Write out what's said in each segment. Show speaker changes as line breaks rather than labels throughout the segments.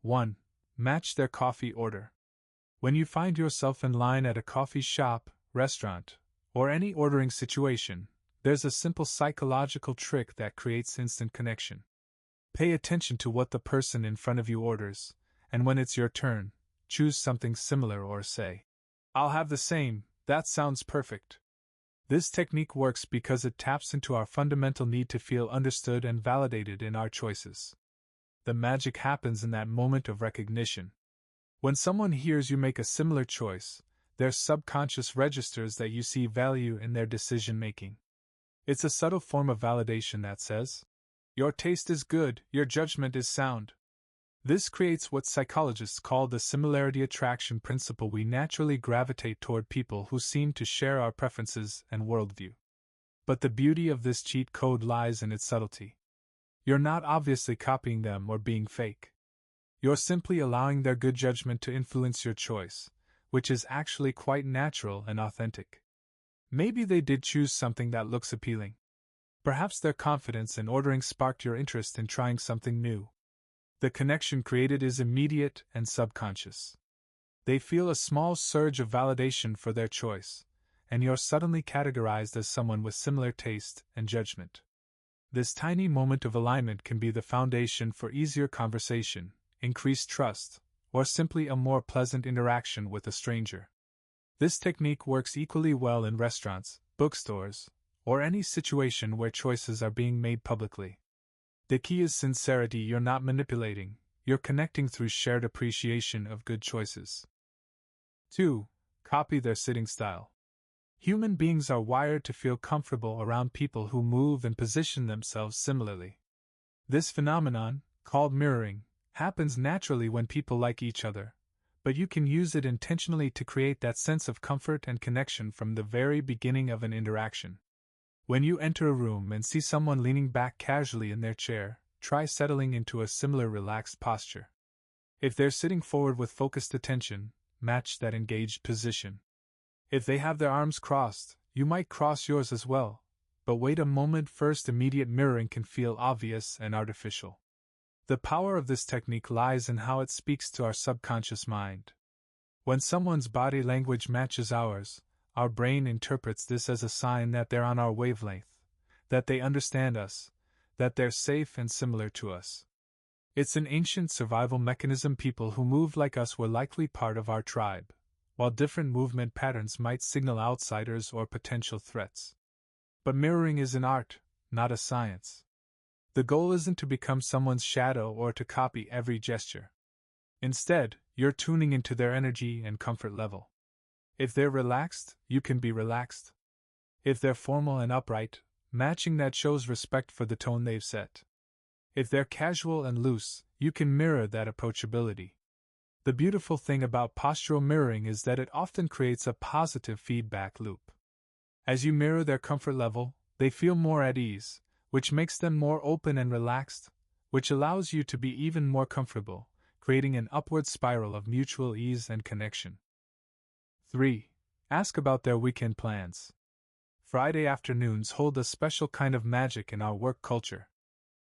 1. Match their coffee order. When you find yourself in line at a coffee shop, restaurant, or any ordering situation, there's a simple psychological trick that creates instant connection. Pay attention to what the person in front of you orders, and when it's your turn, choose something similar or say, "I'll have the same, that sounds perfect." This technique works because it taps into our fundamental need to feel understood and validated in our choices. The magic happens in that moment of recognition. When someone hears you make a similar choice, their subconscious registers that you see value in their decision-making. It's a subtle form of validation that says, "Your taste is good, your judgment is sound." This creates what psychologists call the similarity attraction principle. We naturally gravitate toward people who seem to share our preferences and worldview. But the beauty of this cheat code lies in its subtlety. You're not obviously copying them or being fake. You're simply allowing their good judgment to influence your choice, which is actually quite natural and authentic. Maybe they did choose something that looks appealing. Perhaps their confidence in ordering sparked your interest in trying something new. The connection created is immediate and subconscious. They feel a small surge of validation for their choice, and you're suddenly categorized as someone with similar taste and judgment. This tiny moment of alignment can be the foundation for easier conversation, increased trust, or simply a more pleasant interaction with a stranger. This technique works equally well in restaurants, bookstores, or any situation where choices are being made publicly. The key is sincerity. You're not manipulating, you're connecting through shared appreciation of good choices. 2. Copy their sitting style. Human beings are wired to feel comfortable around people who move and position themselves similarly. This phenomenon, called mirroring, happens naturally when people like each other, but you can use it intentionally to create that sense of comfort and connection from the very beginning of an interaction. When you enter a room and see someone leaning back casually in their chair, try settling into a similar relaxed posture. If they're sitting forward with focused attention, match that engaged position. If they have their arms crossed, you might cross yours as well, but wait a moment first. Immediate mirroring can feel obvious and artificial. The power of this technique lies in how it speaks to our subconscious mind. When someone's body language matches ours, our brain interprets this as a sign that they're on our wavelength, that they understand us, that they're safe and similar to us. It's an ancient survival mechanism. People who moved like us were likely part of our tribe, while different movement patterns might signal outsiders or potential threats. But mirroring is an art, not a science. The goal isn't to become someone's shadow or to copy every gesture. Instead, you're tuning into their energy and comfort level. If they're relaxed, you can be relaxed. If they're formal and upright, matching that shows respect for the tone they've set. If they're casual and loose, you can mirror that approachability. The beautiful thing about postural mirroring is that it often creates a positive feedback loop. As you mirror their comfort level, they feel more at ease, which makes them more open and relaxed, which allows you to be even more comfortable, creating an upward spiral of mutual ease and connection. 3. Ask about their weekend plans. Friday afternoons hold a special kind of magic in our work culture.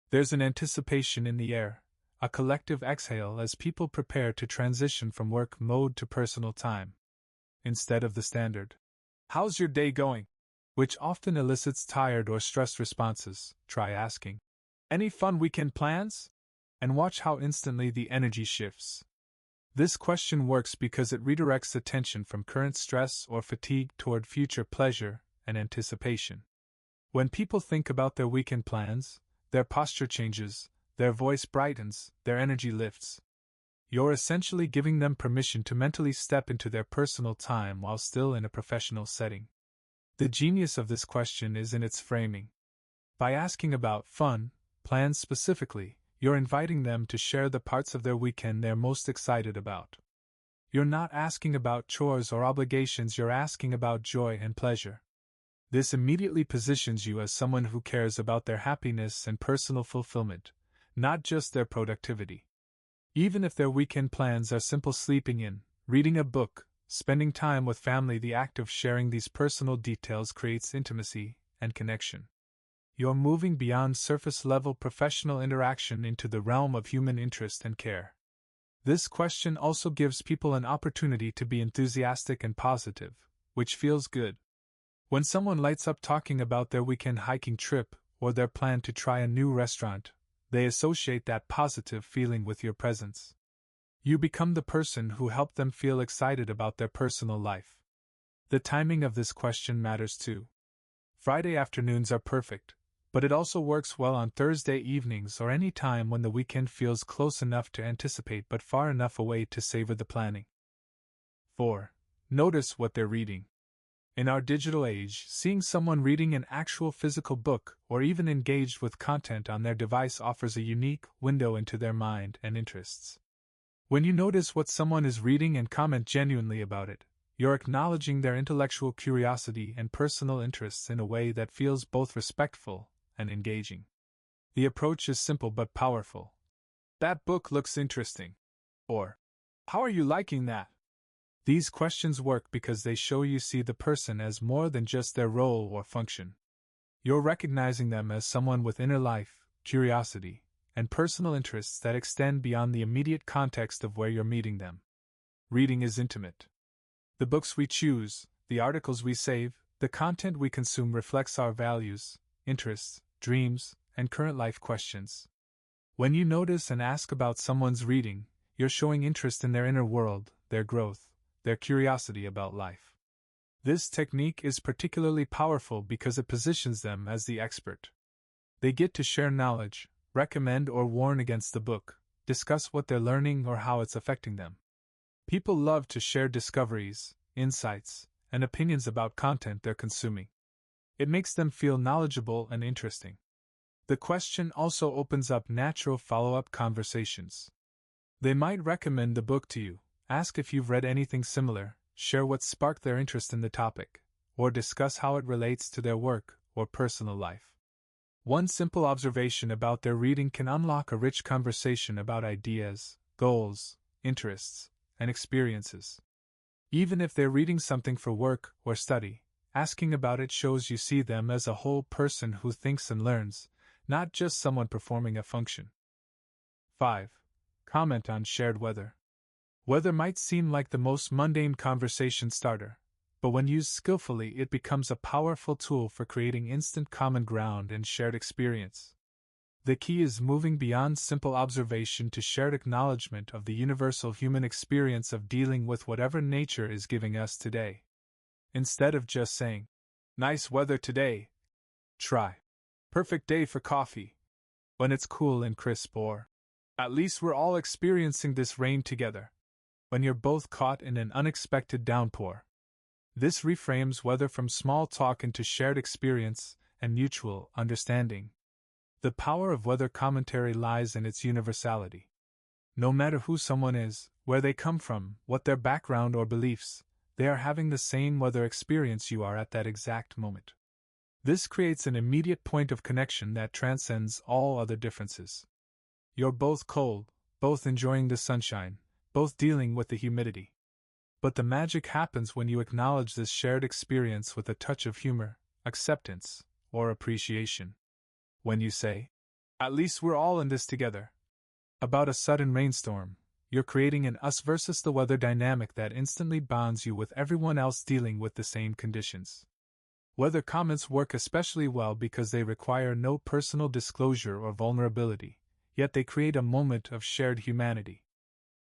There's an anticipation in the air, a collective exhale as people prepare to transition from work mode to personal time. Instead of the standard, "How's your day going?" which often elicits tired or stressed responses, try asking, "Any fun weekend plans?" and watch how instantly the energy shifts. This question works because it redirects attention from current stress or fatigue toward future pleasure and anticipation. When people think about their weekend plans, their posture changes, their voice brightens, their energy lifts. You're essentially giving them permission to mentally step into their personal time while still in a professional setting. The genius of this question is in its framing. By asking about fun plans specifically, you're inviting them to share the parts of their weekend they're most excited about. You're not asking about chores or obligations, you're asking about joy and pleasure. This immediately positions you as someone who cares about their happiness and personal fulfillment, not just their productivity. Even if their weekend plans are simple sleeping in, reading a book, spending time with family, the act of sharing these personal details creates intimacy and connection. You're moving beyond surface-level professional interaction into the realm of human interest and care. This question also gives people an opportunity to be enthusiastic and positive, which feels good. When someone lights up talking about their weekend hiking trip or their plan to try a new restaurant, they associate that positive feeling with your presence. You become the person who helped them feel excited about their personal life. The timing of this question matters too. Friday afternoons are perfect, but it also works well on Thursday evenings or any time when the weekend feels close enough to anticipate but far enough away to savor the planning. 4. Notice what they're reading. In our digital age, seeing someone reading an actual physical book or even engaged with content on their device offers a unique window into their mind and interests. When you notice what someone is reading and comment genuinely about it, you're acknowledging their intellectual curiosity and personal interests in a way that feels both respectful and engaging. The approach is simple but powerful. That book looks interesting. Or, how are you liking that? These questions work because they show you see the person as more than just their role or function. You're recognizing them as someone with inner life, curiosity, and personal interests that extend beyond the immediate context of where you're meeting them. Reading is intimate. The books we choose, the articles we save, the content we consume reflects our values, interests, dreams, and current life questions. When you notice and ask about someone's reading, you're showing interest in their inner world, their growth, their curiosity about life. This technique is particularly powerful because it positions them as the expert. They get to share knowledge, recommend or warn against the book, discuss what they're learning or how it's affecting them. People love to share discoveries, insights, and opinions about content they're consuming. It makes them feel knowledgeable and interesting. The question also opens up natural follow-up conversations. They might recommend the book to you, ask if you've read anything similar, share what sparked their interest in the topic, or discuss how it relates to their work or personal life. One simple observation about their reading can unlock a rich conversation about ideas, goals, interests, and experiences. Even if they're reading something for work or study, asking about it shows you see them as a whole person who thinks and learns, not just someone performing a function. 5. Comment on shared weather. Weather might seem like the most mundane conversation starter, but when used skillfully, it becomes a powerful tool for creating instant common ground and shared experience. The key is moving beyond simple observation to shared acknowledgement of the universal human experience of dealing with whatever nature is giving us today. Instead of just saying, "Nice weather today," try, "Perfect day for coffee," when it's cool and crisp, or, "At least we're all experiencing this rain together," when you're both caught in an unexpected downpour. This reframes weather from small talk into shared experience and mutual understanding. The power of weather commentary lies in its universality. No matter who someone is, where they come from, what their background or beliefs, they are having the same weather experience you are at that exact moment. This creates an immediate point of connection that transcends all other differences. You're both cold, both enjoying the sunshine, both dealing with the humidity. But the magic happens when you acknowledge this shared experience with a touch of humor, acceptance, or appreciation. When you say, "At least we're all in this together," about a sudden rainstorm, you're creating an us versus the weather dynamic that instantly bonds you with everyone else dealing with the same conditions. Weather comments work especially well because they require no personal disclosure or vulnerability, yet they create a moment of shared humanity.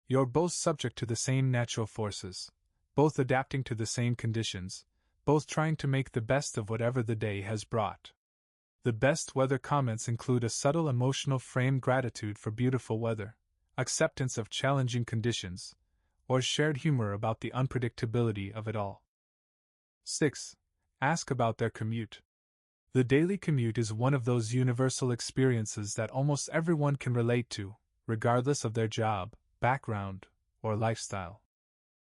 You're both subject to the same natural forces, both adapting to the same conditions, both trying to make the best of whatever the day has brought. The best weather comments include a subtle emotional frame, gratitude for beautiful weather, acceptance of challenging conditions, or shared humor about the unpredictability of it all. 6. Ask about their commute. The daily commute is one of those universal experiences that almost everyone can relate to, regardless of their job, background, or lifestyle.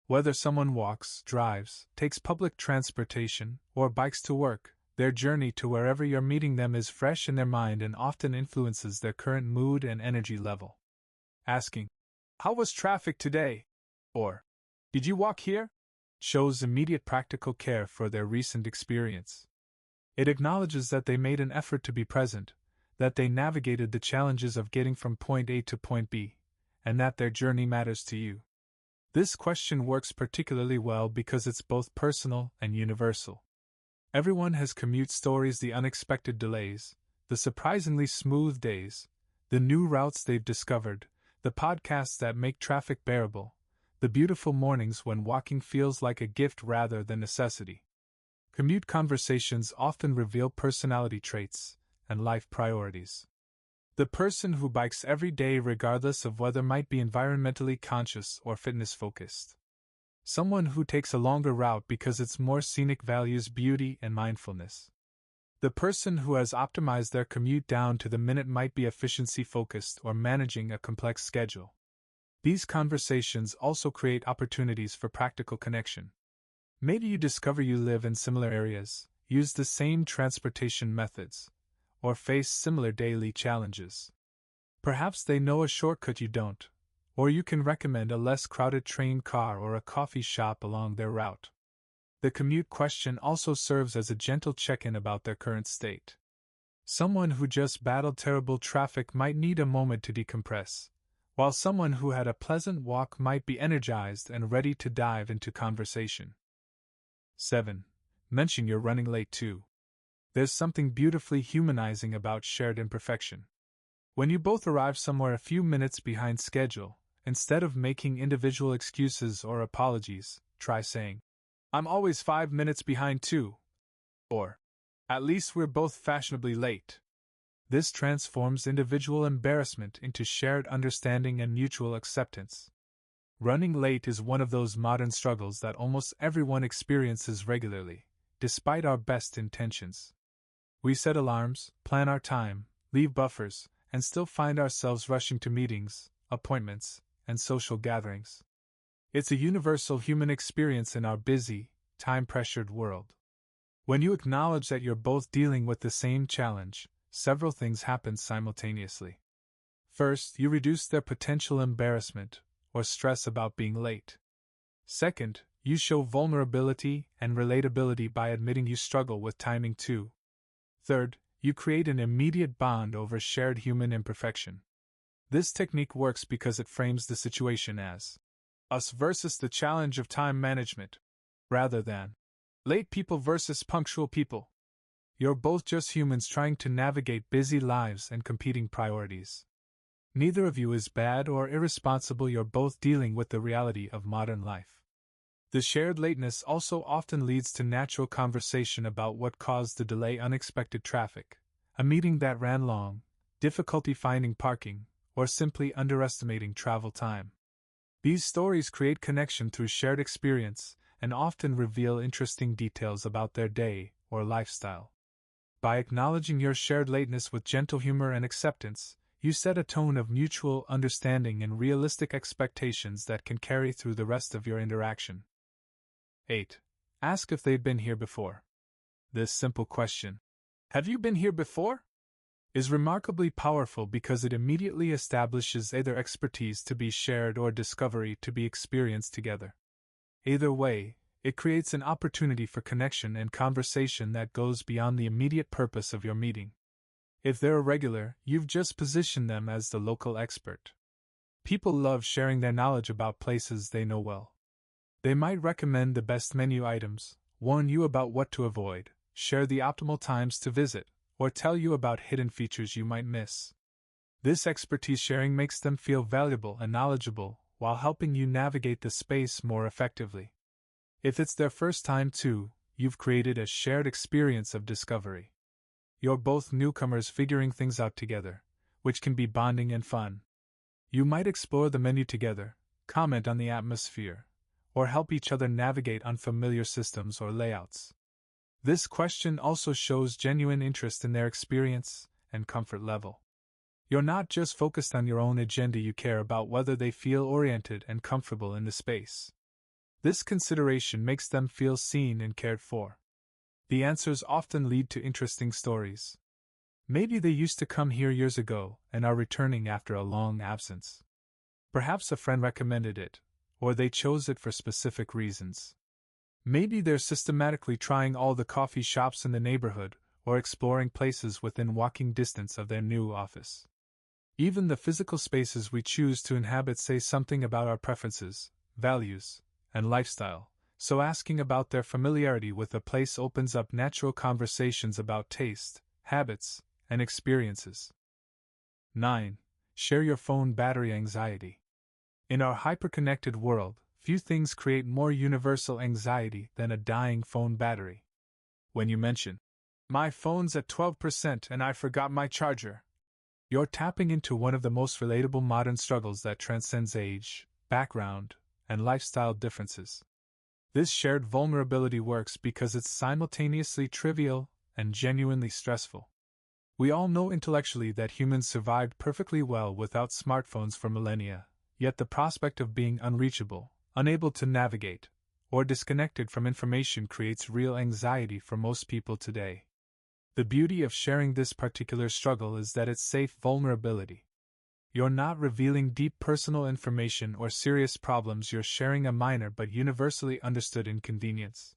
Whether someone walks, drives, takes public transportation, or bikes to work, their journey to wherever you're meeting them is fresh in their mind and often influences their current mood and energy level. Asking, "How was traffic today?" or, "Did you walk here?" shows immediate practical care for their recent experience. It acknowledges that they made an effort to be present, that they navigated the challenges of getting from point A to point B, and that their journey matters to you. This question works particularly well because it's both personal and universal. Everyone has commute stories, the unexpected delays, the surprisingly smooth days, the new routes they've discovered, the podcasts that make traffic bearable, the beautiful mornings when walking feels like a gift rather than necessity. Commute conversations often reveal personality traits and life priorities. The person who bikes every day regardless of weather might be environmentally conscious or fitness focused. Someone who takes a longer route because it's more scenic values beauty and mindfulness. The person who has optimized their commute down to the minute might be efficiency focused or managing a complex schedule. These conversations also create opportunities for practical connection. Maybe you discover you live in similar areas, use the same transportation methods, or face similar daily challenges. Perhaps they know a shortcut you don't, or you can recommend a less crowded train car or a coffee shop along their route. The commute question also serves as a gentle check-in about their current state. Someone who just battled terrible traffic might need a moment to decompress, while someone who had a pleasant walk might be energized and ready to dive into conversation. 7. Mention you're running late too. There's something beautifully humanizing about shared imperfection. When you both arrive somewhere a few minutes behind schedule, instead of making individual excuses or apologies, try saying, "I'm always 5 minutes behind too," or, "At least we're both fashionably late." This transforms individual embarrassment into shared understanding and mutual acceptance. Running late is one of those modern struggles that almost everyone experiences regularly, despite our best intentions. We set alarms, plan our time, leave buffers, and still find ourselves rushing to meetings, appointments, and social gatherings. It's a universal human experience in our busy, time-pressured world. When you acknowledge that you're both dealing with the same challenge, several things happen simultaneously. First, you reduce their potential embarrassment or stress about being late. Second, you show vulnerability and relatability by admitting you struggle with timing too. Third, you create an immediate bond over shared human imperfection. This technique works because it frames the situation as us versus the challenge of time management, rather than late people versus punctual people. You're both just humans trying to navigate busy lives and competing priorities. Neither of you is bad or irresponsible, you're both dealing with the reality of modern life. The shared lateness also often leads to natural conversation about what caused the delay, unexpected traffic, a meeting that ran long, difficulty finding parking, or simply underestimating travel time. These stories create connection through shared experience and often reveal interesting details about their day or lifestyle. By acknowledging your shared lateness with gentle humor and acceptance, you set a tone of mutual understanding and realistic expectations that can carry through the rest of your interaction. 8. Ask if they've been here before. This simple question, "Have you been here before?" is remarkably powerful because it immediately establishes either expertise to be shared or discovery to be experienced together. Either way, it creates an opportunity for connection and conversation that goes beyond the immediate purpose of your meeting. If they're a regular, you've just positioned them as the local expert. People love sharing their knowledge about places they know well. They might recommend the best menu items, warn you about what to avoid, share the optimal times to visit, or tell you about hidden features you might miss. This expertise sharing makes them feel valuable and knowledgeable while helping you navigate the space more effectively. If it's their first time too, you've created a shared experience of discovery. You're both newcomers figuring things out together, which can be bonding and fun. You might explore the menu together, comment on the atmosphere, or help each other navigate unfamiliar systems or layouts. This question also shows genuine interest in their experience and comfort level. You're not just focused on your own agenda, you care about whether they feel oriented and comfortable in the space. This consideration makes them feel seen and cared for. The answers often lead to interesting stories. Maybe they used to come here years ago and are returning after a long absence. Perhaps a friend recommended it, or they chose it for specific reasons. Maybe they're systematically trying all the coffee shops in the neighborhood or exploring places within walking distance of their new office. Even the physical spaces we choose to inhabit say something about our preferences, values, and lifestyle, so asking about their familiarity with a place opens up natural conversations about taste, habits, and experiences. 9. Share your phone battery anxiety. In our hyperconnected world, few things create more universal anxiety than a dying phone battery. When you mention, "My phone's at 12% and I forgot my charger," you're tapping into one of the most relatable modern struggles that transcends age, background, and lifestyle differences. This shared vulnerability works because it's simultaneously trivial and genuinely stressful. We all know intellectually that humans survived perfectly well without smartphones for millennia, yet the prospect of being unreachable, unable to navigate, or disconnected from information creates real anxiety for most people today. The beauty of sharing this particular struggle is that it's safe vulnerability. You're not revealing deep personal information or serious problems, you're sharing a minor but universally understood inconvenience.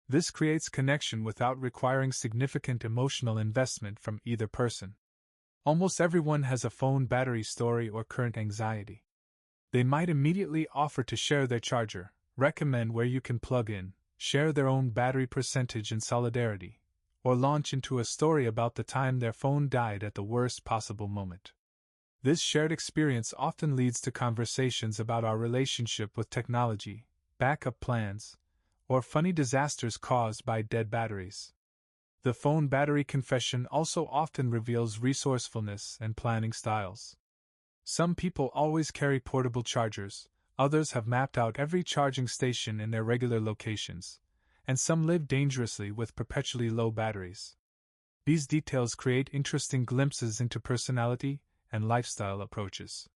This creates connection without requiring significant emotional investment from either person. Almost everyone has a phone battery story or current anxiety. They might immediately offer to share their charger, recommend where you can plug in, share their own battery percentage in solidarity, or launch into a story about the time their phone died at the worst possible moment. This shared experience often leads to conversations about our relationship with technology, backup plans, or funny disasters caused by dead batteries. The phone battery confession also often reveals resourcefulness and planning styles. Some people always carry portable chargers, others have mapped out every charging station in their regular locations, and some live dangerously with perpetually low batteries. These details create interesting glimpses into personality and lifestyle approaches.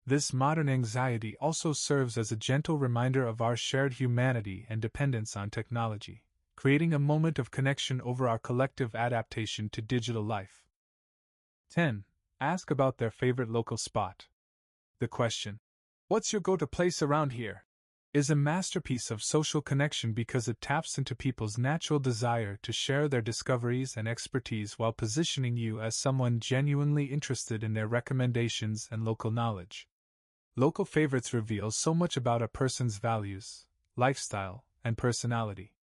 This modern anxiety also serves as a gentle reminder of our shared humanity and dependence on technology, creating a moment of connection over our collective adaptation to digital life. 10. Ask about their favorite local spot. The question, "What's your go-to place around here?" is a masterpiece of social connection because it taps into people's natural desire to share their discoveries and expertise while positioning you as someone genuinely interested in their recommendations and local knowledge. Local favorites reveal so much about a person's values, lifestyle, and personality.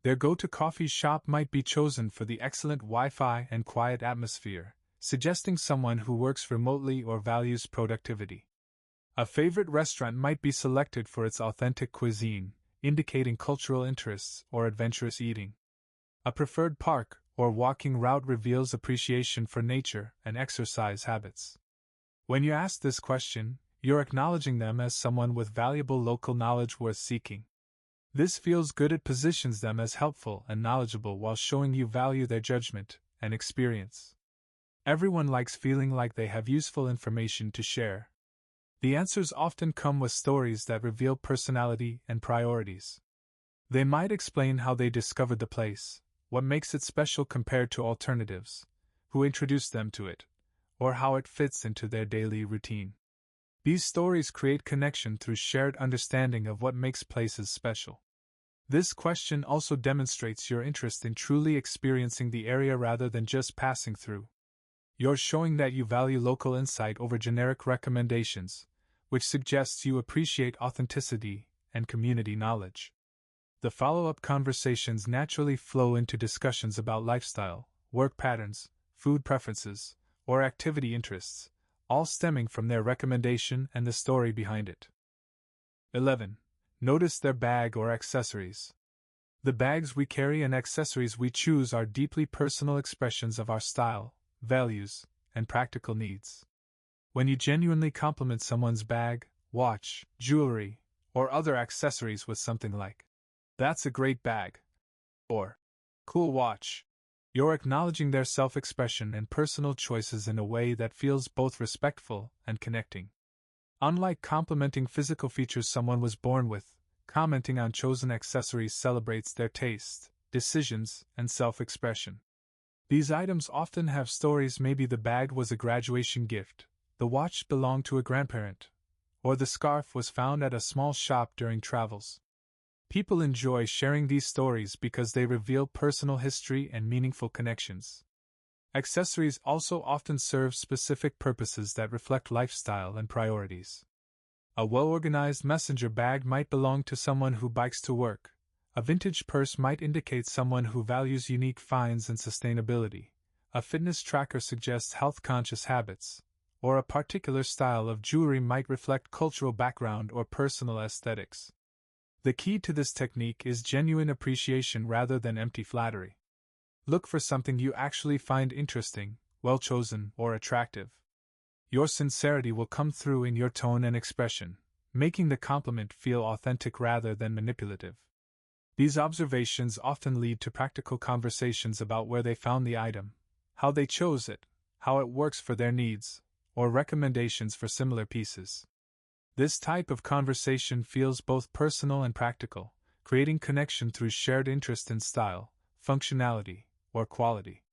Their go-to coffee shop might be chosen for the excellent Wi-Fi and quiet atmosphere, suggesting someone who works remotely or values productivity. A favorite restaurant might be selected for its authentic cuisine, indicating cultural interests or adventurous eating. A preferred park or walking route reveals appreciation for nature and exercise habits. When you ask this question, you're acknowledging them as someone with valuable local knowledge worth seeking. This feels good, it positions them as helpful and knowledgeable while showing you value their judgment and experience. Everyone likes feeling like they have useful information to share. The answers often come with stories that reveal personality and priorities. They might explain how they discovered the place, what makes it special compared to alternatives, who introduced them to it, or how it fits into their daily routine. These stories create connection through shared understanding of what makes places special. This question also demonstrates your interest in truly experiencing the area rather than just passing through. You're showing that you value local insight over generic recommendations, which suggests you appreciate authenticity and community knowledge. The follow-up conversations naturally flow into discussions about lifestyle, work patterns, food preferences, or activity interests, all stemming from their recommendation and the story behind it. 11. Notice their bag or accessories. The bags we carry and accessories we choose are deeply personal expressions of our style, values, and practical needs. When you genuinely compliment someone's bag, watch, jewelry, or other accessories with something like, "That's a great bag," or "Cool watch," you're acknowledging their self-expression and personal choices in a way that feels both respectful and connecting. Unlike complimenting physical features someone was born with, commenting on chosen accessories celebrates their taste, decisions, and self-expression. These items often have stories. Maybe the bag was a graduation gift, the watch belonged to a grandparent, or the scarf was found at a small shop during travels. People enjoy sharing these stories because they reveal personal history and meaningful connections. Accessories also often serve specific purposes that reflect lifestyle and priorities. A well-organized messenger bag might belong to someone who bikes to work. A vintage purse might indicate someone who values unique finds and sustainability. A fitness tracker suggests health-conscious habits, or a particular style of jewelry might reflect cultural background or personal aesthetics. The key to this technique is genuine appreciation rather than empty flattery. Look for something you actually find interesting, well-chosen, or attractive. Your sincerity will come through in your tone and expression, making the compliment feel authentic rather than manipulative. These observations often lead to practical conversations about where they found the item, how they chose it, how it works for their needs, or recommendations for similar pieces. This type of conversation feels both personal and practical, creating connection through shared interest in style, functionality, or quality.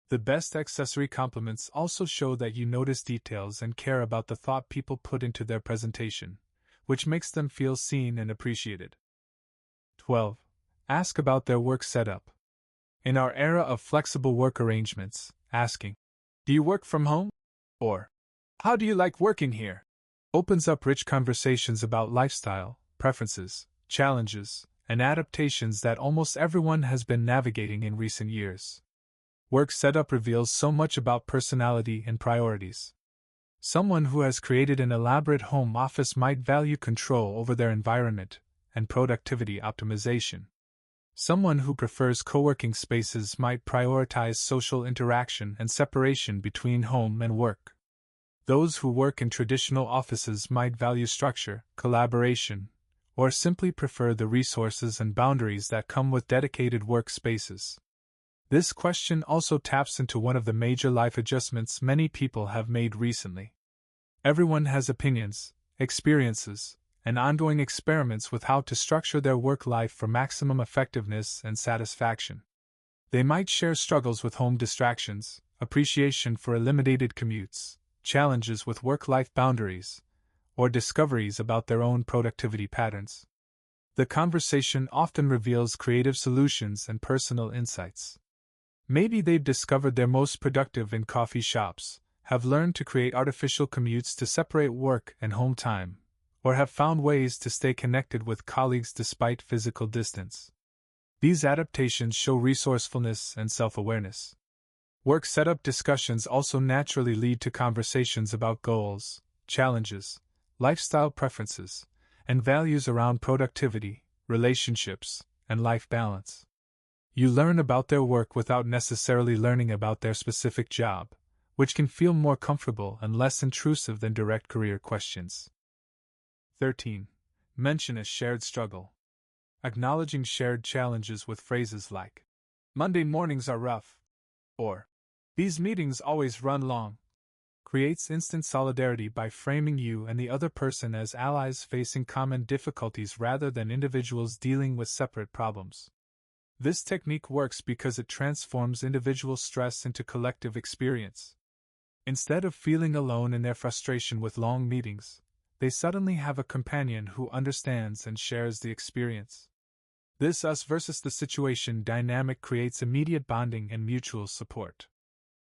The best accessory compliments also show that you notice details and care about the thought people put into their presentation, which makes them feel seen and appreciated. 12. Ask about their work setup. In our era of flexible work arrangements, asking, "Do you work from home?" or "How do you like working here?" opens up rich conversations about lifestyle, preferences, challenges, and adaptations that almost everyone has been navigating in recent years. Work setup reveals so much about personality and priorities. Someone who has created an elaborate home office might value control over their environment and productivity optimization. Someone who prefers co-working spaces might prioritize social interaction and separation between home and work. Those who work in traditional offices might value structure, collaboration, or simply prefer the resources and boundaries that come with dedicated workspaces. This question also taps into one of the major life adjustments many people have made recently. Everyone has opinions, experiences, and ongoing experiments with how to structure their work life for maximum effectiveness and satisfaction. They might share struggles with home distractions, appreciation for eliminated commutes, challenges with work-life boundaries, or discoveries about their own productivity patterns. The conversation often reveals creative solutions and personal insights. Maybe they've discovered they're most productive in coffee shops, have learned to create artificial commutes to separate work and home time, or have found ways to stay connected with colleagues despite physical distance. These adaptations show resourcefulness and self-awareness. Work setup discussions also naturally lead to conversations about goals, challenges, lifestyle preferences, and values around productivity, relationships, and life balance. You learn about their work without necessarily learning about their specific job, which can feel more comfortable and less intrusive than direct career questions. 13. Mention a shared struggle. Acknowledging shared challenges with phrases like, "Monday mornings are rough," or "These meetings always run long," creates instant solidarity by framing you and the other person as allies facing common difficulties rather than individuals dealing with separate problems. This technique works because it transforms individual stress into collective experience. Instead of feeling alone in their frustration with long meetings, they suddenly have a companion who understands and shares the experience. This us versus the situation dynamic creates immediate bonding and mutual support.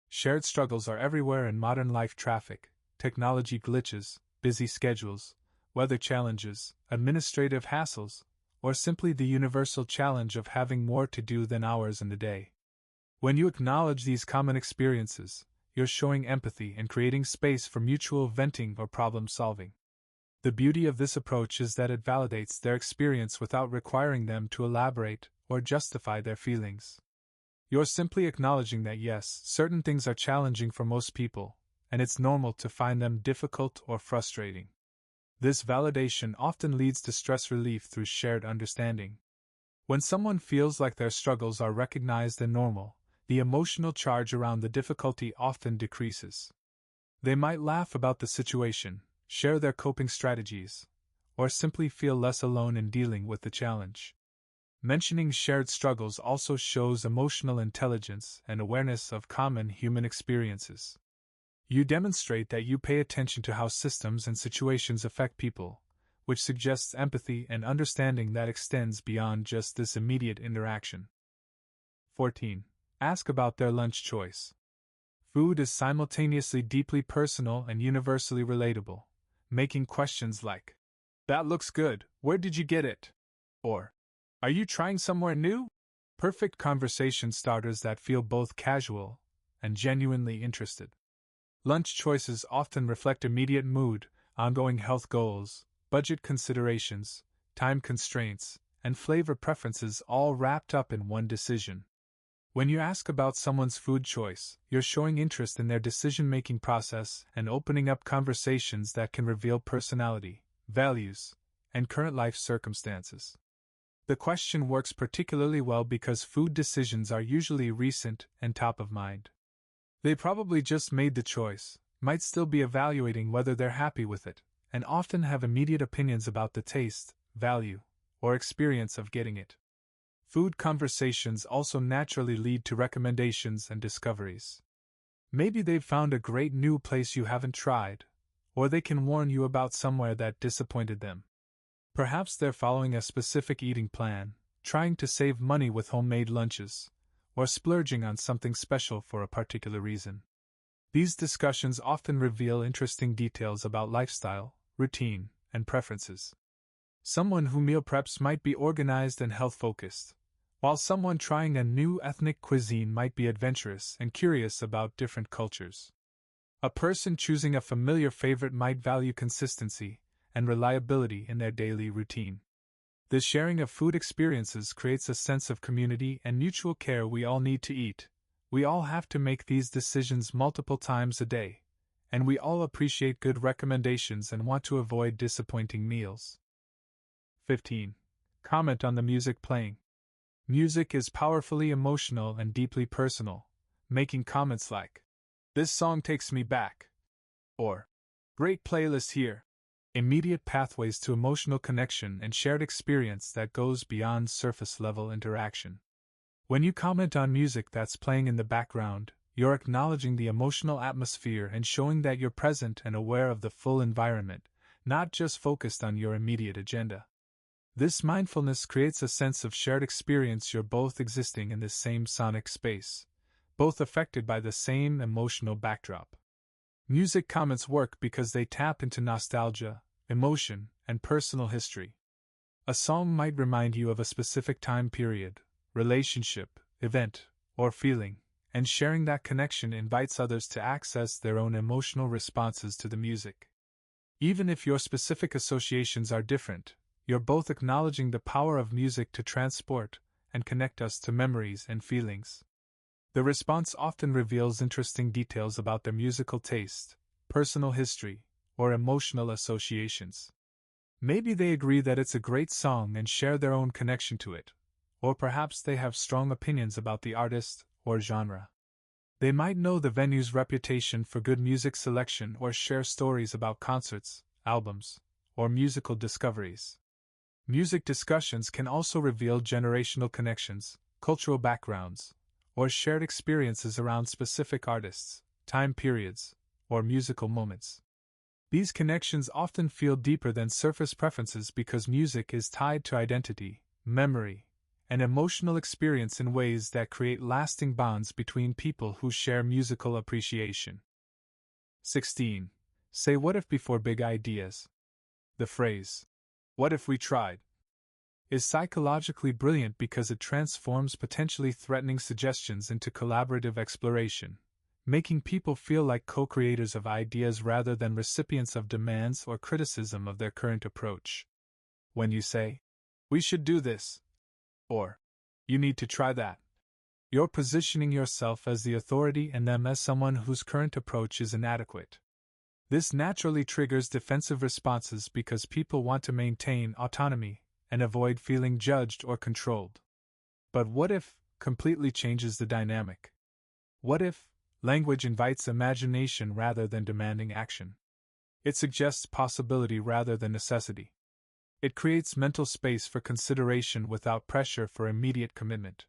Shared struggles are everywhere in modern life: traffic, technology glitches, busy schedules, weather challenges, administrative hassles, or simply the universal challenge of having more to do than hours in a day. When you acknowledge these common experiences, you're showing empathy and creating space for mutual venting or problem solving. The beauty of this approach is that it validates their experience without requiring them to elaborate or justify their feelings. You're simply acknowledging that yes, certain things are challenging for most people, and it's normal to find them difficult or frustrating. This validation often leads to stress relief through shared understanding. When someone feels like their struggles are recognized and normal, the emotional charge around the difficulty often decreases. They might laugh about the situation, share their coping strategies, or simply feel less alone in dealing with the challenge. Mentioning shared struggles also shows emotional intelligence and awareness of common human experiences. You demonstrate that you pay attention to how systems and situations affect people, which suggests empathy and understanding that extends beyond just this immediate interaction. 14. Ask about their lunch choice. Food is simultaneously deeply personal and universally relatable, making questions like, "That looks good, where did you get it?" Or, "Are you trying somewhere new?" Perfect conversation starters that feel both casual and genuinely interested. Lunch choices often reflect immediate mood, ongoing health goals, budget considerations, time constraints, and flavor preferences all wrapped up in one decision. When you ask about someone's food choice, you're showing interest in their decision-making process and opening up conversations that can reveal personality, values, and current life circumstances. The question works particularly well because food decisions are usually recent and top of mind. They probably just made the choice, might still be evaluating whether they're happy with it, and often have immediate opinions about the taste, value, or experience of getting it. Food conversations also naturally lead to recommendations and discoveries. Maybe they've found a great new place you haven't tried, or they can warn you about somewhere that disappointed them. Perhaps they're following a specific eating plan, trying to save money with homemade lunches, or splurging on something special for a particular reason. These discussions often reveal interesting details about lifestyle, routine, and preferences. Someone who meal preps might be organized and health-focused, while someone trying a new ethnic cuisine might be adventurous and curious about different cultures. A person choosing a familiar favorite might value consistency and reliability in their daily routine. The sharing of food experiences creates a sense of community and mutual care. We all need to eat. We all have to make these decisions multiple times a day, and we all appreciate good recommendations and want to avoid disappointing meals. 15. Comment on the music playing. Music is powerfully emotional and deeply personal, making comments like, "This song takes me back," or "Great playlist here," immediate pathways to emotional connection and shared experience that goes beyond surface-level interaction. When you comment on music that's playing in the background, you're acknowledging the emotional atmosphere and showing that you're present and aware of the full environment, not just focused on your immediate agenda. This mindfulness creates a sense of shared experience. You're both existing in the same sonic space, both affected by the same emotional backdrop. Music comments work because they tap into nostalgia, emotion, and personal history. A song might remind you of a specific time period, relationship, event, or feeling, and sharing that connection invites others to access their own emotional responses to the music. Even if your specific associations are different, you're both acknowledging the power of music to transport and connect us to memories and feelings. The response often reveals interesting details about their musical taste, personal history, or emotional associations. Maybe they agree that it's a great song and share their own connection to it, or perhaps they have strong opinions about the artist or genre. They might know the venue's reputation for good music selection or share stories about concerts, albums, or musical discoveries. Music discussions can also reveal generational connections, cultural backgrounds, or shared experiences around specific artists, time periods, or musical moments. These connections often feel deeper than surface preferences because music is tied to identity, memory, and emotional experience in ways that create lasting bonds between people who share musical appreciation. 16. Say what if before big ideas. The phrase, "What if we tried?" is psychologically brilliant because it transforms potentially threatening suggestions into collaborative exploration, making people feel like co-creators of ideas rather than recipients of demands or criticism of their current approach. When you say, "We should do this," or "You need to try that," you're positioning yourself as the authority and them as someone whose current approach is inadequate. This naturally triggers defensive responses because people want to maintain autonomy and avoid feeling judged or controlled. But what if completely changes the dynamic? What if language invites imagination rather than demanding action? It suggests possibility rather than necessity. It creates mental space for consideration without pressure for immediate commitment.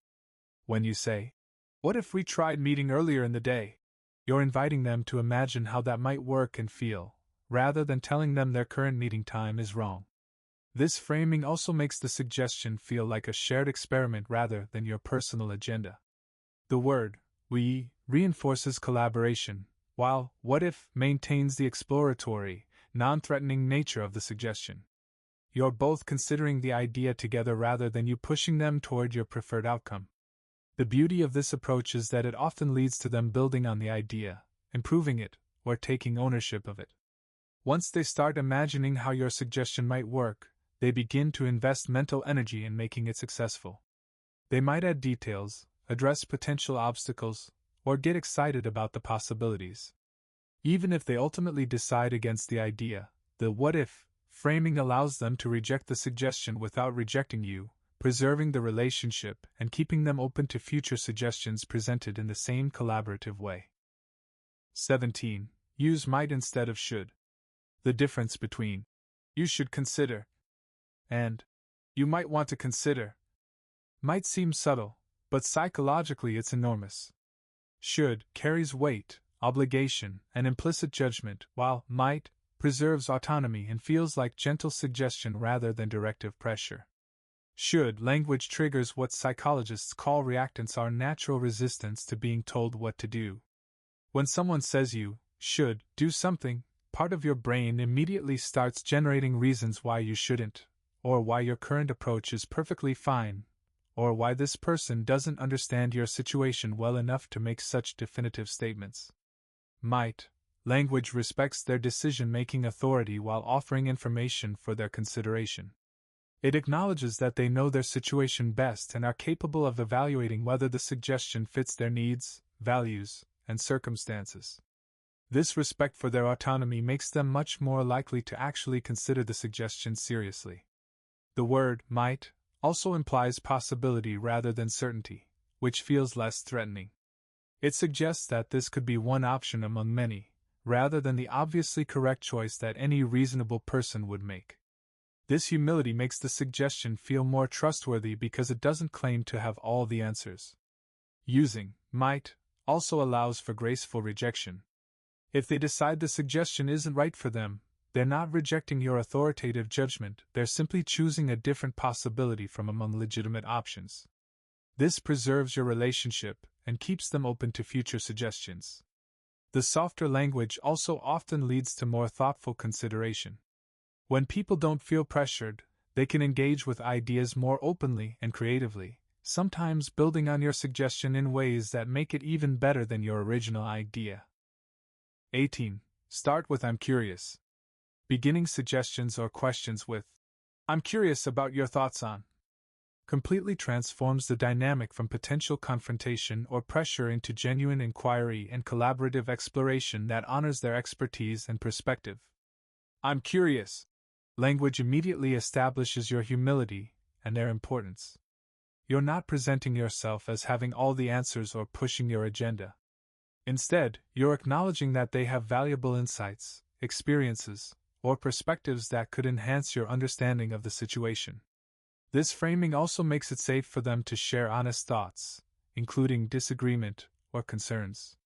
When you say, "What if we tried meeting earlier in the day?" you're inviting them to imagine how that might work and feel, rather than telling them their current meeting time is wrong. This framing also makes the suggestion feel like a shared experiment rather than your personal agenda. The word we reinforces collaboration, while what if maintains the exploratory, non-threatening nature of the suggestion. You're both considering the idea together rather than you pushing them toward your preferred outcome. The beauty of this approach is that it often leads to them building on the idea, improving it, or taking ownership of it. Once they start imagining how your suggestion might work, they begin to invest mental energy in making it successful. They might add details, address potential obstacles, or get excited about the possibilities. Even if they ultimately decide against the idea, the what if framing allows them to reject the suggestion without rejecting you, preserving the relationship and keeping them open to future suggestions presented in the same collaborative way. 17. Use might instead of should. The difference between you should consider and you might want to consider might seem subtle, but psychologically it's enormous. Should carries weight, obligation, and implicit judgment, while might preserves autonomy and feels like gentle suggestion rather than directive pressure. Should language triggers what psychologists call reactance, our natural resistance to being told what to do. When someone says you should do something, part of your brain immediately starts generating reasons why you shouldn't, or why your current approach is perfectly fine, or why this person doesn't understand your situation well enough to make such definitive statements. Might language respects their decision-making authority while offering information for their consideration. It acknowledges that they know their situation best and are capable of evaluating whether the suggestion fits their needs, values, and circumstances. This respect for their autonomy makes them much more likely to actually consider the suggestion seriously. The word might also implies possibility rather than certainty, which feels less threatening. It suggests that this could be one option among many, rather than the obviously correct choice that any reasonable person would make. This humility makes the suggestion feel more trustworthy because it doesn't claim to have all the answers. Using might also allows for graceful rejection. If they decide the suggestion isn't right for them, they're not rejecting your authoritative judgment, they're simply choosing a different possibility from among legitimate options. This preserves your relationship and keeps them open to future suggestions. The softer language also often leads to more thoughtful consideration. When people don't feel pressured, they can engage with ideas more openly and creatively, sometimes building on your suggestion in ways that make it even better than your original idea. 18. Start with I'm curious. Beginning suggestions or questions with I'm curious about your thoughts on completely transforms the dynamic from potential confrontation or pressure into genuine inquiry and collaborative exploration that honors their expertise and perspective. I'm curious. Language immediately establishes your humility and their importance. You're not presenting yourself as having all the answers or pushing your agenda. Instead, you're acknowledging that they have valuable insights, experiences, or perspectives that could enhance your understanding of the situation. This framing also makes it safe for them to share honest thoughts, including disagreement or concerns.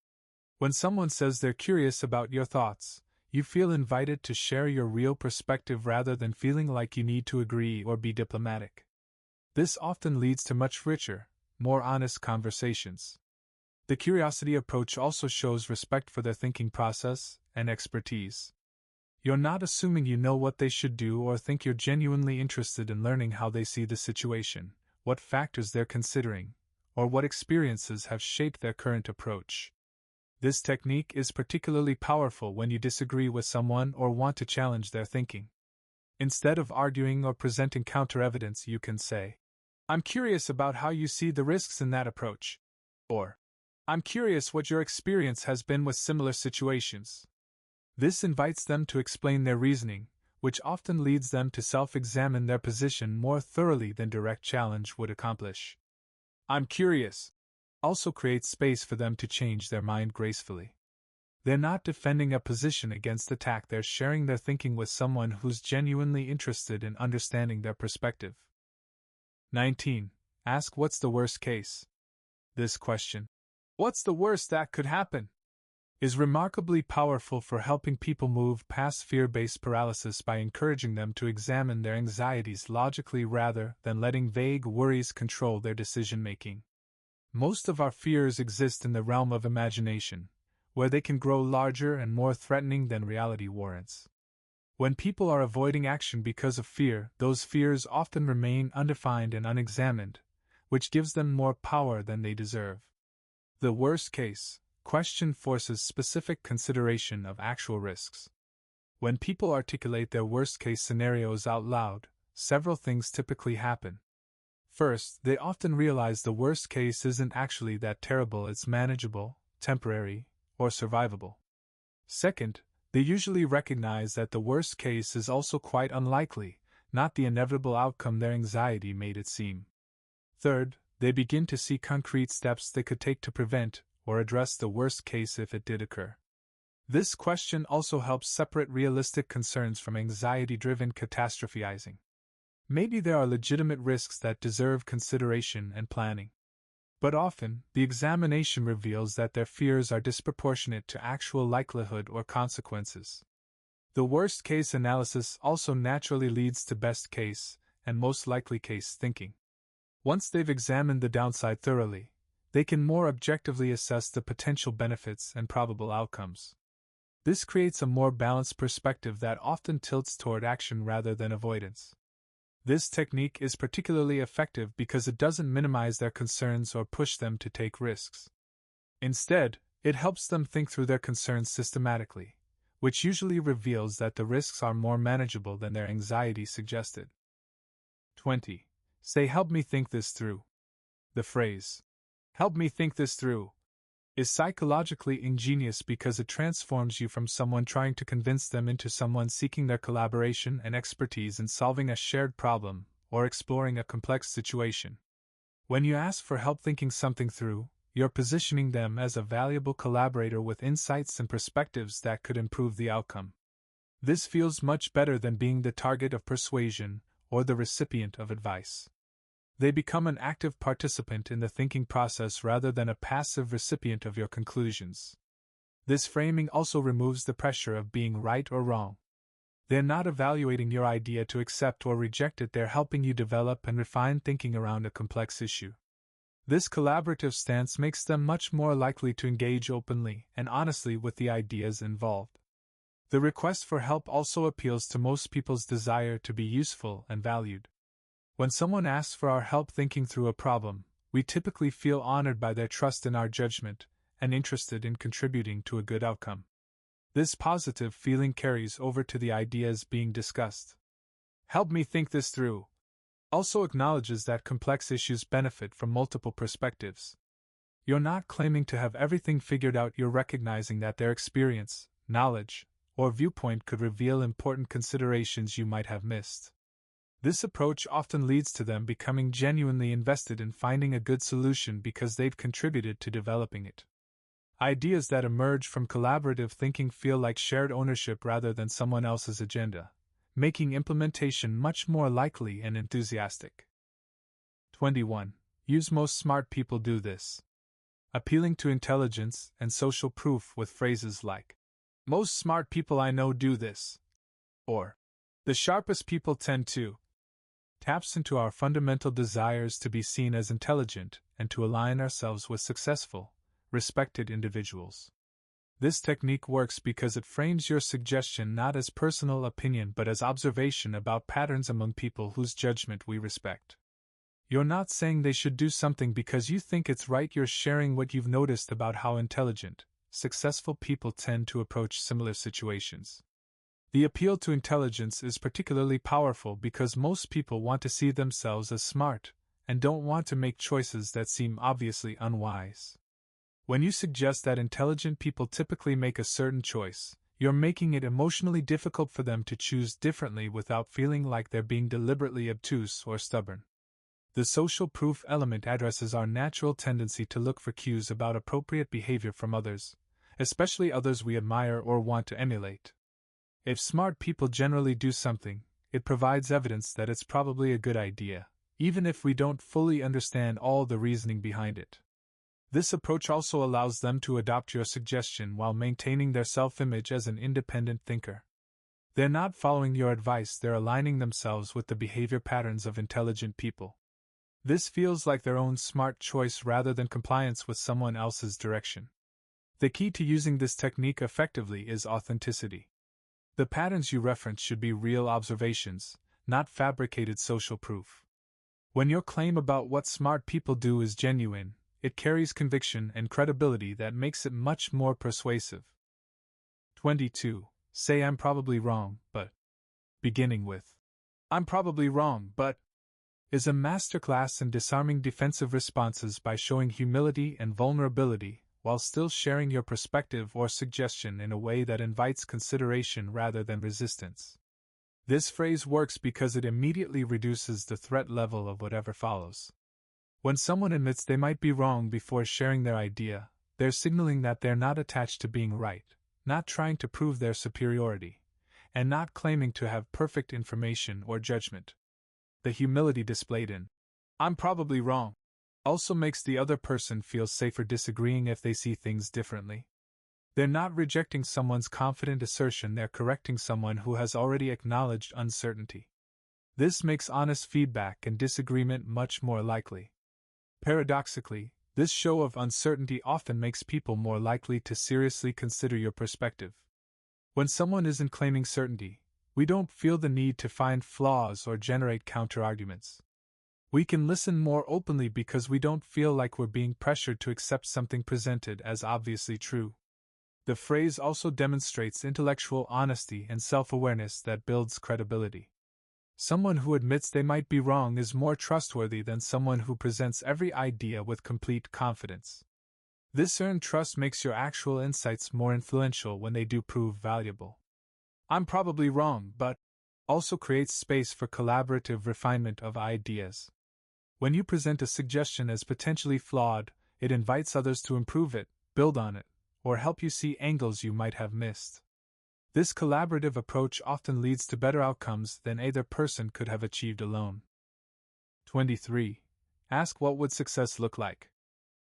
When someone says they're curious about your thoughts, you feel invited to share your real perspective rather than feeling like you need to agree or be diplomatic. This often leads to much richer, more honest conversations. The curiosity approach also shows respect for their thinking process and expertise. You're not assuming you know what they should do or think you're genuinely interested in learning how they see the situation, what factors they're considering, or what experiences have shaped their current approach. This technique is particularly powerful when you disagree with someone or want to challenge their thinking. Instead of arguing or presenting counter-evidence, you can say, I'm curious about how you see the risks in that approach. Or, I'm curious what your experience has been with similar situations. This invites them to explain their reasoning, which often leads them to self-examine their position more thoroughly than direct challenge would accomplish. I'm curious also creates space for them to change their mind gracefully. They're not defending a position against attack, they're sharing their thinking with someone who's genuinely interested in understanding their perspective. 19. Ask what's the worst case? This question, what's the worst that could happen, is remarkably powerful for helping people move past fear-based paralysis by encouraging them to examine their anxieties logically rather than letting vague worries control their decision-making. Most of our fears exist in the realm of imagination, where they can grow larger and more threatening than reality warrants. When people are avoiding action because of fear, those fears often remain undefined and unexamined, which gives them more power than they deserve. The worst case question forces specific consideration of actual risks. When people articulate their worst case scenarios out loud, several things typically happen. First, they often realize the worst case isn't actually that terrible, it's manageable, temporary, or survivable. Second, they usually recognize that the worst case is also quite unlikely, not the inevitable outcome their anxiety made it seem. Third, they begin to see concrete steps they could take to prevent or address the worst case if it did occur. This question also helps separate realistic concerns from anxiety-driven catastrophizing. Maybe there are legitimate risks that deserve consideration and planning. But often, the examination reveals that their fears are disproportionate to actual likelihood or consequences. The worst-case analysis also naturally leads to best-case and most likely case thinking. Once they've examined the downside thoroughly, they can more objectively assess the potential benefits and probable outcomes. This creates a more balanced perspective that often tilts toward action rather than avoidance. This technique is particularly effective because it doesn't minimize their concerns or push them to take risks. Instead, it helps them think through their concerns systematically, which usually reveals that the risks are more manageable than their anxiety suggested. 20. Say, "Help me think this through." The phrase, "help me think this through," is psychologically ingenious because it transforms you from someone trying to convince them into someone seeking their collaboration and expertise in solving a shared problem or exploring a complex situation. When you ask for help thinking something through, you're positioning them as a valuable collaborator with insights and perspectives that could improve the outcome. This feels much better than being the target of persuasion or the recipient of advice. They become an active participant in the thinking process rather than a passive recipient of your conclusions. This framing also removes the pressure of being right or wrong. They're not evaluating your idea to accept or reject it, they're helping you develop and refine thinking around a complex issue. This collaborative stance makes them much more likely to engage openly and honestly with the ideas involved. The request for help also appeals to most people's desire to be useful and valued. When someone asks for our help thinking through a problem, we typically feel honored by their trust in our judgment and interested in contributing to a good outcome. This positive feeling carries over to the ideas being discussed. "Help me think this through" also acknowledges that complex issues benefit from multiple perspectives. You're not claiming to have everything figured out, you're recognizing that their experience, knowledge, or viewpoint could reveal important considerations you might have missed. This approach often leads to them becoming genuinely invested in finding a good solution because they've contributed to developing it. Ideas that emerge from collaborative thinking feel like shared ownership rather than someone else's agenda, making implementation much more likely and enthusiastic. 21. Use most smart people do this. Appealing to intelligence and social proof with phrases like, "Most smart people I know do this," or "The sharpest people tend to," taps into our fundamental desires to be seen as intelligent and to align ourselves with successful, respected individuals. This technique works because it frames your suggestion not as personal opinion but as observation about patterns among people whose judgment we respect. You're not saying they should do something because you think it's right, you're sharing what you've noticed about how intelligent, successful people tend to approach similar situations. The appeal to intelligence is particularly powerful because most people want to see themselves as smart and don't want to make choices that seem obviously unwise. When you suggest that intelligent people typically make a certain choice, you're making it emotionally difficult for them to choose differently without feeling like they're being deliberately obtuse or stubborn. The social proof element addresses our natural tendency to look for cues about appropriate behavior from others, especially others we admire or want to emulate. If smart people generally do something, it provides evidence that it's probably a good idea, even if we don't fully understand all the reasoning behind it. This approach also allows them to adopt your suggestion while maintaining their self-image as an independent thinker. They're not following your advice, they're aligning themselves with the behavior patterns of intelligent people. This feels like their own smart choice rather than compliance with someone else's direction. The key to using this technique effectively is authenticity. The patterns you reference should be real observations, not fabricated social proof. When your claim about what smart people do is genuine, it carries conviction and credibility that makes it much more persuasive. 22. Say I'm probably wrong, but. Beginning with, I'm probably wrong, but. Is a masterclass in disarming defensive responses by showing humility and vulnerability, while still sharing your perspective or suggestion in a way that invites consideration rather than resistance. This phrase works because it immediately reduces the threat level of whatever follows. When someone admits they might be wrong before sharing their idea, they're signaling that they're not attached to being right, not trying to prove their superiority, and not claiming to have perfect information or judgment. The humility displayed in, I'm probably wrong, also makes the other person feel safer disagreeing if they see things differently. They're not rejecting someone's confident assertion, they're correcting someone who has already acknowledged uncertainty. This makes honest feedback and disagreement much more likely. Paradoxically, this show of uncertainty often makes people more likely to seriously consider your perspective. When someone isn't claiming certainty, we don't feel the need to find flaws or generate counterarguments. We can listen more openly because we don't feel like we're being pressured to accept something presented as obviously true. The phrase also demonstrates intellectual honesty and self-awareness that builds credibility. Someone who admits they might be wrong is more trustworthy than someone who presents every idea with complete confidence. This earned trust makes your actual insights more influential when they do prove valuable. I'm probably wrong, but also creates space for collaborative refinement of ideas. When you present a suggestion as potentially flawed, it invites others to improve it, build on it, or help you see angles you might have missed. This collaborative approach often leads to better outcomes than either person could have achieved alone. 23. Ask what would success look like?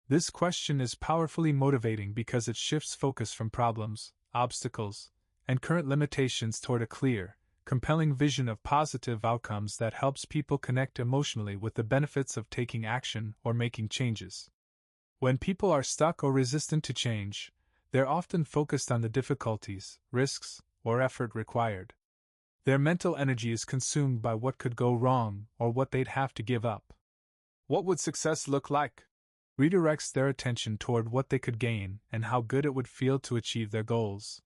This question is powerfully motivating because it shifts focus from problems, obstacles, and current limitations toward a clear, compelling vision of positive outcomes that helps people connect emotionally with the benefits of taking action or making changes. When people are stuck or resistant to change, they're often focused on the difficulties, risks, or effort required. Their mental energy is consumed by what could go wrong or what they'd have to give up. What would success look like? Redirects their attention toward what they could gain and how good it would feel to achieve their goals.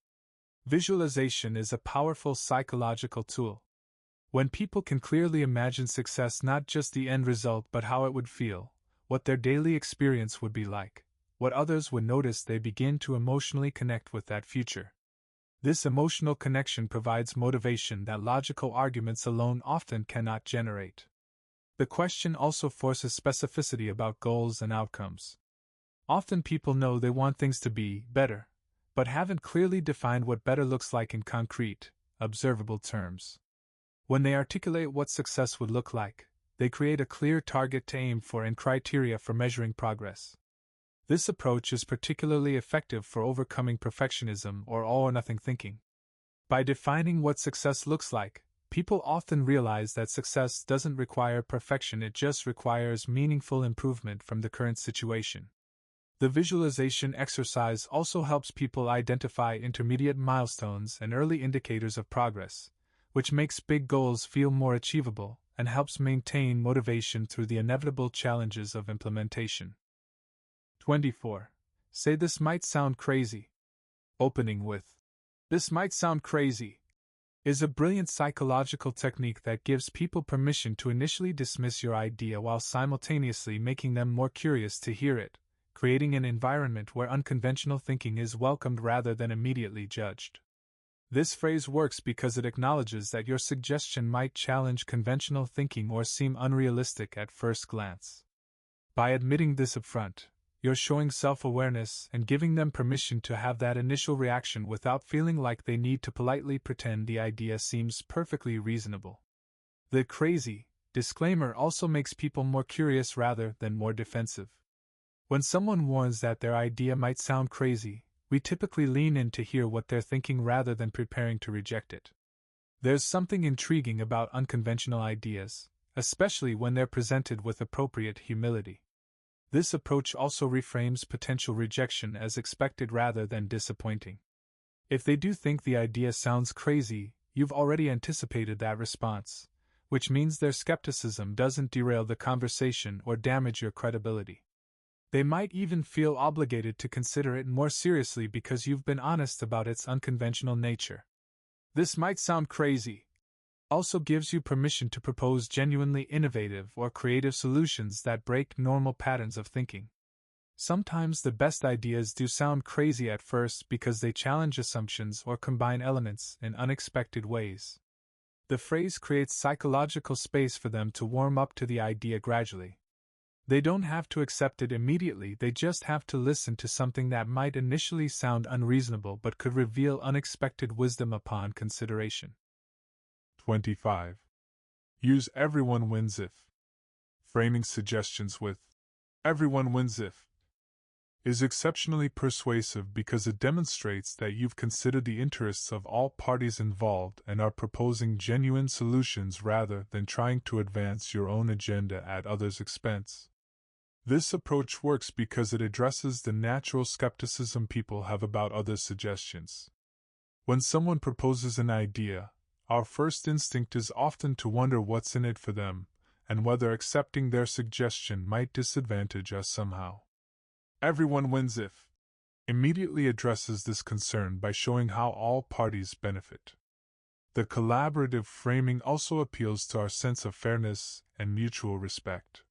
Visualization is a powerful psychological tool. When people can clearly imagine success, not just the end result but how it would feel, what their daily experience would be like, what others would notice, they begin to emotionally connect with that future. This emotional connection provides motivation that logical arguments alone often cannot generate. The question also forces specificity about goals and outcomes. Often people know they want things to be better, but haven't clearly defined what better looks like in concrete, observable terms. When they articulate what success would look like, they create a clear target to aim for and criteria for measuring progress. This approach is particularly effective for overcoming perfectionism or all-or-nothing thinking. By defining what success looks like, people often realize that success doesn't require perfection, it just requires meaningful improvement from the current situation. The visualization exercise also helps people identify intermediate milestones and early indicators of progress, which makes big goals feel more achievable and helps maintain motivation through the inevitable challenges of implementation. 24. Say this might sound crazy. Opening with, "This might sound crazy," is a brilliant psychological technique that gives people permission to initially dismiss your idea while simultaneously making them more curious to hear it, creating an environment where unconventional thinking is welcomed rather than immediately judged. This phrase works because it acknowledges that your suggestion might challenge conventional thinking or seem unrealistic at first glance. By admitting this upfront, you're showing self-awareness and giving them permission to have that initial reaction without feeling like they need to politely pretend the idea seems perfectly reasonable. The crazy disclaimer also makes people more curious rather than more defensive. When someone warns that their idea might sound crazy, we typically lean in to hear what they're thinking rather than preparing to reject it. There's something intriguing about unconventional ideas, especially when they're presented with appropriate humility. This approach also reframes potential rejection as expected rather than disappointing. If they do think the idea sounds crazy, you've already anticipated that response, which means their skepticism doesn't derail the conversation or damage your credibility. They might even feel obligated to consider it more seriously because you've been honest about its unconventional nature. This might sound crazy. Also gives you permission to propose genuinely innovative or creative solutions that break normal patterns of thinking. Sometimes the best ideas do sound crazy at first because they challenge assumptions or combine elements in unexpected ways. The phrase creates psychological space for them to warm up to the idea gradually. They don't have to accept it immediately, they just have to listen to something that might initially sound unreasonable but could reveal unexpected wisdom upon consideration.
25. Use everyone wins if. Framing suggestions with everyone wins if is exceptionally persuasive because it demonstrates that you've considered the interests of all parties involved and are proposing genuine solutions rather than trying to advance your own agenda at others' expense. This approach works because it addresses the natural skepticism people have about others' suggestions. When someone proposes an idea, our first instinct is often to wonder what's in it for them, and whether accepting their suggestion might disadvantage us somehow. Everyone wins if immediately addresses this concern by showing how all parties benefit. The collaborative framing also appeals to our sense of fairness and mutual respect.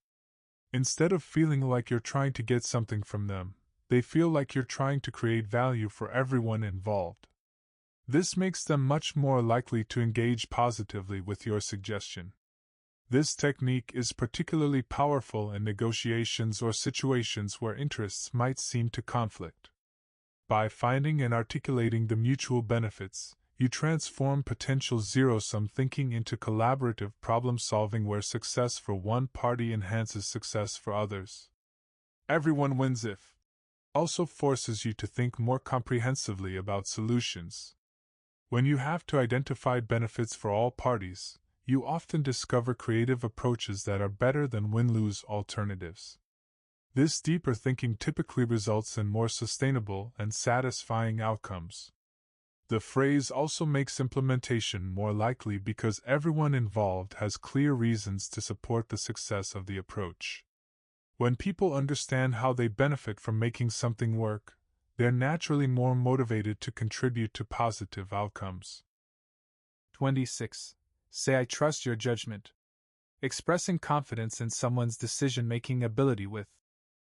Instead of feeling like you're trying to get something from them, they feel like you're trying to create value for everyone involved. This makes them much more likely to engage positively with your suggestion. This technique is particularly powerful in negotiations or situations where interests might seem to conflict. By finding and articulating the mutual benefits, you transform potential zero-sum thinking into collaborative problem-solving where success for one party enhances success for others. Everyone wins if also forces you to think more comprehensively about solutions. When you have to identify benefits for all parties, you often discover creative approaches that are better than win-lose alternatives. This deeper thinking typically results in more sustainable and satisfying outcomes. The phrase also makes implementation more likely because everyone involved has clear reasons to support the success of the approach. When people understand how they benefit from making something work, they're naturally more motivated to contribute to positive outcomes.
26. Say I trust your judgment. Expressing confidence in someone's decision-making ability with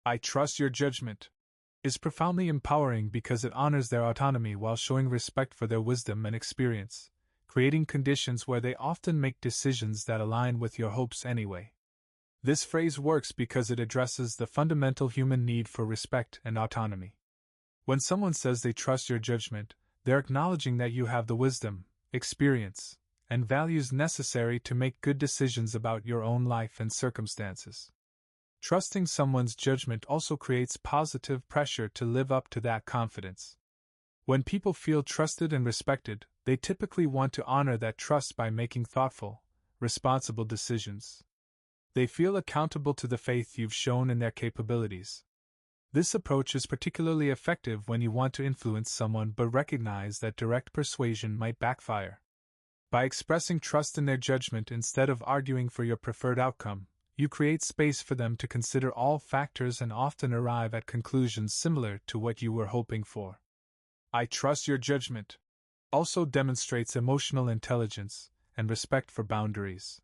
I trust your judgment is profoundly empowering because it honors their autonomy while showing respect for their wisdom and experience, creating conditions where they often make decisions that align with your hopes anyway. This phrase works because it addresses the fundamental human need for respect and autonomy. When someone says they trust your judgment, they're acknowledging that you have the wisdom, experience, and values necessary to make good decisions about your own life and circumstances. Trusting someone's judgment also creates positive pressure to live up to that confidence. When people feel trusted and respected, they typically want to honor that trust by making thoughtful, responsible decisions. They feel accountable to the faith you've shown in their capabilities. This approach is particularly effective when you want to influence someone but recognize that direct persuasion might backfire. By expressing trust in their judgment instead of arguing for your preferred outcome, you create space for them to consider all factors and often arrive at conclusions similar to what you were hoping for. I trust your judgment also demonstrates emotional intelligence and respect for boundaries.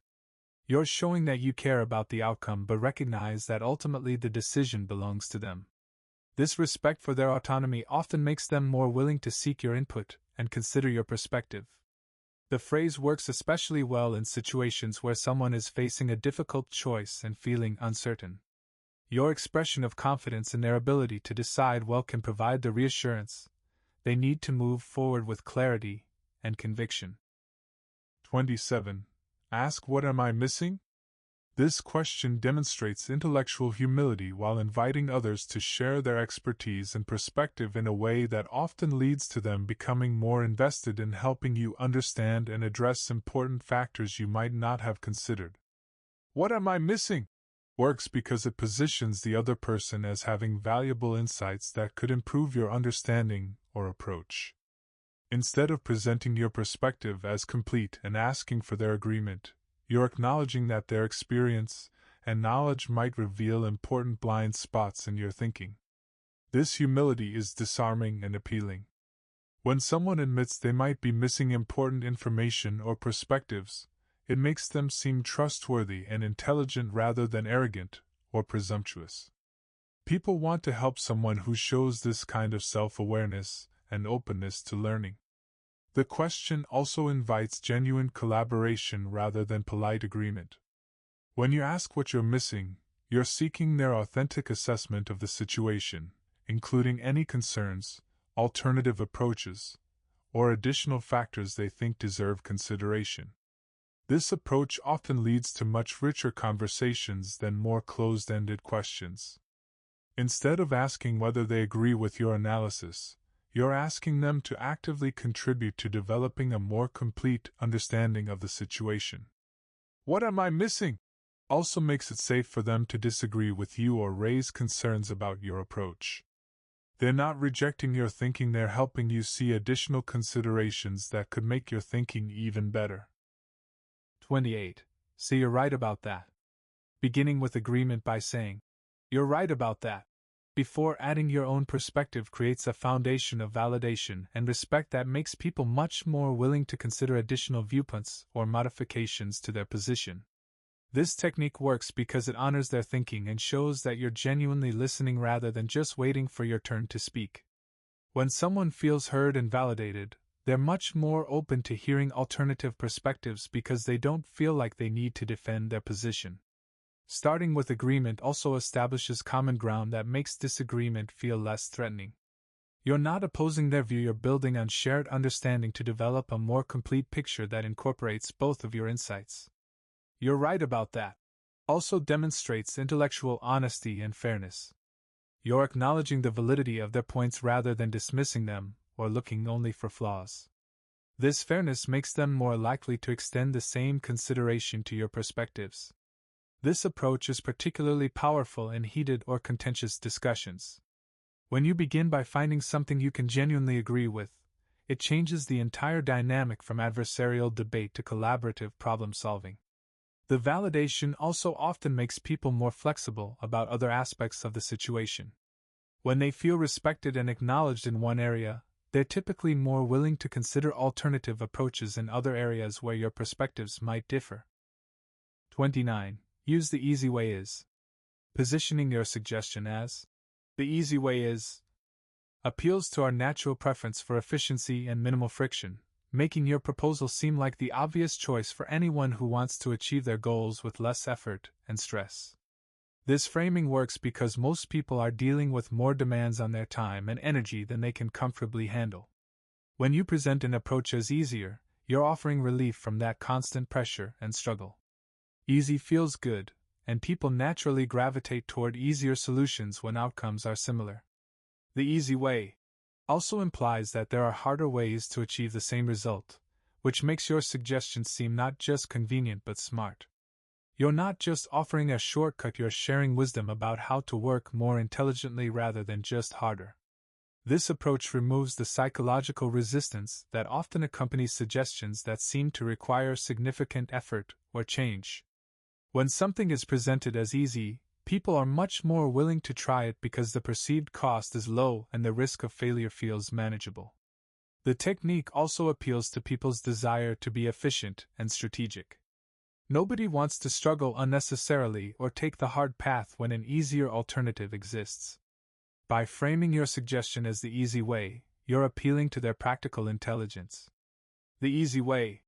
You're showing that you care about the outcome but recognize that ultimately the decision belongs to them. This respect for their autonomy often makes them more willing to seek your input and consider your perspective. The phrase works especially well in situations where someone is facing a difficult choice and feeling uncertain. Your expression of confidence in their ability to decide well can provide the reassurance they need to move forward with clarity and conviction.
27. Ask what am I missing? This question demonstrates intellectual humility while inviting others to share their expertise and perspective in a way that often leads to them becoming more invested in helping you understand and address important factors you might not have considered. What am I missing? Works because it positions the other person as having valuable insights that could improve your understanding or approach. Instead of presenting your perspective as complete and asking for their agreement, you're acknowledging that their experience and knowledge might reveal important blind spots in your thinking. This humility is disarming and appealing. When someone admits they might be missing important information or perspectives, it makes them seem trustworthy and intelligent rather than arrogant or presumptuous. People want to help someone who shows this kind of self-awareness and openness to learning. The question also invites genuine collaboration rather than polite agreement. When you ask what you're missing, you're seeking their authentic assessment of the situation, including any concerns, alternative approaches, or additional factors they think deserve consideration. This approach often leads to much richer conversations than more closed-ended questions. Instead of asking whether they agree with your analysis, you're asking them to actively contribute to developing a more complete understanding of the situation. What am I missing? Also makes it safe for them to disagree with you or raise concerns about your approach. They're not rejecting your thinking, they're helping you see additional considerations that could make your thinking even better.
28. So you're right about that. Beginning with agreement by saying, "You're right about that," before adding your own perspective creates a foundation of validation and respect that makes people much more willing to consider additional viewpoints or modifications to their position. This technique works because it honors their thinking and shows that you're genuinely listening rather than just waiting for your turn to speak. When someone feels heard and validated, they're much more open to hearing alternative perspectives because they don't feel like they need to defend their position. Starting with agreement also establishes common ground that makes disagreement feel less threatening. You're not opposing their view, you're building on shared understanding to develop a more complete picture that incorporates both of your insights. "You're right about that" also demonstrates intellectual honesty and fairness. You're acknowledging the validity of their points rather than dismissing them or looking only for flaws. This fairness makes them more likely to extend the same consideration to your perspectives. This approach is particularly powerful in heated or contentious discussions. When you begin by finding something you can genuinely agree with, it changes the entire dynamic from adversarial debate to collaborative problem solving. The validation also often makes people more flexible about other aspects of the situation. When they feel respected and acknowledged in one area, they're typically more willing to consider alternative approaches in other areas where your perspectives might differ. 29. Use the easy way is. Positioning your suggestion as the easy way is appeals to our natural preference for efficiency and minimal friction, making your proposal seem like the obvious choice for anyone who wants to achieve their goals with less effort and stress. This framing works because most people are dealing with more demands on their time and energy than they can comfortably handle. When you present an approach as easier, you're offering relief from that constant pressure and struggle. Easy feels good, and people naturally gravitate toward easier solutions when outcomes are similar. The easy way also implies that there are harder ways to achieve the same result, which makes your suggestion seem not just convenient but smart. You're not just offering a shortcut, you're sharing wisdom about how to work more intelligently rather than just harder. This approach removes the psychological resistance that often accompanies suggestions that seem to require significant effort or change. When something is presented as easy, people are much more willing to try it because the perceived cost is low and the risk of failure feels manageable. The technique also appeals to people's desire to be efficient and strategic. Nobody wants to struggle unnecessarily or take the hard path when an easier alternative exists. By framing your suggestion as the easy way, you're appealing to their practical intelligence. The easy way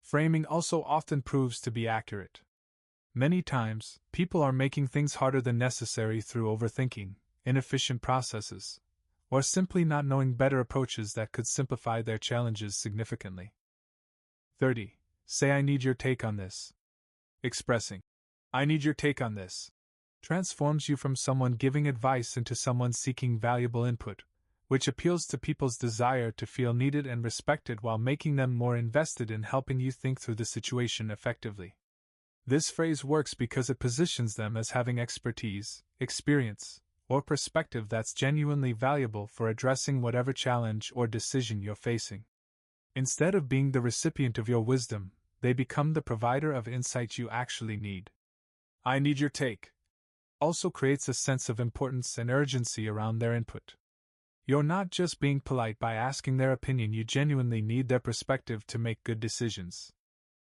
framing also often proves to be accurate. Many times, people are making things harder than necessary through overthinking, inefficient processes, or simply not knowing better approaches that could simplify their challenges significantly. 30. Say, "I need your take on this." Expressing, "I need your take on this," transforms you from someone giving advice into someone seeking valuable input, which appeals to people's desire to feel needed and respected while making them more invested in helping you think through the situation effectively. This phrase works because it positions them as having expertise, experience, or perspective that's genuinely valuable for addressing whatever challenge or decision you're facing. Instead of being the recipient of your wisdom, they become the provider of insight you actually need. "I need your take" also creates a sense of importance and urgency around their input. You're not just being polite by asking their opinion, you genuinely need their perspective to make good decisions.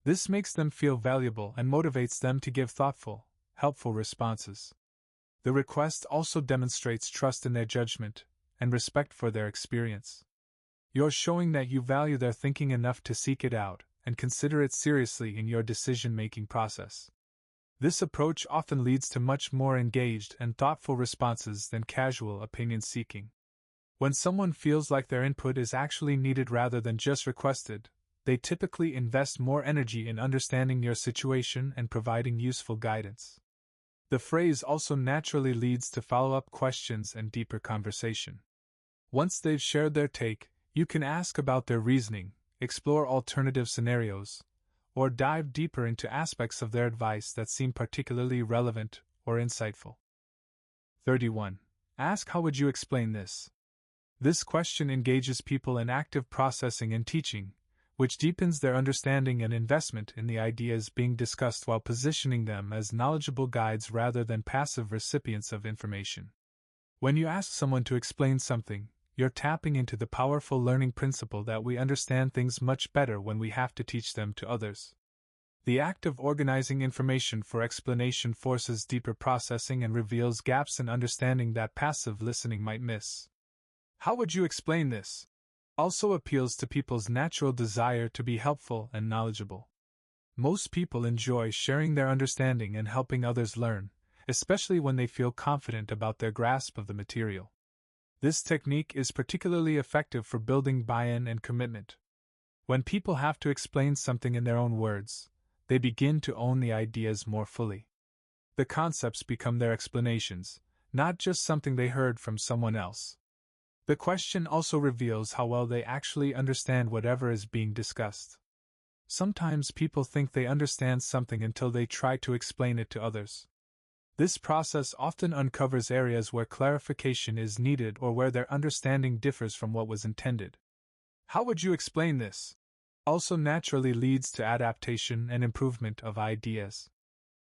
This makes them feel valuable and motivates them to give thoughtful, helpful responses. The request also demonstrates trust in their judgment and respect for their experience. You're showing that you value their thinking enough to seek it out and consider it seriously in your decision-making process. This approach often leads to much more engaged and thoughtful responses than casual opinion-seeking. When someone feels like their input is actually needed rather than just requested, they typically invest more energy in understanding your situation and providing useful guidance. The phrase also naturally leads to follow-up questions and deeper conversation. Once they've shared their take, you can ask about their reasoning, explore alternative scenarios, or dive deeper into aspects of their advice that seem particularly relevant or insightful. 31. Ask, "How would you explain this?" This question engages people in active processing and teaching, which deepens their understanding and investment in the ideas being discussed while positioning them as knowledgeable guides rather than passive recipients of information. When you ask someone to explain something, you're tapping into the powerful learning principle that we understand things much better when we have to teach them to others. The act of organizing information for explanation forces deeper processing and reveals gaps in understanding that passive listening might miss. "How would you explain this?" also appeals to people's natural desire to be helpful and knowledgeable. Most people enjoy sharing their understanding and helping others learn, especially when they feel confident about their grasp of the material. This technique is particularly effective for building buy-in and commitment. When people have to explain something in their own words, they begin to own the ideas more fully. The concepts become their explanations, not just something they heard from someone else. The question also reveals how well they actually understand whatever is being discussed. Sometimes people think they understand something until they try to explain it to others. This process often uncovers areas where clarification is needed or where their understanding differs from what was intended. "How would you explain this?" also naturally leads to adaptation and improvement of ideas.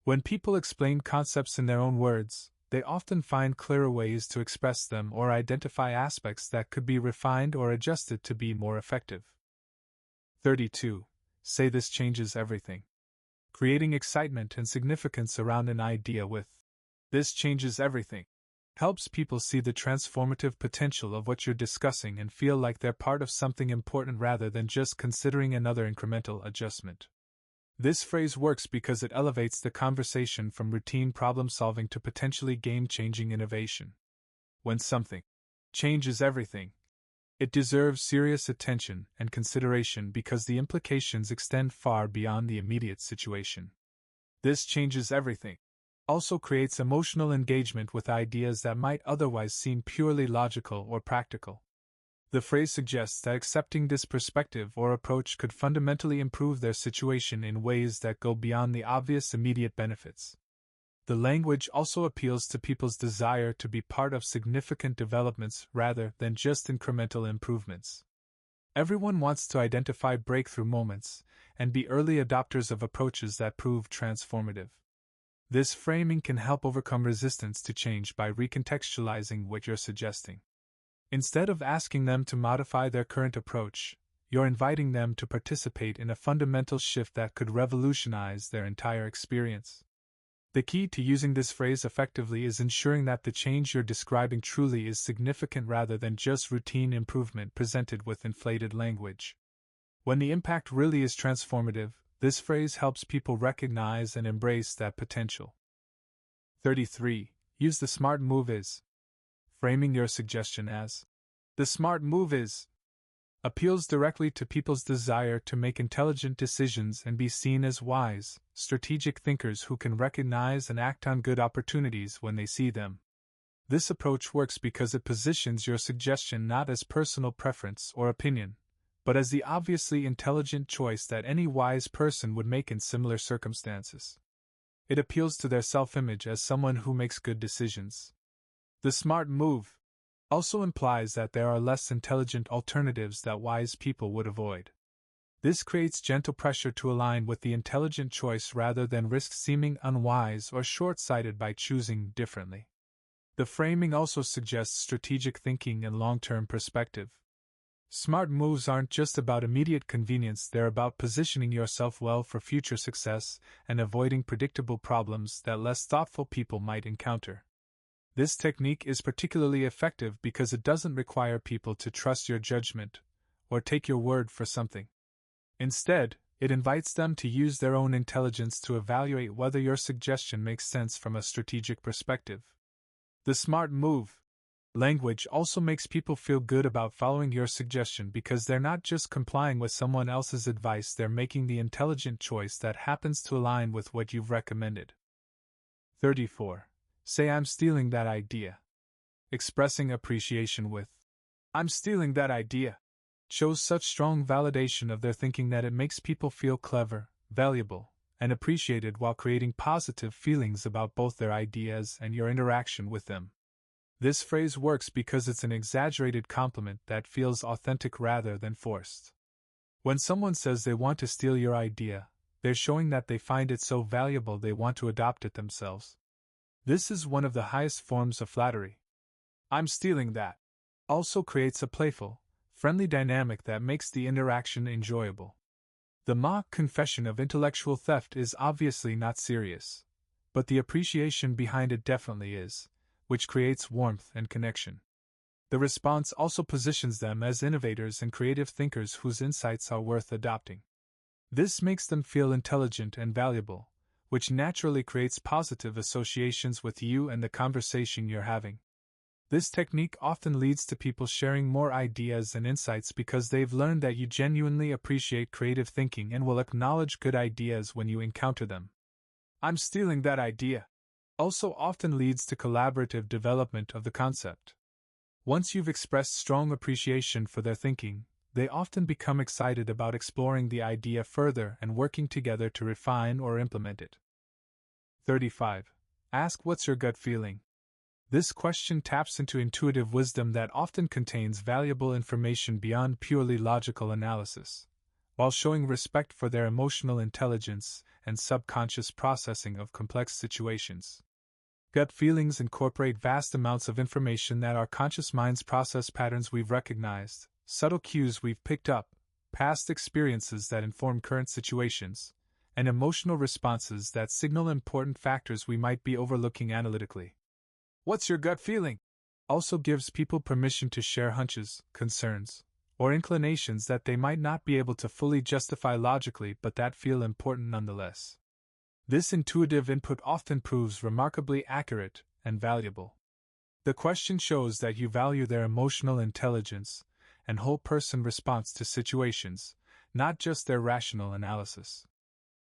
When people explain concepts in their own words, they often find clearer ways to express them or identify aspects that could be refined or adjusted to be more effective. 32. Say, "This changes everything." Creating excitement and significance around an idea with "this changes everything" helps people see the transformative potential of what you're discussing and feel like they're part of something important rather than just considering another incremental adjustment. This phrase works because it elevates the conversation from routine problem-solving to potentially game-changing innovation. When something changes everything, it deserves serious attention and consideration because the implications extend far beyond the immediate situation. "This changes everything" also creates emotional engagement with ideas that might otherwise seem purely logical or practical. The phrase suggests that accepting this perspective or approach could fundamentally improve their situation in ways that go beyond the obvious immediate benefits. The language also appeals to people's desire to be part of significant developments rather than just incremental improvements. Everyone wants to identify breakthrough moments and be early adopters of approaches that prove transformative. This framing can help overcome resistance to change by recontextualizing what you're suggesting. Instead of asking them to modify their current approach, you're inviting them to participate in a fundamental shift that could revolutionize their entire experience. The key to using this phrase effectively is ensuring that the change you're describing truly is significant rather than just routine improvement presented with inflated language. When the impact really is transformative, this phrase helps people recognize and embrace that potential. 33. Use "the smart move is." Framing your suggestion as "the smart move is" appeals directly to people's desire to make intelligent decisions and be seen as wise, strategic thinkers who can recognize and act on good opportunities when they see them. This approach works because it positions your suggestion not as personal preference or opinion, but as the obviously intelligent choice that any wise person would make in similar circumstances. It appeals to their self-image as someone who makes good decisions. The smart move also implies that there are less intelligent alternatives that wise people would avoid. This creates gentle pressure to align with the intelligent choice rather than risk seeming unwise or short-sighted by choosing differently. The framing also suggests strategic thinking and long-term perspective. Smart moves aren't just about immediate convenience, they're about positioning yourself well for future success and avoiding predictable problems that less thoughtful people might encounter. This technique is particularly effective because it doesn't require people to trust your judgment or take your word for something. Instead, it invites them to use their own intelligence to evaluate whether your suggestion makes sense from a strategic perspective. The smart move language also makes people feel good about following your suggestion because they're not just complying with someone else's advice, they're making the intelligent choice that happens to align with what you've recommended. 34. Say I'm stealing that idea. Expressing appreciation with "I'm stealing that idea" shows such strong validation of their thinking that it makes people feel clever, valuable, and appreciated while creating positive feelings about both their ideas and your interaction with them. This phrase works because it's an exaggerated compliment that feels authentic rather than forced. When someone says they want to steal your idea, they're showing that they find it so valuable they want to adopt it themselves. This is one of the highest forms of flattery. "I'm stealing that" also creates a playful, friendly dynamic that makes the interaction enjoyable. The mock confession of intellectual theft is obviously not serious, but the appreciation behind it definitely is, which creates warmth and connection. The response also positions them as innovators and creative thinkers whose insights are worth adopting. This makes them feel intelligent and valuable, which naturally creates positive associations with you and the conversation you're having. This technique often leads to people sharing more ideas and insights because they've learned that you genuinely appreciate creative thinking and will acknowledge good ideas when you encounter them. "I'm stealing that idea" also often leads to collaborative development of the concept. Once you've expressed strong appreciation for their thinking, they often become excited about exploring the idea further and working together to refine or implement it. 35. Ask what's your gut feeling. This question taps into intuitive wisdom that often contains valuable information beyond purely logical analysis, while showing respect for their emotional intelligence and subconscious processing of complex situations. Gut feelings incorporate vast amounts of information that our conscious minds process: patterns we've recognized, subtle cues we've picked up, past experiences that inform current situations, and emotional responses that signal important factors we might be overlooking analytically. "What's your gut feeling?" also gives people permission to share hunches, concerns, or inclinations that they might not be able to fully justify logically but that feel important nonetheless. This intuitive input often proves remarkably accurate and valuable. The question shows that you value their emotional intelligence and whole person response to situations, not just their rational analysis.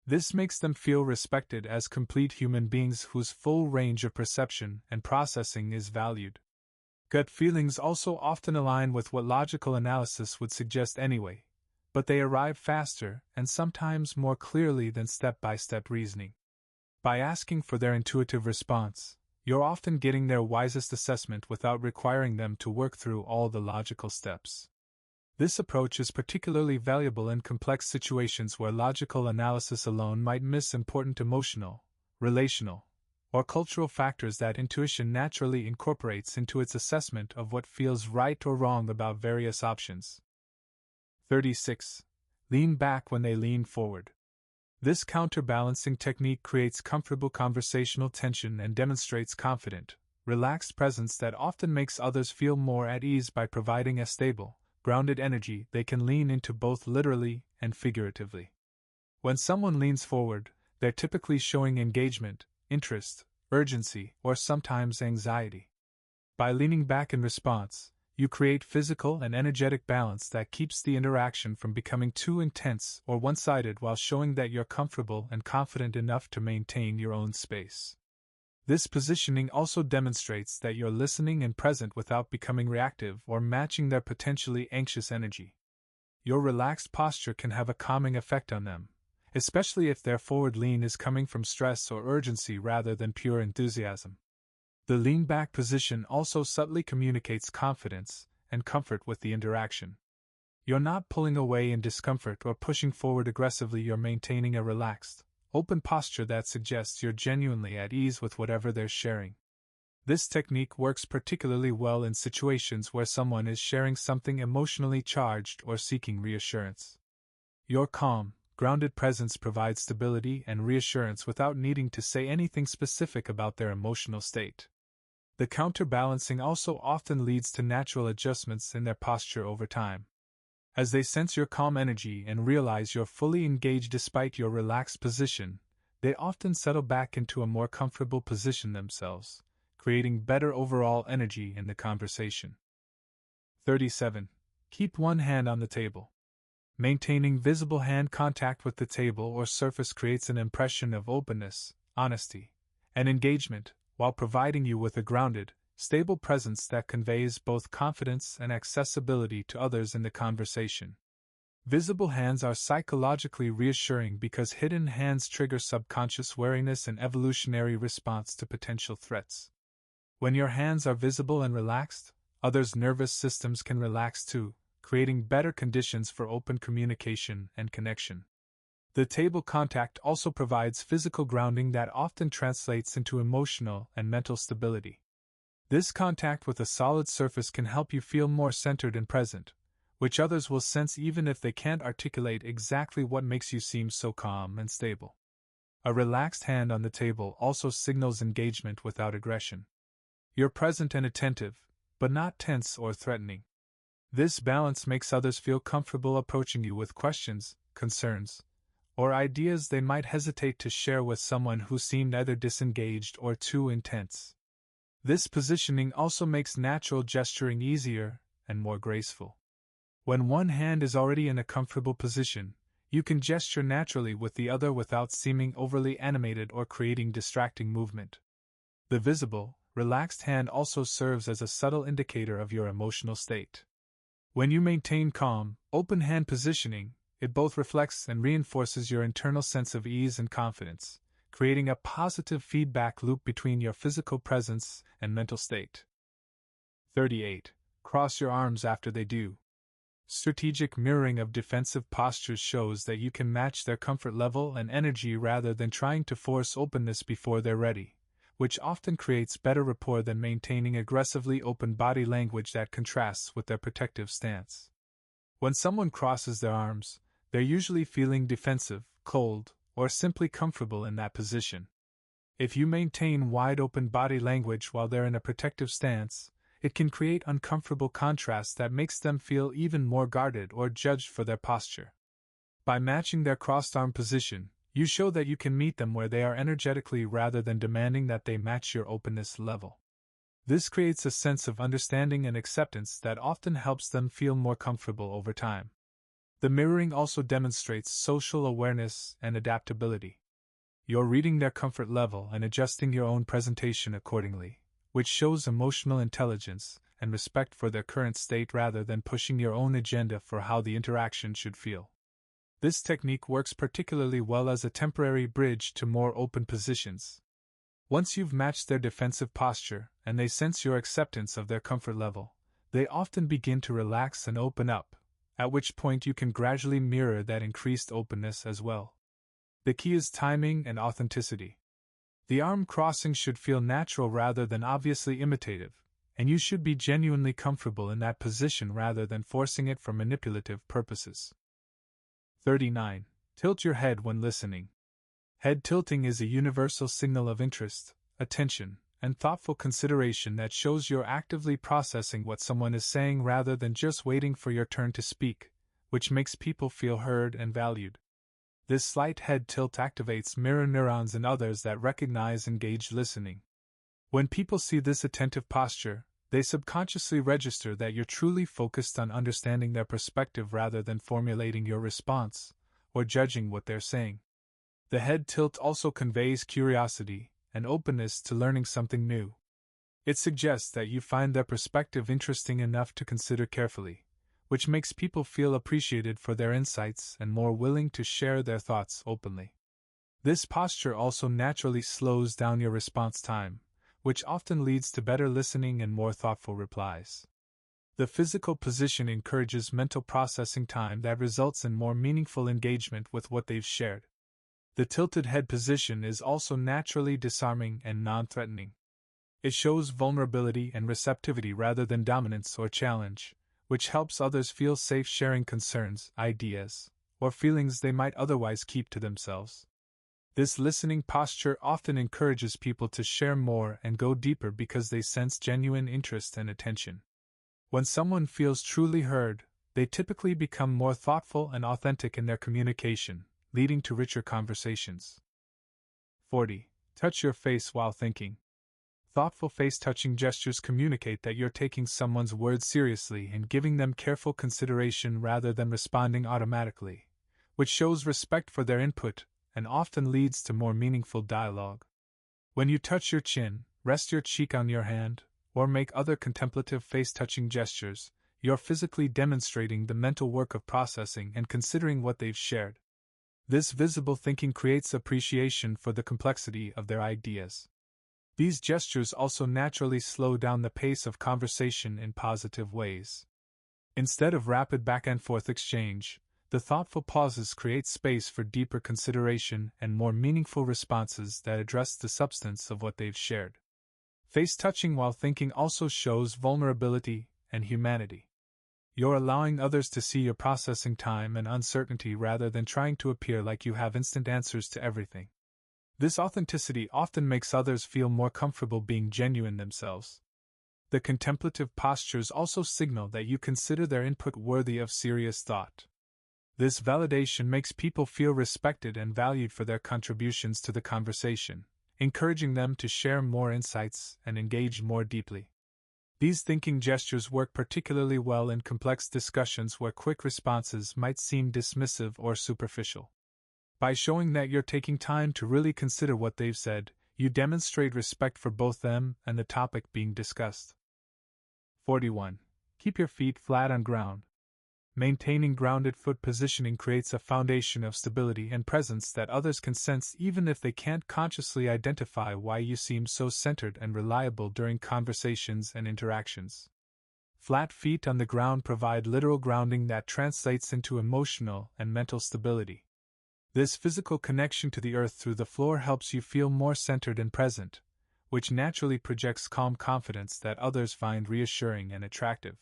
This makes them feel respected as complete human beings whose full range of perception and processing is valued. Gut feelings also often align with what logical analysis would suggest anyway, but they arrive faster and sometimes more clearly than step-by-step reasoning. By asking for their intuitive response, you're often getting their wisest assessment without requiring them to work through all the logical steps. This approach is particularly valuable in complex situations where logical analysis alone might miss important emotional, relational, or cultural factors that intuition naturally incorporates into its assessment of what feels right or wrong about various options. 36. Lean back when they lean forward. This counterbalancing technique creates comfortable conversational tension and demonstrates confident, relaxed presence that often makes others feel more at ease by providing a stable, grounded energy they can lean into both literally and figuratively. When someone leans forward, they're typically showing engagement, interest, urgency, or sometimes anxiety. By leaning back in response, you create physical and energetic balance that keeps the interaction from becoming too intense or one-sided while showing that you're comfortable and confident enough to maintain your own space. This positioning also demonstrates that you're listening and present without becoming reactive or matching their potentially anxious energy. Your relaxed posture can have a calming effect on them, especially if their forward lean is coming from stress or urgency rather than pure enthusiasm. The lean back position also subtly communicates confidence and comfort with the interaction. You're not pulling away in discomfort or pushing forward aggressively, you're maintaining a relaxed, open posture that suggests you're genuinely at ease with whatever they're sharing. This technique works particularly well in situations where someone is sharing something emotionally charged or seeking reassurance. Your calm, grounded presence provides stability and reassurance without needing to say anything specific about their emotional state. The counterbalancing also often leads to natural adjustments in their posture over time. As they sense your calm energy and realize you're fully engaged despite your relaxed position, they often settle back into a more comfortable position themselves, creating better overall energy in the conversation. 37. Keep one hand on the table. Maintaining visible hand contact with the table or surface creates an impression of openness, honesty, and engagement, while providing you with a grounded, stable presence that conveys both confidence and accessibility to others in the conversation. Visible hands are psychologically reassuring because hidden hands trigger subconscious wariness and evolutionary response to potential threats. When your hands are visible and relaxed, others' nervous systems can relax too, creating better conditions for open communication and connection. The table contact also provides physical grounding that often translates into emotional and mental stability. This contact with a solid surface can help you feel more centered and present, which others will sense even if they can't articulate exactly what makes you seem so calm and stable. A relaxed hand on the table also signals engagement without aggression. You're present and attentive, but not tense or threatening. This balance makes others feel comfortable approaching you with questions, concerns, or ideas they might hesitate to share with someone who seemed either disengaged or too intense. This positioning also makes natural gesturing easier and more graceful. When one hand is already in a comfortable position, you can gesture naturally with the other without seeming overly animated or creating distracting movement. The visible, relaxed hand also serves as a subtle indicator of your emotional state. When you maintain calm, open hand positioning, it both reflects and reinforces your internal sense of ease and confidence, creating a positive feedback loop between your physical presence and mental state. 38. Cross your arms after they do. Strategic mirroring of defensive postures shows that you can match their comfort level and energy rather than trying to force openness before they're ready, which often creates better rapport than maintaining aggressively open body language that contrasts with their protective stance. When someone crosses their arms, they're usually feeling defensive, cold, or simply comfortable in that position. If you maintain wide open body language while they're in a protective stance, it can create uncomfortable contrast that makes them feel even more guarded or judged for their posture. By matching their crossed arm position, you show that you can meet them where they are energetically rather than demanding that they match your openness level. This creates a sense of understanding and acceptance that often helps them feel more comfortable over time. The mirroring also demonstrates social awareness and adaptability. You're reading their comfort level and adjusting your own presentation accordingly, which shows emotional intelligence and respect for their current state rather than pushing your own agenda for how the interaction should feel. This technique works particularly well as a temporary bridge to more open positions. Once you've matched their defensive posture and they sense your acceptance of their comfort level, they often begin to relax and open up, at which point you can gradually mirror that increased openness as well. The key is timing and authenticity. The arm crossing should feel natural rather than obviously imitative, and you should be genuinely comfortable in that position rather than forcing it for manipulative purposes. 39. Tilt your head when listening. Head tilting is a universal signal of interest, attention, and thoughtful consideration that shows you're actively processing what someone is saying rather than just waiting for your turn to speak, which makes people feel heard and valued. This slight head tilt activates mirror neurons in others that recognize engaged listening. When people see this attentive posture, they subconsciously register that you're truly focused on understanding their perspective rather than formulating your response or judging what they're saying. The head tilt also conveys curiosity and openness to learning something new. It suggests that you find their perspective interesting enough to consider carefully, which makes people feel appreciated for their insights and more willing to share their thoughts openly. This posture also naturally slows down your response time, which often leads to better listening and more thoughtful replies. The physical position encourages mental processing time that results in more meaningful engagement with what they've shared. The tilted head position is also naturally disarming and non-threatening. It shows vulnerability and receptivity rather than dominance or challenge, which helps others feel safe sharing concerns, ideas, or feelings they might otherwise keep to themselves. This listening posture often encourages people to share more and go deeper because they sense genuine interest and attention. When someone feels truly heard, they typically become more thoughtful and authentic in their communication, leading to richer conversations. 40. Touch your face while thinking. Thoughtful face-touching gestures communicate that you're taking someone's words seriously and giving them careful consideration rather than responding automatically, which shows respect for their input and often leads to more meaningful dialogue. When you touch your chin, rest your cheek on your hand, or make other contemplative face-touching gestures, you're physically demonstrating the mental work of processing and considering what they've shared. This visible thinking creates appreciation for the complexity of their ideas. These gestures also naturally slow down the pace of conversation in positive ways. Instead of rapid back-and-forth exchange, the thoughtful pauses create space for deeper consideration and more meaningful responses that address the substance of what they've shared. Face-touching while thinking also shows vulnerability and humanity. You're allowing others to see your processing time and uncertainty rather than trying to appear like you have instant answers to everything. This authenticity often makes others feel more comfortable being genuine themselves. The contemplative postures also signal that you consider their input worthy of serious thought. This validation makes people feel respected and valued for their contributions to the conversation, encouraging them to share more insights and engage more deeply. These thinking gestures work particularly well in complex discussions where quick responses might seem dismissive or superficial. By showing that you're taking time to really consider what they've said, you demonstrate respect for both them and the topic being discussed. 41. Keep your feet flat on ground. Maintaining grounded foot positioning creates a foundation of stability and presence that others can sense even if they can't consciously identify why you seem so centered and reliable during conversations and interactions. Flat feet on the ground provide literal grounding that translates into emotional and mental stability. This physical connection to the earth through the floor helps you feel more centered and present, which naturally projects calm confidence that others find reassuring and attractive.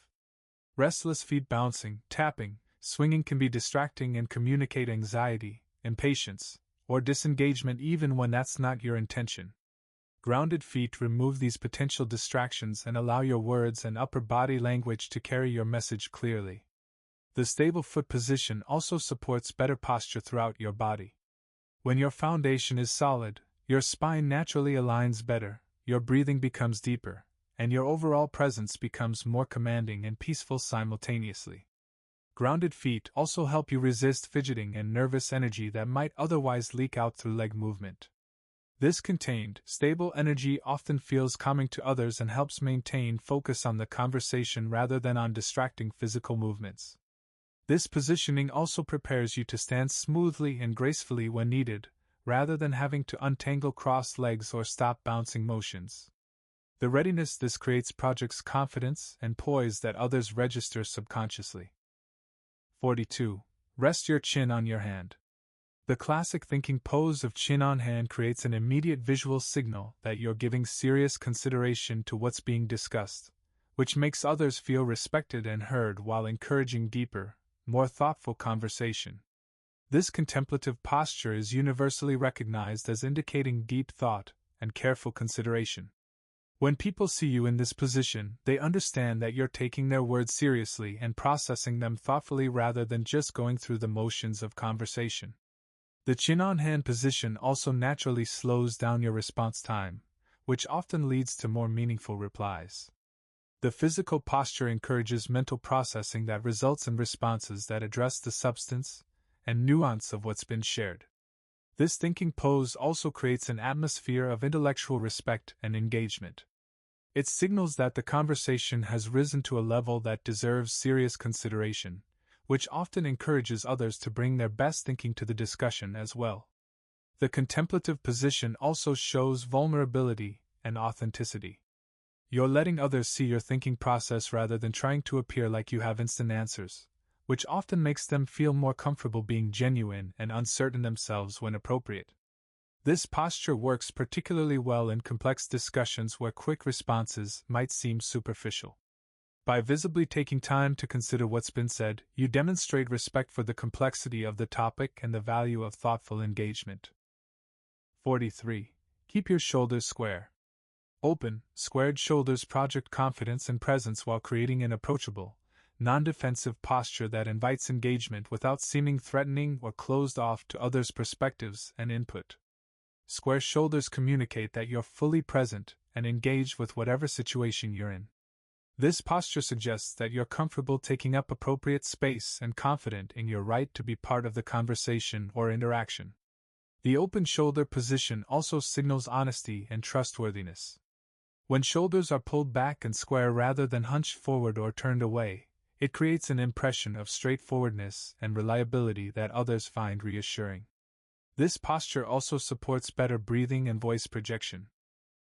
Restless feet bouncing, tapping, swinging can be distracting and communicate anxiety, impatience, or disengagement even when that's not your intention. Grounded feet remove these potential distractions and allow your words and upper body language to carry your message clearly. The stable foot position also supports better posture throughout your body. When your foundation is solid, your spine naturally aligns better, your breathing becomes deeper, and your overall presence becomes more commanding and peaceful simultaneously. Grounded feet also help you resist fidgeting and nervous energy that might otherwise leak out through leg movement. This contained, stable energy often feels calming to others and helps maintain focus on the conversation rather than on distracting physical movements. This positioning also prepares you to stand smoothly and gracefully when needed, rather than having to untangle crossed legs or stop bouncing motions. The readiness this creates projects confidence and poise that others register subconsciously. 42. Rest your chin on your hand. The classic thinking pose of chin on hand creates an immediate visual signal that you're giving serious consideration to what's being discussed, which makes others feel respected and heard while encouraging deeper, more thoughtful conversation. This contemplative posture is universally recognized as indicating deep thought and careful consideration. When people see you in this position, they understand that you're taking their words seriously and processing them thoughtfully rather than just going through the motions of conversation. The chin-on-hand position also naturally slows down your response time, which often leads to more meaningful replies. The physical posture encourages mental processing that results in responses that address the substance and nuance of what's been shared. This thinking pose also creates an atmosphere of intellectual respect and engagement. It signals that the conversation has risen to a level that deserves serious consideration, which often encourages others to bring their best thinking to the discussion as well. The contemplative position also shows vulnerability and authenticity. You're letting others see your thinking process rather than trying to appear like you have instant answers, which often makes them feel more comfortable being genuine and uncertain themselves when appropriate. This posture works particularly well in complex discussions where quick responses might seem superficial. By visibly taking time to consider what's been said, you demonstrate respect for the complexity of the topic and the value of thoughtful engagement. 43. Keep your shoulders square. Open, squared shoulders project confidence and presence while creating an approachable, non-defensive posture that invites engagement without seeming threatening or closed off to others' perspectives and input. Square shoulders communicate that you're fully present and engaged with whatever situation you're in. This posture suggests that you're comfortable taking up appropriate space and confident in your right to be part of the conversation or interaction. The open shoulder position also signals honesty and trustworthiness. When shoulders are pulled back and square rather than hunched forward or turned away, it creates an impression of straightforwardness and reliability that others find reassuring. This posture also supports better breathing and voice projection.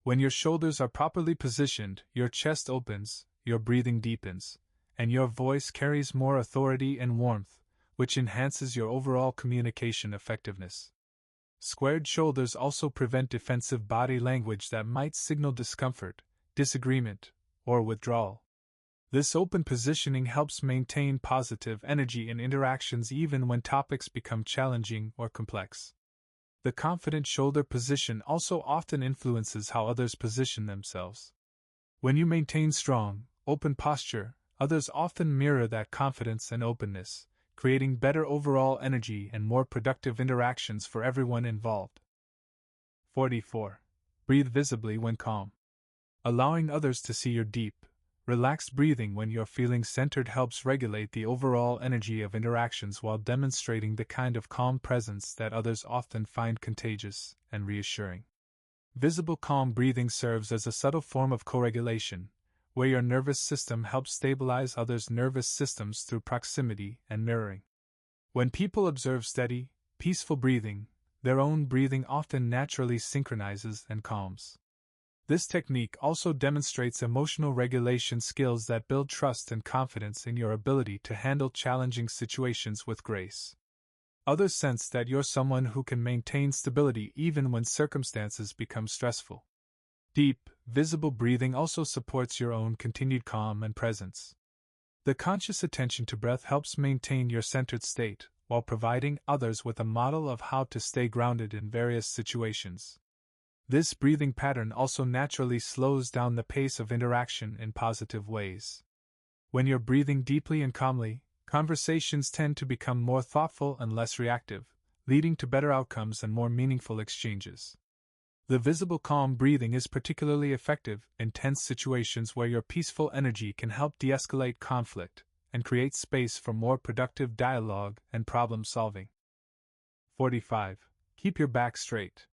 When your shoulders are properly positioned, your chest opens, your breathing deepens, and your voice carries more authority and warmth, which enhances your overall communication effectiveness. Squared shoulders also prevent defensive body language that might signal discomfort, disagreement, or withdrawal. This open positioning helps maintain positive energy in interactions even when topics become challenging or complex. The confident shoulder position also often influences how others position themselves. When you maintain strong, open posture, others often mirror that confidence and openness, creating better overall energy and more productive interactions for everyone involved. 44. Breathe visibly when calm. Allowing others to see your deep, relaxed breathing when you're feeling centered helps regulate the overall energy of interactions while demonstrating the kind of calm presence that others often find contagious and reassuring. Visible calm breathing serves as a subtle form of co-regulation, where your nervous system helps stabilize others' nervous systems through proximity and mirroring. When people observe steady, peaceful breathing, their own breathing often naturally synchronizes and calms. This technique also demonstrates emotional regulation skills that build trust and confidence in your ability to handle challenging situations with grace. Others sense that you're someone who can maintain stability even when circumstances become stressful. Deep, visible breathing also supports your own continued calm and presence. The conscious attention to breath helps maintain your centered state, while providing others with a model of how to stay grounded in various situations. This breathing pattern also naturally slows down the pace of interaction in positive ways. When you're breathing deeply and calmly, conversations tend to become more thoughtful and less reactive, leading to better outcomes and more meaningful exchanges. The visible calm breathing is particularly effective in tense situations where your peaceful energy can help de-escalate conflict and create space for more productive dialogue and problem solving. 45. Keep your back straight.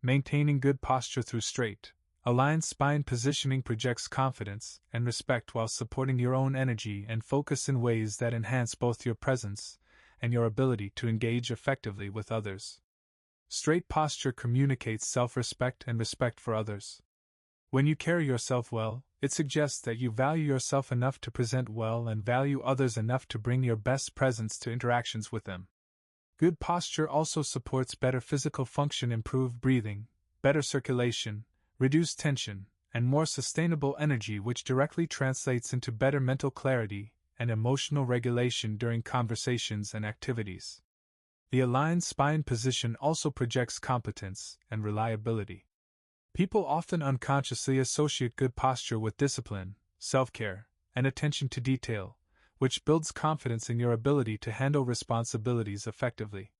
Maintaining good posture through straight, aligned spine positioning projects confidence and respect while supporting your own energy and focus in ways that enhance both your presence and your ability to engage effectively with others. Straight posture communicates self-respect and respect for others. When you carry yourself well, it suggests that you value yourself enough to present well and value others enough to bring your best presence to interactions with them. Good posture also supports better physical function, improved breathing, better circulation, reduced tension, and more sustainable energy, which directly translates into better mental clarity and emotional regulation during conversations and activities. The aligned spine position also projects competence and reliability. People often unconsciously associate good posture with discipline, self-care, and attention to detail, which builds confidence in your ability to handle responsibilities effectively.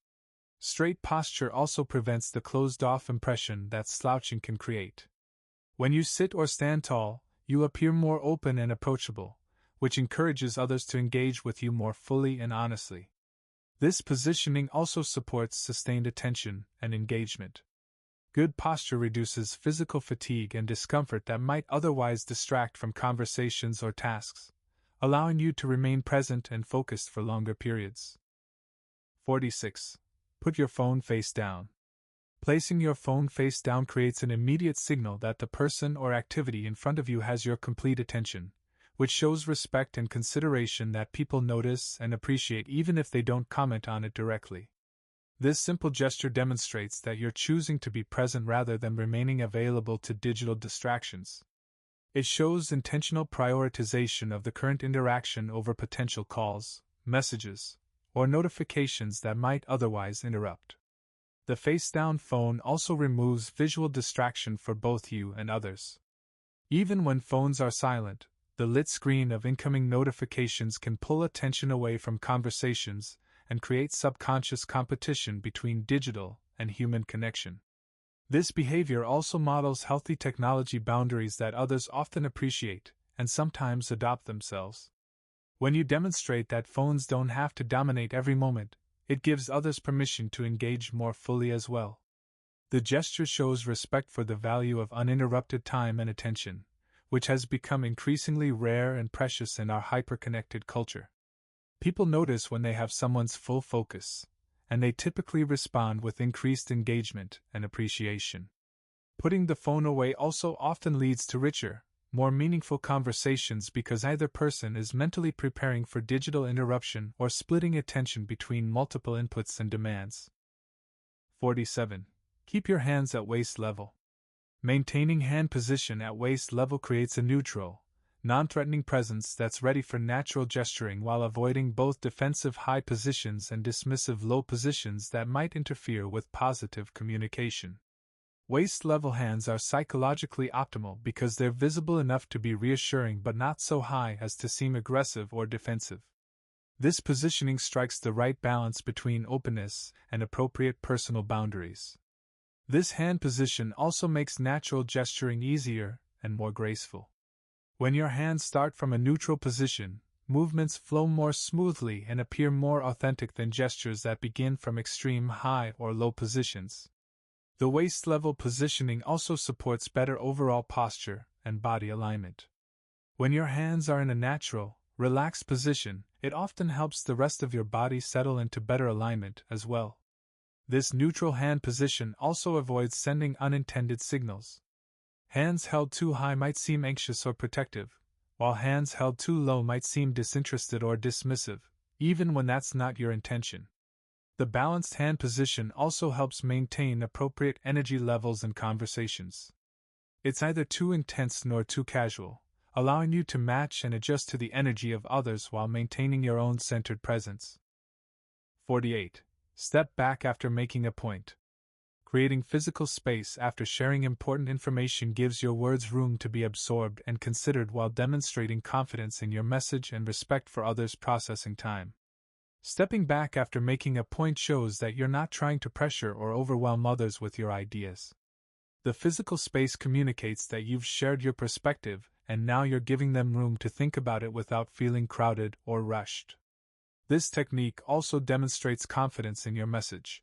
Straight posture also prevents the closed-off impression that slouching can create. When you sit or stand tall, you appear more open and approachable, which encourages others to engage with you more fully and honestly. This positioning also supports sustained attention and engagement. Good posture reduces physical fatigue and discomfort that might otherwise distract from conversations or tasks, allowing you to remain present and focused for longer periods. 46. Put your phone face down. Placing your phone face down creates an immediate signal that the person or activity in front of you has your complete attention, which shows respect and consideration that people notice and appreciate even if they don't comment on it directly. This simple gesture demonstrates that you're choosing to be present rather than remaining available to digital distractions. It shows intentional prioritization of the current interaction over potential calls, messages, or notifications that might otherwise interrupt. The face-down phone also removes visual distraction for both you and others. Even when phones are silent, the lit screen of incoming notifications can pull attention away from conversations and create subconscious competition between digital and human connection. This behavior also models healthy technology boundaries that others often appreciate and sometimes adopt themselves. When you demonstrate that phones don't have to dominate every moment, it gives others permission to engage more fully as well. The gesture shows respect for the value of uninterrupted time and attention, which has become increasingly rare and precious in our hyper-connected culture. People notice when they have someone's full focus, and they typically respond with increased engagement and appreciation. Putting the phone away also often leads to richer, more meaningful conversations because either person is mentally preparing for digital interruption or splitting attention between multiple inputs and demands. 47. Keep your hands at waist level. Maintaining hand position at waist level creates a neutral, non-threatening presence that's ready for natural gesturing while avoiding both defensive high positions and dismissive low positions that might interfere with positive communication. Waist-level hands are psychologically optimal because they're visible enough to be reassuring but not so high as to seem aggressive or defensive. This positioning strikes the right balance between openness and appropriate personal boundaries. This hand position also makes natural gesturing easier and more graceful. When your hands start from a neutral position, movements flow more smoothly and appear more authentic than gestures that begin from extreme high or low positions. The waist-level positioning also supports better overall posture and body alignment. When your hands are in a natural, relaxed position, it often helps the rest of your body settle into better alignment as well. This neutral hand position also avoids sending unintended signals. Hands held too high might seem anxious or protective, while hands held too low might seem disinterested or dismissive, even when that's not your intention. The balanced hand position also helps maintain appropriate energy levels in conversations. It's neither too intense nor too casual, allowing you to match and adjust to the energy of others while maintaining your own centered presence. 48. Step back after making a point. Creating physical space after sharing important information gives your words room to be absorbed and considered while demonstrating confidence in your message and respect for others' processing time. Stepping back after making a point shows that you're not trying to pressure or overwhelm others with your ideas. The physical space communicates that you've shared your perspective and now you're giving them room to think about it without feeling crowded or rushed. This technique also demonstrates confidence in your message.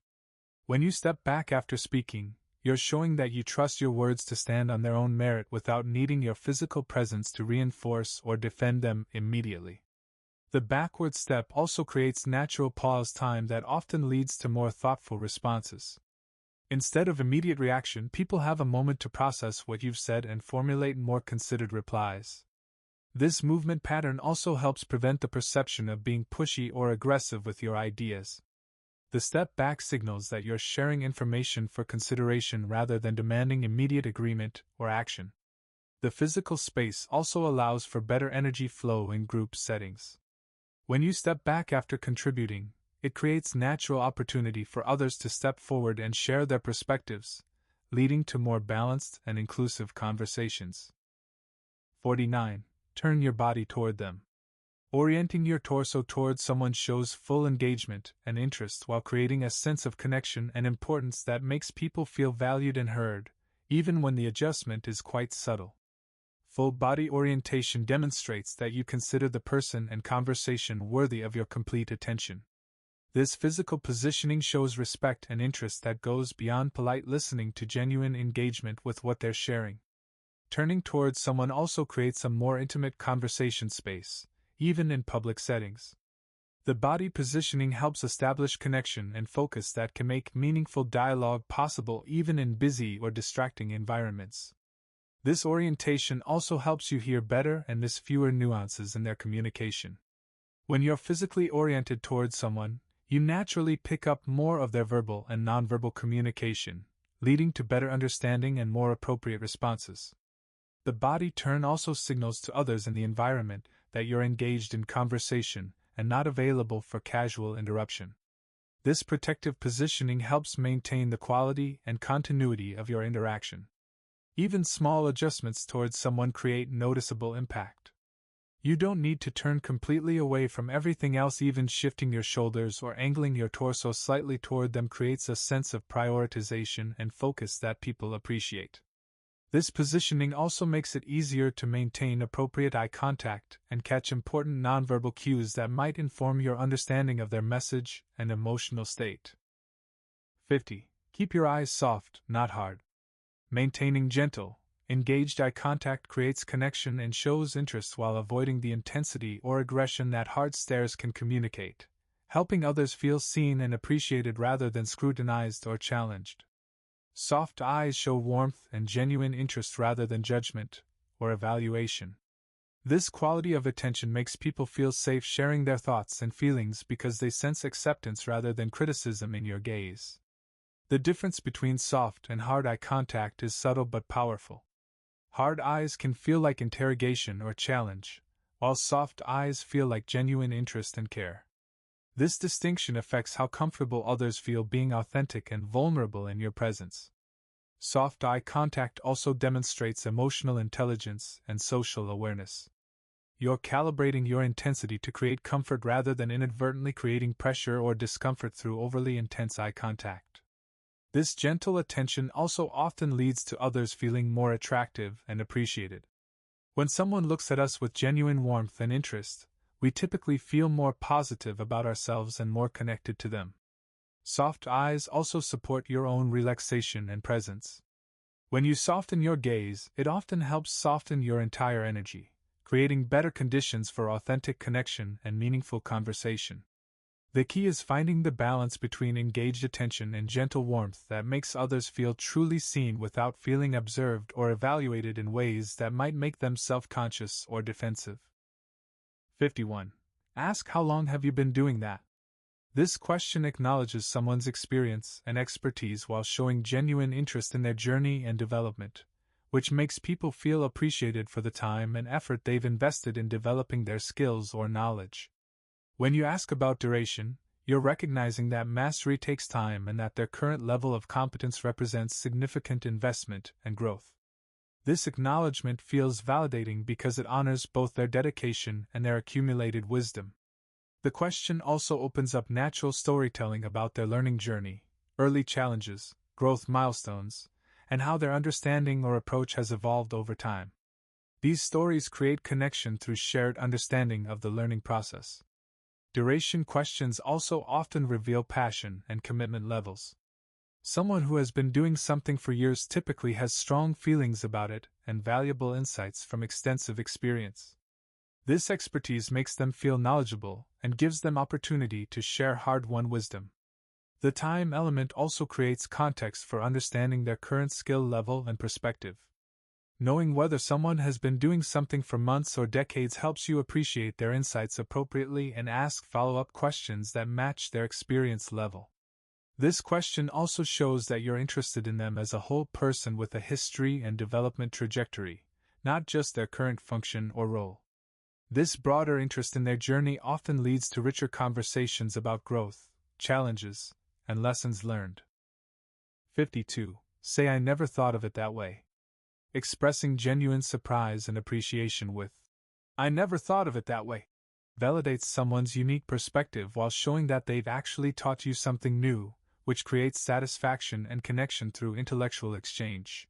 When you step back after speaking, you're showing that you trust your words to stand on their own merit without needing your physical presence to reinforce or defend them immediately. The backward step also creates natural pause time that often leads to more thoughtful responses. Instead of immediate reaction, people have a moment to process what you've said and formulate more considered replies. This movement pattern also helps prevent the perception of being pushy or aggressive with your ideas. The step back signals that you're sharing information for consideration rather than demanding immediate agreement or action. The physical space also allows for better energy flow in group settings. When you step back after contributing, it creates natural opportunity for others to step forward and share their perspectives, leading to more balanced and inclusive conversations. 49. Turn your body toward them. Orienting your torso towards someone shows full engagement and interest while creating a sense of connection and importance that makes people feel valued and heard, even when the adjustment is quite subtle. Full body orientation demonstrates that you consider the person and conversation worthy of your complete attention. This physical positioning shows respect and interest that goes beyond polite listening to genuine engagement with what they're sharing. Turning towards someone also creates a more intimate conversation space, even in public settings. The body positioning helps establish connection and focus that can make meaningful dialogue possible even in busy or distracting environments. This orientation also helps you hear better and miss fewer nuances in their communication. When you're physically oriented towards someone, you naturally pick up more of their verbal and nonverbal communication, leading to better understanding and more appropriate responses. The body turn also signals to others in the environment that you're engaged in conversation and not available for casual interruption. This protective positioning helps maintain the quality and continuity of your interaction. Even small adjustments towards someone create noticeable impact. You don't need to turn completely away from everything else. Even shifting your shoulders or angling your torso slightly toward them creates a sense of prioritization and focus that people appreciate. This positioning also makes it easier to maintain appropriate eye contact and catch important nonverbal cues that might inform your understanding of their message and emotional state. 50. Keep your eyes soft, not hard. Maintaining gentle, engaged eye contact creates connection and shows interest while avoiding the intensity or aggression that hard stares can communicate, helping others feel seen and appreciated rather than scrutinized or challenged. Soft eyes show warmth and genuine interest rather than judgment or evaluation. This quality of attention makes people feel safe sharing their thoughts and feelings because they sense acceptance rather than criticism in your gaze. The difference between soft and hard eye contact is subtle but powerful. Hard eyes can feel like interrogation or challenge, while soft eyes feel like genuine interest and care. This distinction affects how comfortable others feel being authentic and vulnerable in your presence. Soft eye contact also demonstrates emotional intelligence and social awareness. You're calibrating your intensity to create comfort rather than inadvertently creating pressure or discomfort through overly intense eye contact. This gentle attention also often leads to others feeling more attractive and appreciated. When someone looks at us with genuine warmth and interest, we typically feel more positive about ourselves and more connected to them. Soft eyes also support your own relaxation and presence. When you soften your gaze, it often helps soften your entire energy, creating better conditions for authentic connection and meaningful conversation. The key is finding the balance between engaged attention and gentle warmth that makes others feel truly seen without feeling observed or evaluated in ways that might make them self-conscious or defensive. 51. Ask how long have you been doing that? This question acknowledges someone's experience and expertise while showing genuine interest in their journey and development, which makes people feel appreciated for the time and effort they've invested in developing their skills or knowledge. When you ask about duration, you're recognizing that mastery takes time and that their current level of competence represents significant investment and growth. This acknowledgement feels validating because it honors both their dedication and their accumulated wisdom. The question also opens up natural storytelling about their learning journey, early challenges, growth milestones, and how their understanding or approach has evolved over time. These stories create connection through shared understanding of the learning process. Duration questions also often reveal passion and commitment levels. Someone who has been doing something for years typically has strong feelings about it and valuable insights from extensive experience. This expertise makes them feel knowledgeable and gives them opportunity to share hard-won wisdom. The time element also creates context for understanding their current skill level and perspective. Knowing whether someone has been doing something for months or decades helps you appreciate their insights appropriately and ask follow-up questions that match their experience level. This question also shows that you're interested in them as a whole person with a history and development trajectory, not just their current function or role. This broader interest in their journey often leads to richer conversations about growth, challenges, and lessons learned. 52. Say I never thought of it that way. Expressing genuine surprise and appreciation with, I never thought of it that way, validates someone's unique perspective while showing that they've actually taught you something new, which creates satisfaction and connection through intellectual exchange.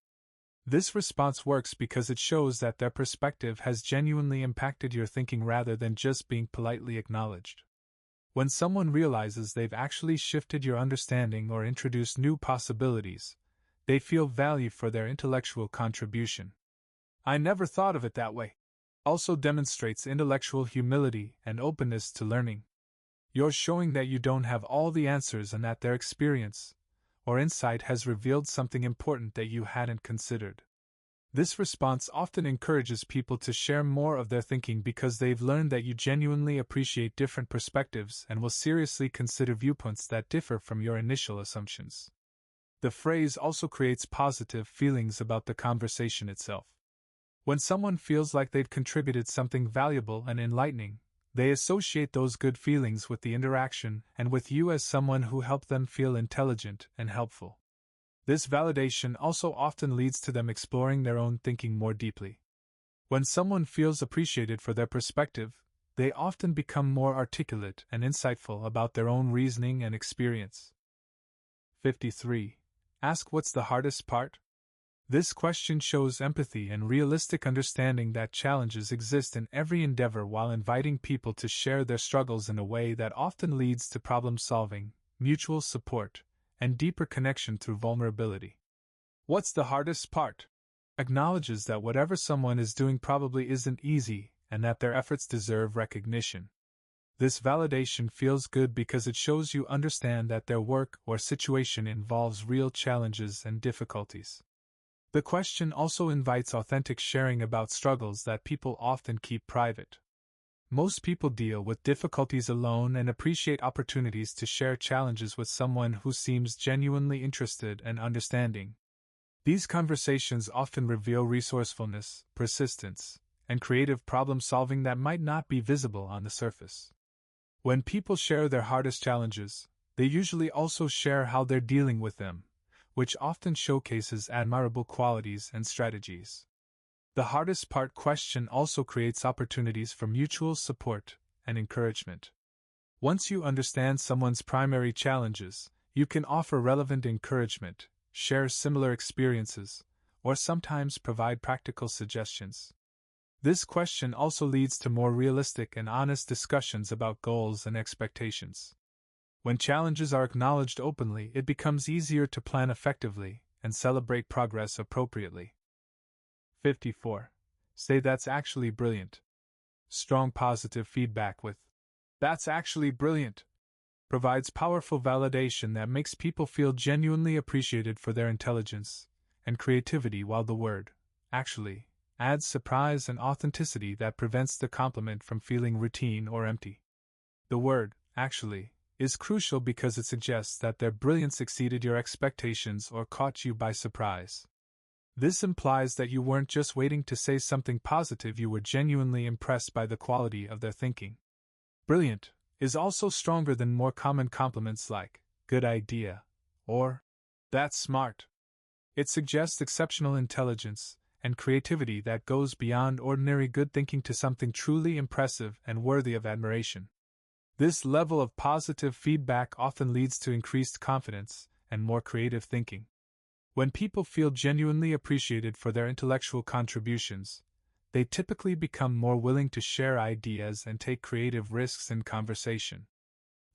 This response works because it shows that their perspective has genuinely impacted your thinking rather than just being politely acknowledged. When someone realizes they've actually shifted your understanding or introduced new possibilities, they feel value for their intellectual contribution. "I never thought of it that way" also demonstrates intellectual humility and openness to learning. You're showing that you don't have all the answers and that their experience or insight has revealed something important that you hadn't considered. This response often encourages people to share more of their thinking because they've learned that you genuinely appreciate different perspectives and will seriously consider viewpoints that differ from your initial assumptions. The phrase also creates positive feelings about the conversation itself. When someone feels like they've contributed something valuable and enlightening, they associate those good feelings with the interaction and with you as someone who helped them feel intelligent and helpful. This validation also often leads to them exploring their own thinking more deeply. When someone feels appreciated for their perspective, they often become more articulate and insightful about their own reasoning and experience. 53. Ask what's the hardest part? This question shows empathy and realistic understanding that challenges exist in every endeavor while inviting people to share their struggles in a way that often leads to problem solving, mutual support, and deeper connection through vulnerability. What's the hardest part? Acknowledges that whatever someone is doing probably isn't easy and that their efforts deserve recognition. This validation feels good because it shows you understand that their work or situation involves real challenges and difficulties. The question also invites authentic sharing about struggles that people often keep private. Most people deal with difficulties alone and appreciate opportunities to share challenges with someone who seems genuinely interested and understanding. These conversations often reveal resourcefulness, persistence, and creative problem solving that might not be visible on the surface. When people share their hardest challenges, they usually also share how they're dealing with them, which often showcases admirable qualities and strategies. The hardest part question also creates opportunities for mutual support and encouragement. Once you understand someone's primary challenges, you can offer relevant encouragement, share similar experiences, or sometimes provide practical suggestions. This question also leads to more realistic and honest discussions about goals and expectations. When challenges are acknowledged openly, it becomes easier to plan effectively and celebrate progress appropriately. 54. Say that's actually brilliant. Strong positive feedback with "That's actually brilliant" provides powerful validation that makes people feel genuinely appreciated for their intelligence and creativity, while the word "actually" adds surprise and authenticity that prevents the compliment from feeling routine or empty. The word "actually" is crucial because it suggests that their brilliance exceeded your expectations or caught you by surprise. This implies that you weren't just waiting to say something positive, you were genuinely impressed by the quality of their thinking. Brilliant is also stronger than more common compliments like "good idea" or "that's smart." It suggests exceptional intelligence and creativity that goes beyond ordinary good thinking to something truly impressive and worthy of admiration. This level of positive feedback often leads to increased confidence and more creative thinking. When people feel genuinely appreciated for their intellectual contributions, they typically become more willing to share ideas and take creative risks in conversation.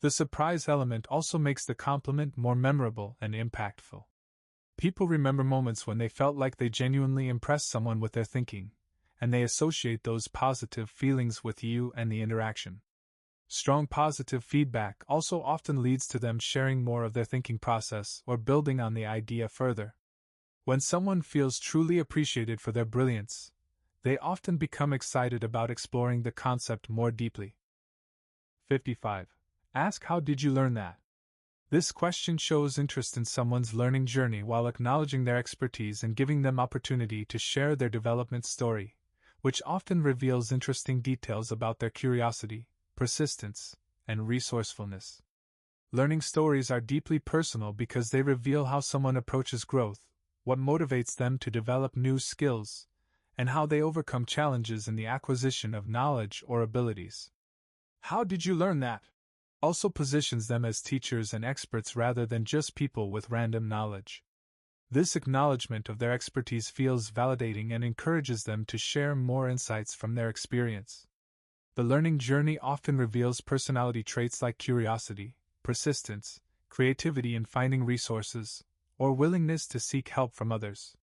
The surprise element also makes the compliment more memorable and impactful. People remember moments when they felt like they genuinely impressed someone with their thinking, and they associate those positive feelings with you and the interaction. Strong positive feedback also often leads to them sharing more of their thinking process or building on the idea further. When someone feels truly appreciated for their brilliance, they often become excited about exploring the concept more deeply. 55. Ask how did you learn that? This question shows interest in someone's learning journey while acknowledging their expertise and giving them opportunity to share their development story, which often reveals interesting details about their curiosity, persistence, and resourcefulness. Learning stories are deeply personal because they reveal how someone approaches growth, what motivates them to develop new skills, and how they overcome challenges in the acquisition of knowledge or abilities. How did you learn that? Also positions them as teachers and experts rather than just people with random knowledge. This acknowledgement of their expertise feels validating and encourages them to share more insights from their experience. The learning journey often reveals personality traits like curiosity, persistence, creativity in finding resources, or willingness to seek help from others.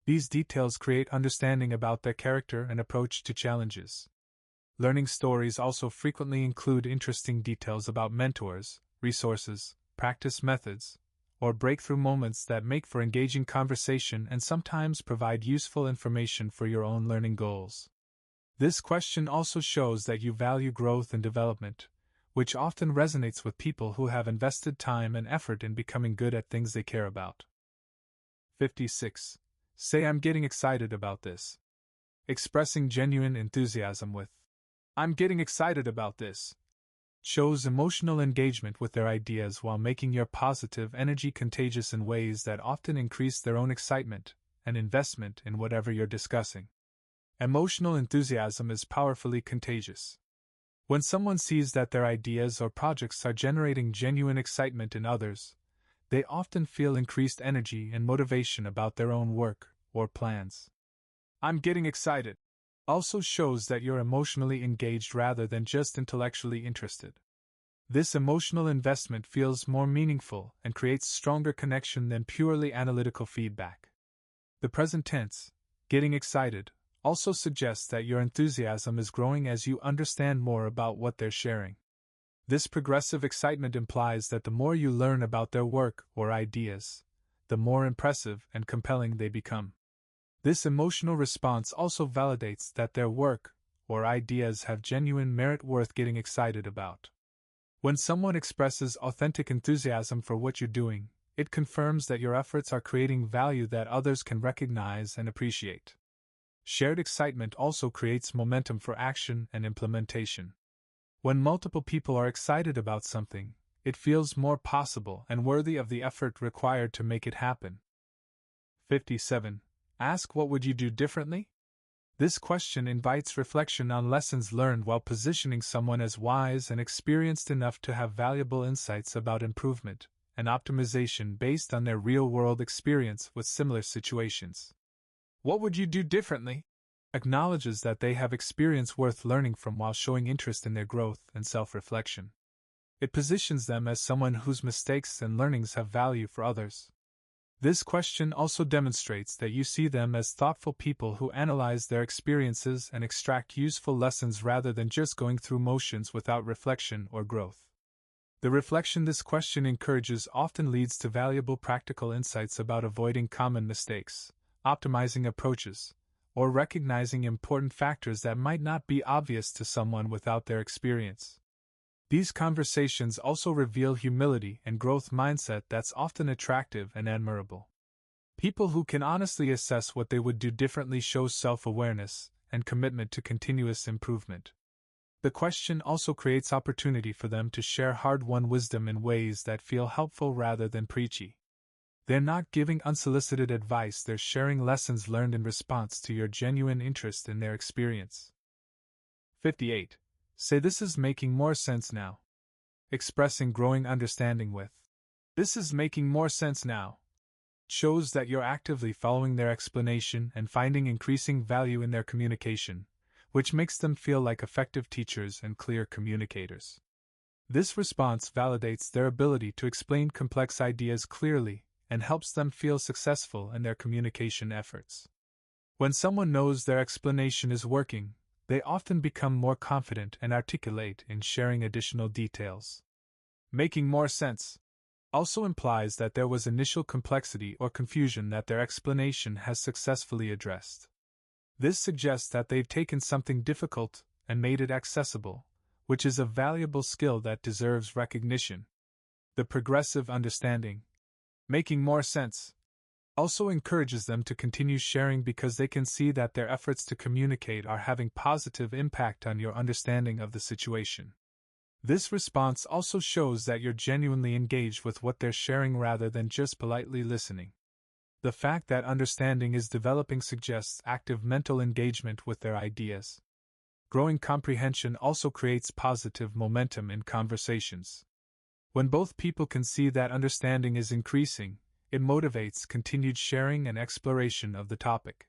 These details create understanding about their character and approach to challenges. Learning stories also frequently include interesting details about mentors, resources, practice methods, or breakthrough moments that make for engaging conversation and sometimes provide useful information for your own learning goals. This question also shows that you value growth and development, which often resonates with people who have invested time and effort in becoming good at things they care about. 56. Say I'm getting excited about this. Expressing genuine enthusiasm with I'm getting excited about this shows emotional engagement with their ideas while making your positive energy contagious in ways that often increase their own excitement and investment in whatever you're discussing. Emotional enthusiasm is powerfully contagious. When someone sees that their ideas or projects are generating genuine excitement in others, they often feel increased energy and motivation about their own work or plans. I'm getting excited also shows that you're emotionally engaged rather than just intellectually interested. This emotional investment feels more meaningful and creates stronger connection than purely analytical feedback. The present tense, getting excited, also suggests that your enthusiasm is growing as you understand more about what they're sharing. This progressive excitement implies that the more you learn about their work or ideas, the more impressive and compelling they become. This emotional response also validates that their work or ideas have genuine merit worth getting excited about. When someone expresses authentic enthusiasm for what you're doing, it confirms that your efforts are creating value that others can recognize and appreciate. Shared excitement also creates momentum for action and implementation. When multiple people are excited about something, it feels more possible and worthy of the effort required to make it happen. 57. Ask what would you do differently? This question invites reflection on lessons learned while positioning someone as wise and experienced enough to have valuable insights about improvement and optimization based on their real-world experience with similar situations. What would you do differently? Acknowledges that they have experience worth learning from while showing interest in their growth and self-reflection. It positions them as someone whose mistakes and learnings have value for others. This question also demonstrates that you see them as thoughtful people who analyze their experiences and extract useful lessons rather than just going through motions without reflection or growth. The reflection this question encourages often leads to valuable practical insights about avoiding common mistakes, optimizing approaches, or recognizing important factors that might not be obvious to someone without their experience. These conversations also reveal humility and growth mindset that's often attractive and admirable. People who can honestly assess what they would do differently show self-awareness and commitment to continuous improvement. The question also creates opportunity for them to share hard-won wisdom in ways that feel helpful rather than preachy. They're not giving unsolicited advice, they're sharing lessons learned in response to your genuine interest in their experience. 58. Say this is making more sense now. Expressing growing understanding with this is making more sense now shows that you're actively following their explanation and finding increasing value in their communication, which makes them feel like effective teachers and clear communicators. This response validates their ability to explain complex ideas clearly and helps them feel successful in their communication efforts. When someone knows their explanation is working, they often become more confident and articulate in sharing additional details. Making more sense also implies that there was initial complexity or confusion that their explanation has successfully addressed. This suggests that they've taken something difficult and made it accessible, which is a valuable skill that deserves recognition. The progressive understanding, making more sense, also encourages them to continue sharing because they can see that their efforts to communicate are having positive impact on your understanding of the situation. This response also shows that you're genuinely engaged with what they're sharing rather than just politely listening. The fact that understanding is developing suggests active mental engagement with their ideas. Growing comprehension also creates positive momentum in conversations. When both people can see that understanding is increasing, it motivates continued sharing and exploration of the topic.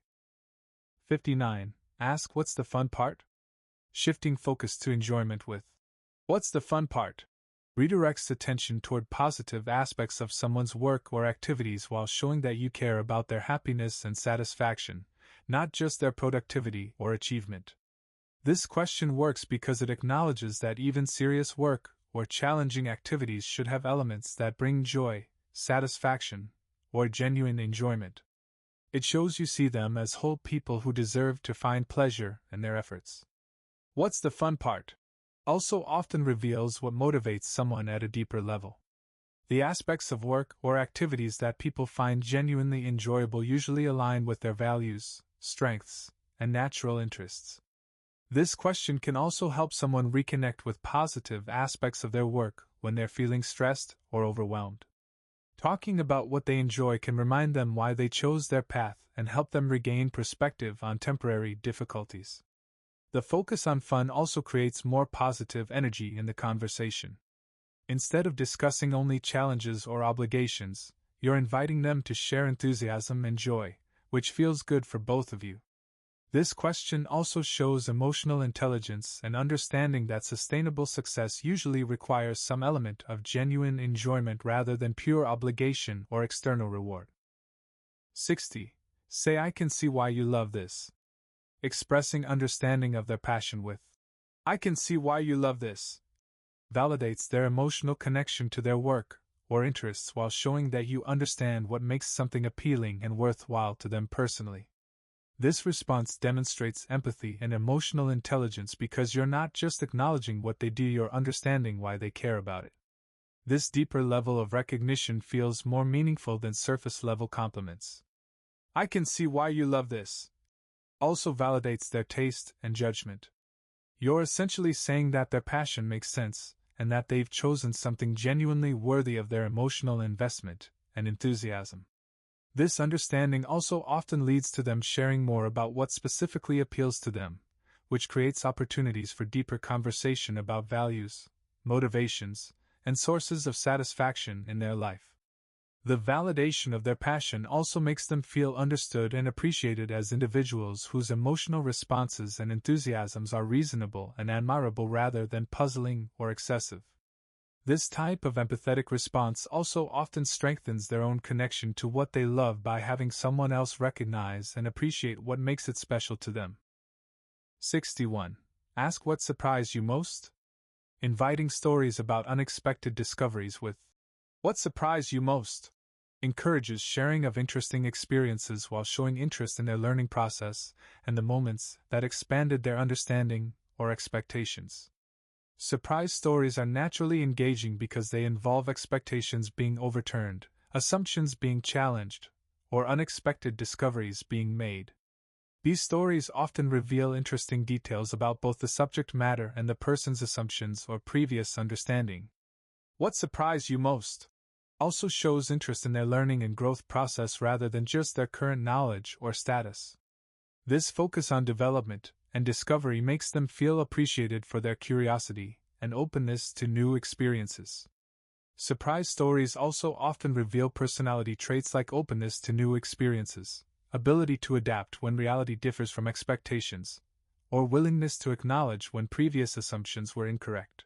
59. Ask what's the fun part? Shifting focus to enjoyment with "What's the fun part?" redirects attention toward positive aspects of someone's work or activities while showing that you care about their happiness and satisfaction, not just their productivity or achievement. This question works because it acknowledges that even serious work or challenging activities should have elements that bring joy, satisfaction, or genuine enjoyment. It shows you see them as whole people who deserve to find pleasure in their efforts. "What's the fun part?" also often reveals what motivates someone at a deeper level. The aspects of work or activities that people find genuinely enjoyable usually align with their values, strengths, and natural interests. This question can also help someone reconnect with positive aspects of their work when they're feeling stressed or overwhelmed. Talking about what they enjoy can remind them why they chose their path and help them regain perspective on temporary difficulties. The focus on fun also creates more positive energy in the conversation. Instead of discussing only challenges or obligations, you're inviting them to share enthusiasm and joy, which feels good for both of you. This question also shows emotional intelligence and understanding that sustainable success usually requires some element of genuine enjoyment rather than pure obligation or external reward. 60. Say "I can see why you love this." Expressing understanding of their passion with "I can see why you love this" validates their emotional connection to their work or interests while showing that you understand what makes something appealing and worthwhile to them personally. This response demonstrates empathy and emotional intelligence because you're not just acknowledging what they do, you're understanding why they care about it. This deeper level of recognition feels more meaningful than surface-level compliments. "I can see why you love this" also validates their taste and judgment. You're essentially saying that their passion makes sense, and that they've chosen something genuinely worthy of their emotional investment and enthusiasm. This understanding also often leads to them sharing more about what specifically appeals to them, which creates opportunities for deeper conversation about values, motivations, and sources of satisfaction in their life. The validation of their passion also makes them feel understood and appreciated as individuals whose emotional responses and enthusiasms are reasonable and admirable rather than puzzling or excessive. This type of empathetic response also often strengthens their own connection to what they love by having someone else recognize and appreciate what makes it special to them. 61. Ask what surprised you most? Inviting stories about unexpected discoveries with "What surprised you most?" encourages sharing of interesting experiences while showing interest in their learning process and the moments that expanded their understanding or expectations. Surprise stories are naturally engaging because they involve expectations being overturned, assumptions being challenged, or unexpected discoveries being made. These stories often reveal interesting details about both the subject matter and the person's assumptions or previous understanding. "What surprised you most?" also shows interest in their learning and growth process rather than just their current knowledge or status. This focus on development and discovery makes them feel appreciated for their curiosity and openness to new experiences. Surprise stories also often reveal personality traits like openness to new experiences, ability to adapt when reality differs from expectations, or willingness to acknowledge when previous assumptions were incorrect.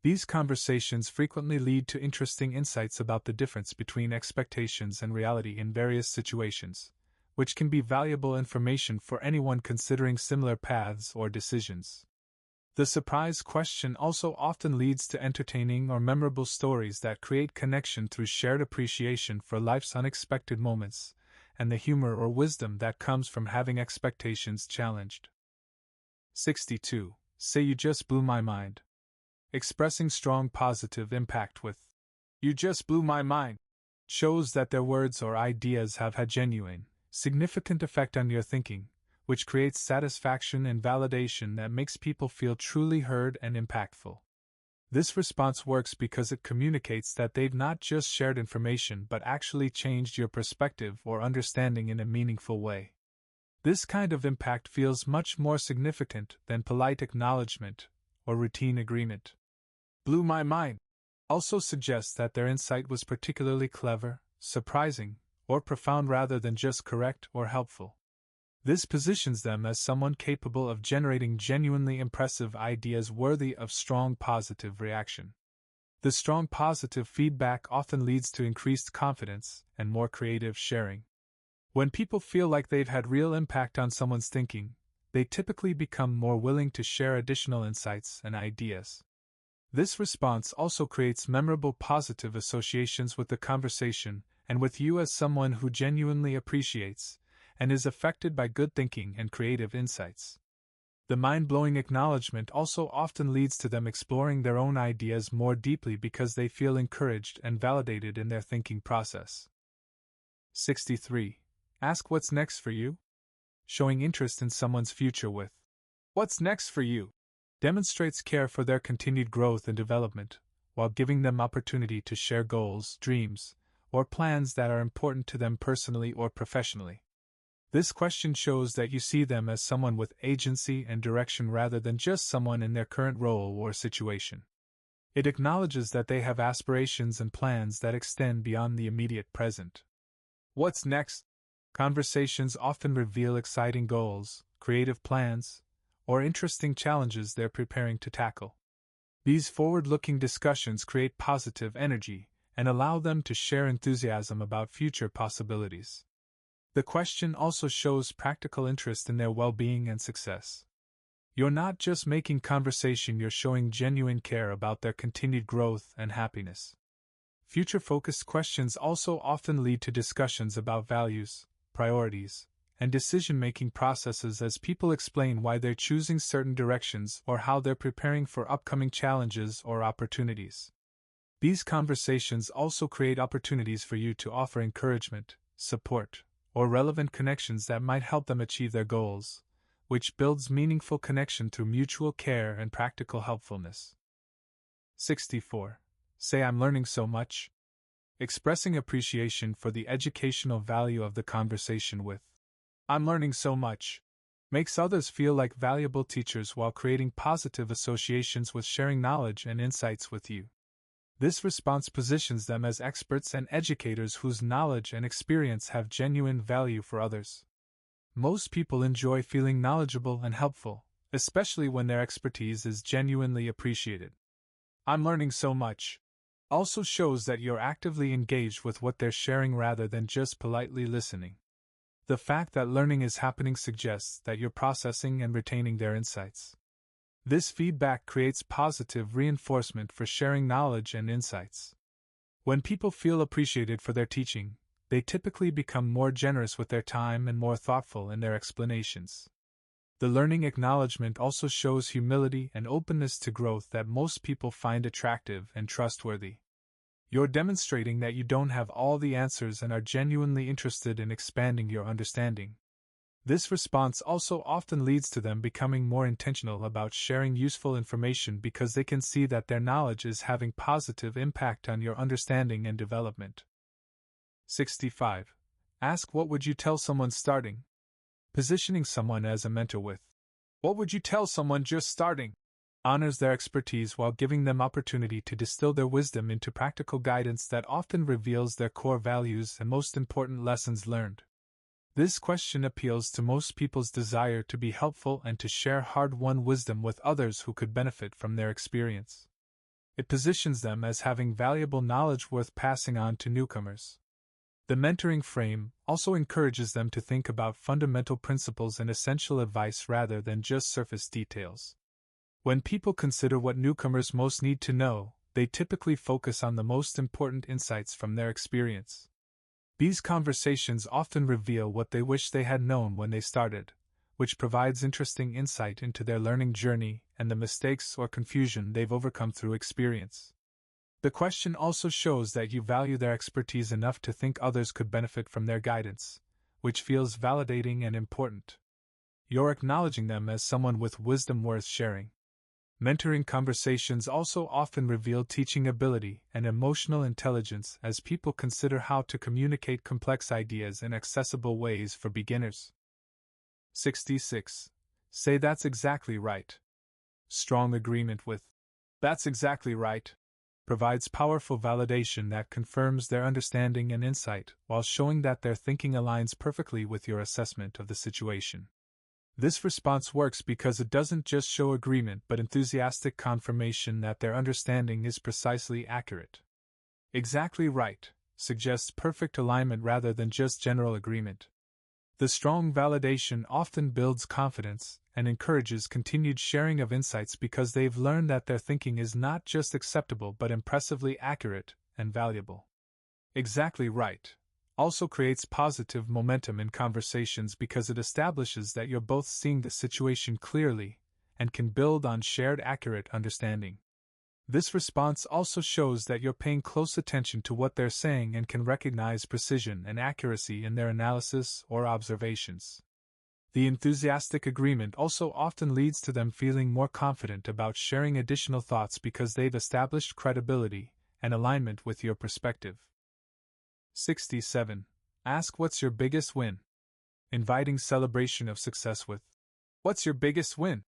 These conversations frequently lead to interesting insights about the difference between expectations and reality in various situations, which can be valuable information for anyone considering similar paths or decisions. The surprise question also often leads to entertaining or memorable stories that create connection through shared appreciation for life's unexpected moments and the humor or wisdom that comes from having expectations challenged. 62. Say "You just blew my mind." Expressing strong positive impact with "You just blew my mind" shows that their words or ideas have had genuine, significant effect on your thinking, which creates satisfaction and validation that makes people feel truly heard and impactful. This response works because it communicates that they've not just shared information but actually changed your perspective or understanding in a meaningful way. This kind of impact feels much more significant than polite acknowledgement or routine agreement. "Blew my mind" also suggests that their insight was particularly clever, surprising, or profound rather than just correct or helpful. This positions them as someone capable of generating genuinely impressive ideas worthy of strong positive reaction. The strong positive feedback often leads to increased confidence and more creative sharing. When people feel like they've had real impact on someone's thinking, they typically become more willing to share additional insights and ideas. This response also creates memorable positive associations with the conversation and with you as someone who genuinely appreciates and is affected by good thinking and creative insights. The mind-blowing acknowledgement also often leads to them exploring their own ideas more deeply because they feel encouraged and validated in their thinking process. 63. Ask what's next for you? Showing interest in someone's future with "What's next for you?" demonstrates care for their continued growth and development, while giving them opportunity to share goals, dreams, or plans that are important to them personally or professionally. This question shows that you see them as someone with agency and direction rather than just someone in their current role or situation. It acknowledges that they have aspirations and plans that extend beyond the immediate present. What's next? Conversations often reveal exciting goals, creative plans, or interesting challenges they're preparing to tackle. These forward-looking discussions create positive energy and allow them to share enthusiasm about future possibilities. The question also shows practical interest in their well-being and success. You're not just making conversation, you're showing genuine care about their continued growth and happiness. Future-focused questions also often lead to discussions about values, priorities, and decision-making processes as people explain why they're choosing certain directions or how they're preparing for upcoming challenges or opportunities. These conversations also create opportunities for you to offer encouragement, support, or relevant connections that might help them achieve their goals, which builds meaningful connection through mutual care and practical helpfulness. 64. Say I'm learning so much. Expressing appreciation for the educational value of the conversation with "I'm learning so much" makes others feel like valuable teachers while creating positive associations with sharing knowledge and insights with you. This response positions them as experts and educators whose knowledge and experience have genuine value for others. Most people enjoy feeling knowledgeable and helpful, especially when their expertise is genuinely appreciated. "I'm learning so much" also shows that you're actively engaged with what they're sharing rather than just politely listening. The fact that learning is happening suggests that you're processing and retaining their insights. This feedback creates positive reinforcement for sharing knowledge and insights. When people feel appreciated for their teaching, they typically become more generous with their time and more thoughtful in their explanations. The learning acknowledgement also shows humility and openness to growth that most people find attractive and trustworthy. You're demonstrating that you don't have all the answers and are genuinely interested in expanding your understanding. This response also often leads to them becoming more intentional about sharing useful information because they can see that their knowledge is having positive impact on your understanding and development. 65. Ask what would you tell someone starting? Positioning someone as a mentor with "What would you tell someone just starting?" honors their expertise while giving them opportunity to distill their wisdom into practical guidance that often reveals their core values and most important lessons learned. This question appeals to most people's desire to be helpful and to share hard-won wisdom with others who could benefit from their experience. It positions them as having valuable knowledge worth passing on to newcomers. The mentoring frame also encourages them to think about fundamental principles and essential advice rather than just surface details. When people consider what newcomers most need to know, they typically focus on the most important insights from their experience. These conversations often reveal what they wish they had known when they started, which provides interesting insight into their learning journey and the mistakes or confusion they've overcome through experience. The question also shows that you value their expertise enough to think others could benefit from their guidance, which feels validating and important. You're acknowledging them as someone with wisdom worth sharing. Mentoring conversations also often reveal teaching ability and emotional intelligence as people consider how to communicate complex ideas in accessible ways for beginners. 66. Say that's exactly right. Strong agreement with "That's exactly right" provides powerful validation that confirms their understanding and insight while showing that their thinking aligns perfectly with your assessment of the situation. This response works because it doesn't just show agreement but enthusiastic confirmation that their understanding is precisely accurate. Exactly right suggests perfect alignment rather than just general agreement. The strong validation often builds confidence and encourages continued sharing of insights because they've learned that their thinking is not just acceptable but impressively accurate and valuable. Exactly right also creates positive momentum in conversations because it establishes that you're both seeing the situation clearly and can build on shared accurate understanding. This response also shows that you're paying close attention to what they're saying and can recognize precision and accuracy in their analysis or observations. The enthusiastic agreement also often leads to them feeling more confident about sharing additional thoughts because they've established credibility and alignment with your perspective. 67. Ask what's your biggest win. Inviting celebration of success with "What's your biggest win?"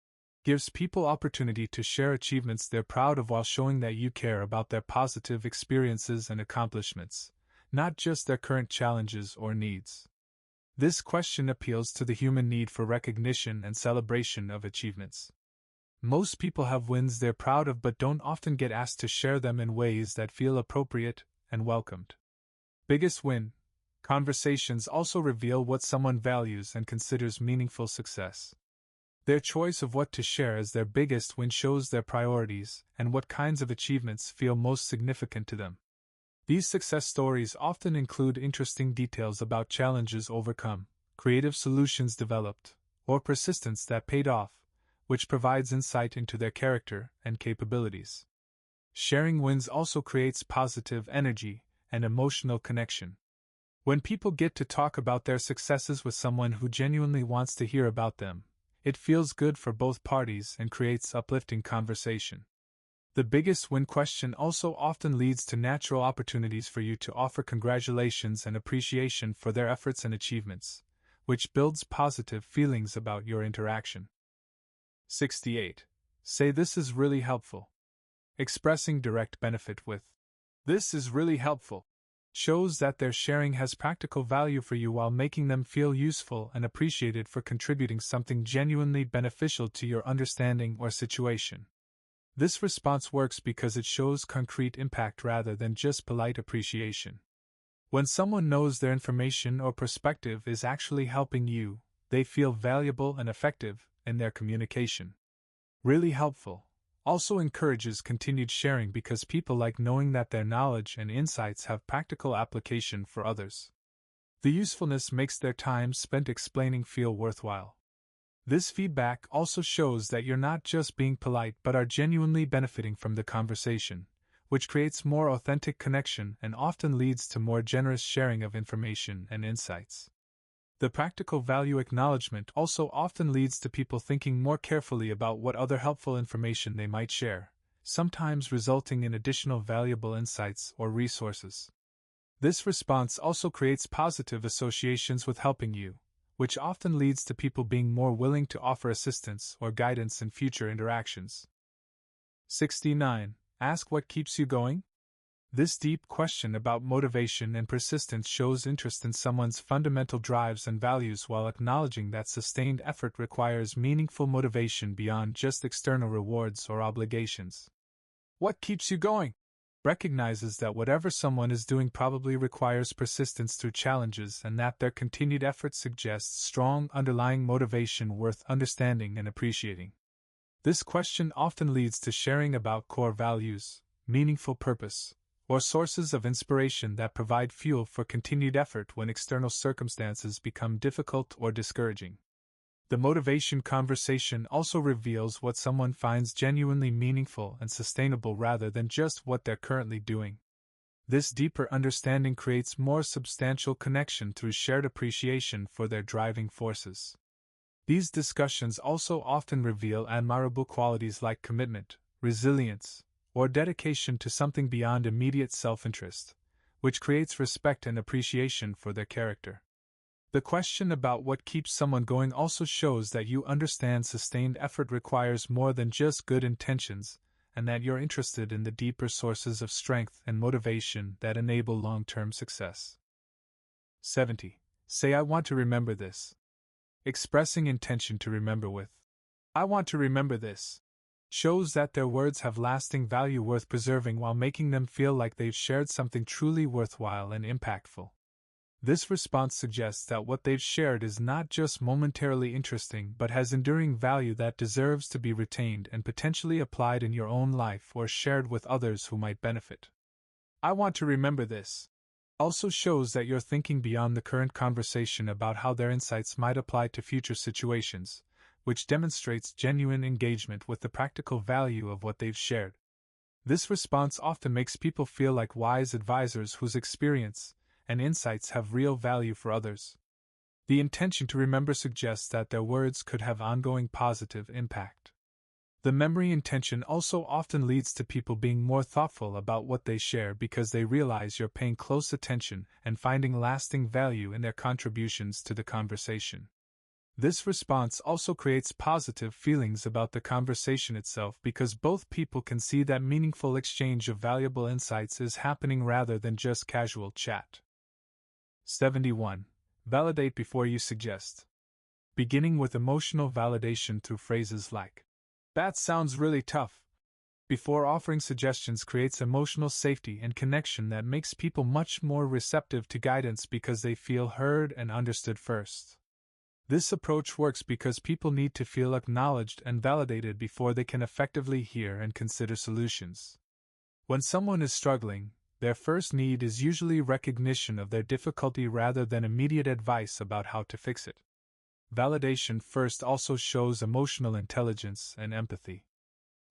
gives people opportunity to share achievements they're proud of while showing that you care about their positive experiences and accomplishments, not just their current challenges or needs. This question appeals to the human need for recognition and celebration of achievements. Most people have wins they're proud of but don't often get asked to share them in ways that feel appropriate and welcomed. Biggest win. Conversations also reveal what someone values and considers meaningful success. Their choice of what to share as their biggest win shows their priorities and what kinds of achievements feel most significant to them. These success stories often include interesting details about challenges overcome, creative solutions developed, or persistence that paid off, which provides insight into their character and capabilities. Sharing wins also creates positive energy and emotional connection. When people get to talk about their successes with someone who genuinely wants to hear about them, it feels good for both parties and creates uplifting conversation. The biggest win question also often leads to natural opportunities for you to offer congratulations and appreciation for their efforts and achievements, which builds positive feelings about your interaction. 68. Say this is really helpful. Expressing direct benefit with "This is really helpful" shows that their sharing has practical value for you while making them feel useful and appreciated for contributing something genuinely beneficial to your understanding or situation. This response works because it shows concrete impact rather than just polite appreciation. When someone knows their information or perspective is actually helping you, they feel valuable and effective in their communication. Really helpful also encourages continued sharing because people like knowing that their knowledge and insights have practical application for others. The usefulness makes their time spent explaining feel worthwhile. This feedback also shows that you're not just being polite but are genuinely benefiting from the conversation, which creates more authentic connection and often leads to more generous sharing of information and insights. The practical value acknowledgement also often leads to people thinking more carefully about what other helpful information they might share, sometimes resulting in additional valuable insights or resources. This response also creates positive associations with helping you, which often leads to people being more willing to offer assistance or guidance in future interactions. 69. Ask what keeps you going? This deep question about motivation and persistence shows interest in someone's fundamental drives and values while acknowledging that sustained effort requires meaningful motivation beyond just external rewards or obligations. What keeps you going? Recognizes that whatever someone is doing probably requires persistence through challenges and that their continued effort suggests strong underlying motivation worth understanding and appreciating. This question often leads to sharing about core values, meaningful purpose, or sources of inspiration that provide fuel for continued effort when external circumstances become difficult or discouraging. The motivation conversation also reveals what someone finds genuinely meaningful and sustainable rather than just what they're currently doing. This deeper understanding creates more substantial connection through shared appreciation for their driving forces. These discussions also often reveal admirable qualities like commitment, resilience, or dedication to something beyond immediate self-interest, which creates respect and appreciation for their character. The question about what keeps someone going also shows that you understand sustained effort requires more than just good intentions, and that you're interested in the deeper sources of strength and motivation that enable long-term success. 70. Say I want to remember this. Expressing intention to remember with I want to remember this shows that their words have lasting value worth preserving while making them feel like they've shared something truly worthwhile and impactful. This response suggests that what they've shared is not just momentarily interesting but has enduring value that deserves to be retained and potentially applied in your own life or shared with others who might benefit. I want to remember this also shows that you're thinking beyond the current conversation about how their insights might apply to future situations, which demonstrates genuine engagement with the practical value of what they've shared. This response often makes people feel like wise advisors whose experience and insights have real value for others. The intention to remember suggests that their words could have ongoing positive impact. The memory intention also often leads to people being more thoughtful about what they share because they realize you're paying close attention and finding lasting value in their contributions to the conversation. This response also creates positive feelings about the conversation itself because both people can see that meaningful exchange of valuable insights is happening rather than just casual chat. 71. Validate before you suggest. Beginning with emotional validation through phrases like, "That sounds really tough," before offering suggestions creates emotional safety and connection that makes people much more receptive to guidance because they feel heard and understood first. This approach works because people need to feel acknowledged and validated before they can effectively hear and consider solutions. When someone is struggling, their first need is usually recognition of their difficulty rather than immediate advice about how to fix it. Validation first also shows emotional intelligence and empathy.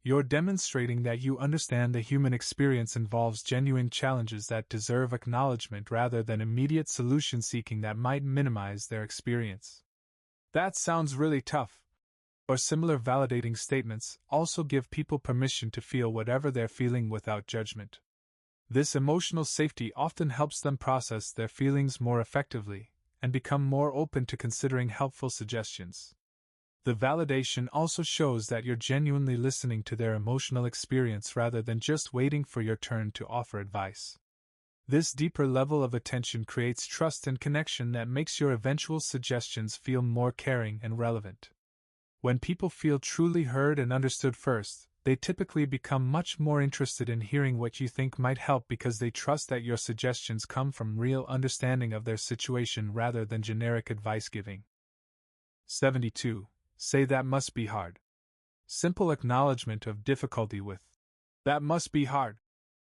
You're demonstrating that you understand the human experience involves genuine challenges that deserve acknowledgement rather than immediate solution seeking that might minimize their experience. "That sounds really tough," or similar validating statements also give people permission to feel whatever they're feeling without judgment. This emotional safety often helps them process their feelings more effectively and become more open to considering helpful suggestions. The validation also shows that you're genuinely listening to their emotional experience rather than just waiting for your turn to offer advice. This deeper level of attention creates trust and connection that makes your eventual suggestions feel more caring and relevant. When people feel truly heard and understood first, they typically become much more interested in hearing what you think might help because they trust that your suggestions come from real understanding of their situation rather than generic advice giving. 72. Say that must be hard. Simple acknowledgement of difficulty with "that must be hard"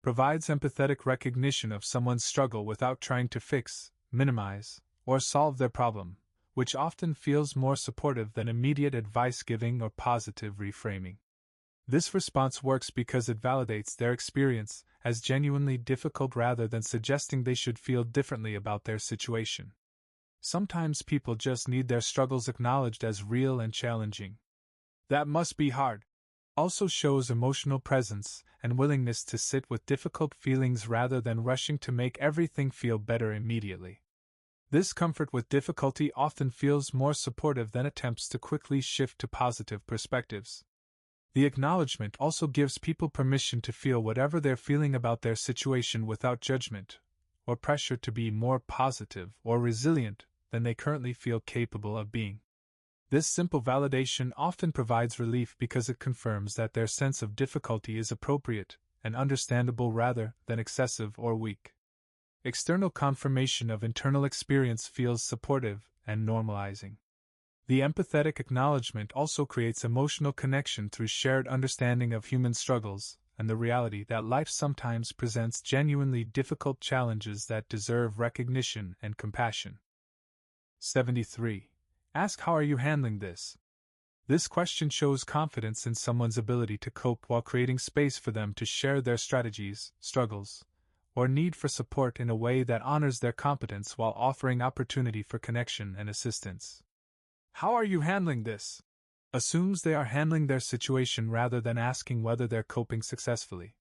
provides empathetic recognition of someone's struggle without trying to fix, minimize, or solve their problem, which often feels more supportive than immediate advice giving or positive reframing. This response works because it validates their experience as genuinely difficult rather than suggesting they should feel differently about their situation. Sometimes people just need their struggles acknowledged as real and challenging. "That must be hard" also shows emotional presence and willingness to sit with difficult feelings rather than rushing to make everything feel better immediately. This comfort with difficulty often feels more supportive than attempts to quickly shift to positive perspectives. The acknowledgement also gives people permission to feel whatever they're feeling about their situation without judgment or pressure to be more positive or resilient than they currently feel capable of being. This simple validation often provides relief because it confirms that their sense of difficulty is appropriate and understandable rather than excessive or weak. External confirmation of internal experience feels supportive and normalizing. The empathetic acknowledgement also creates emotional connection through shared understanding of human struggles and the reality that life sometimes presents genuinely difficult challenges that deserve recognition and compassion. 73. Ask how are you handling this? This question shows confidence in someone's ability to cope while creating space for them to share their strategies, struggles, or need for support in a way that honors their competence while offering opportunity for connection and assistance. "How are you handling this?" assumes they are handling their situation rather than asking whether they're coping successfully.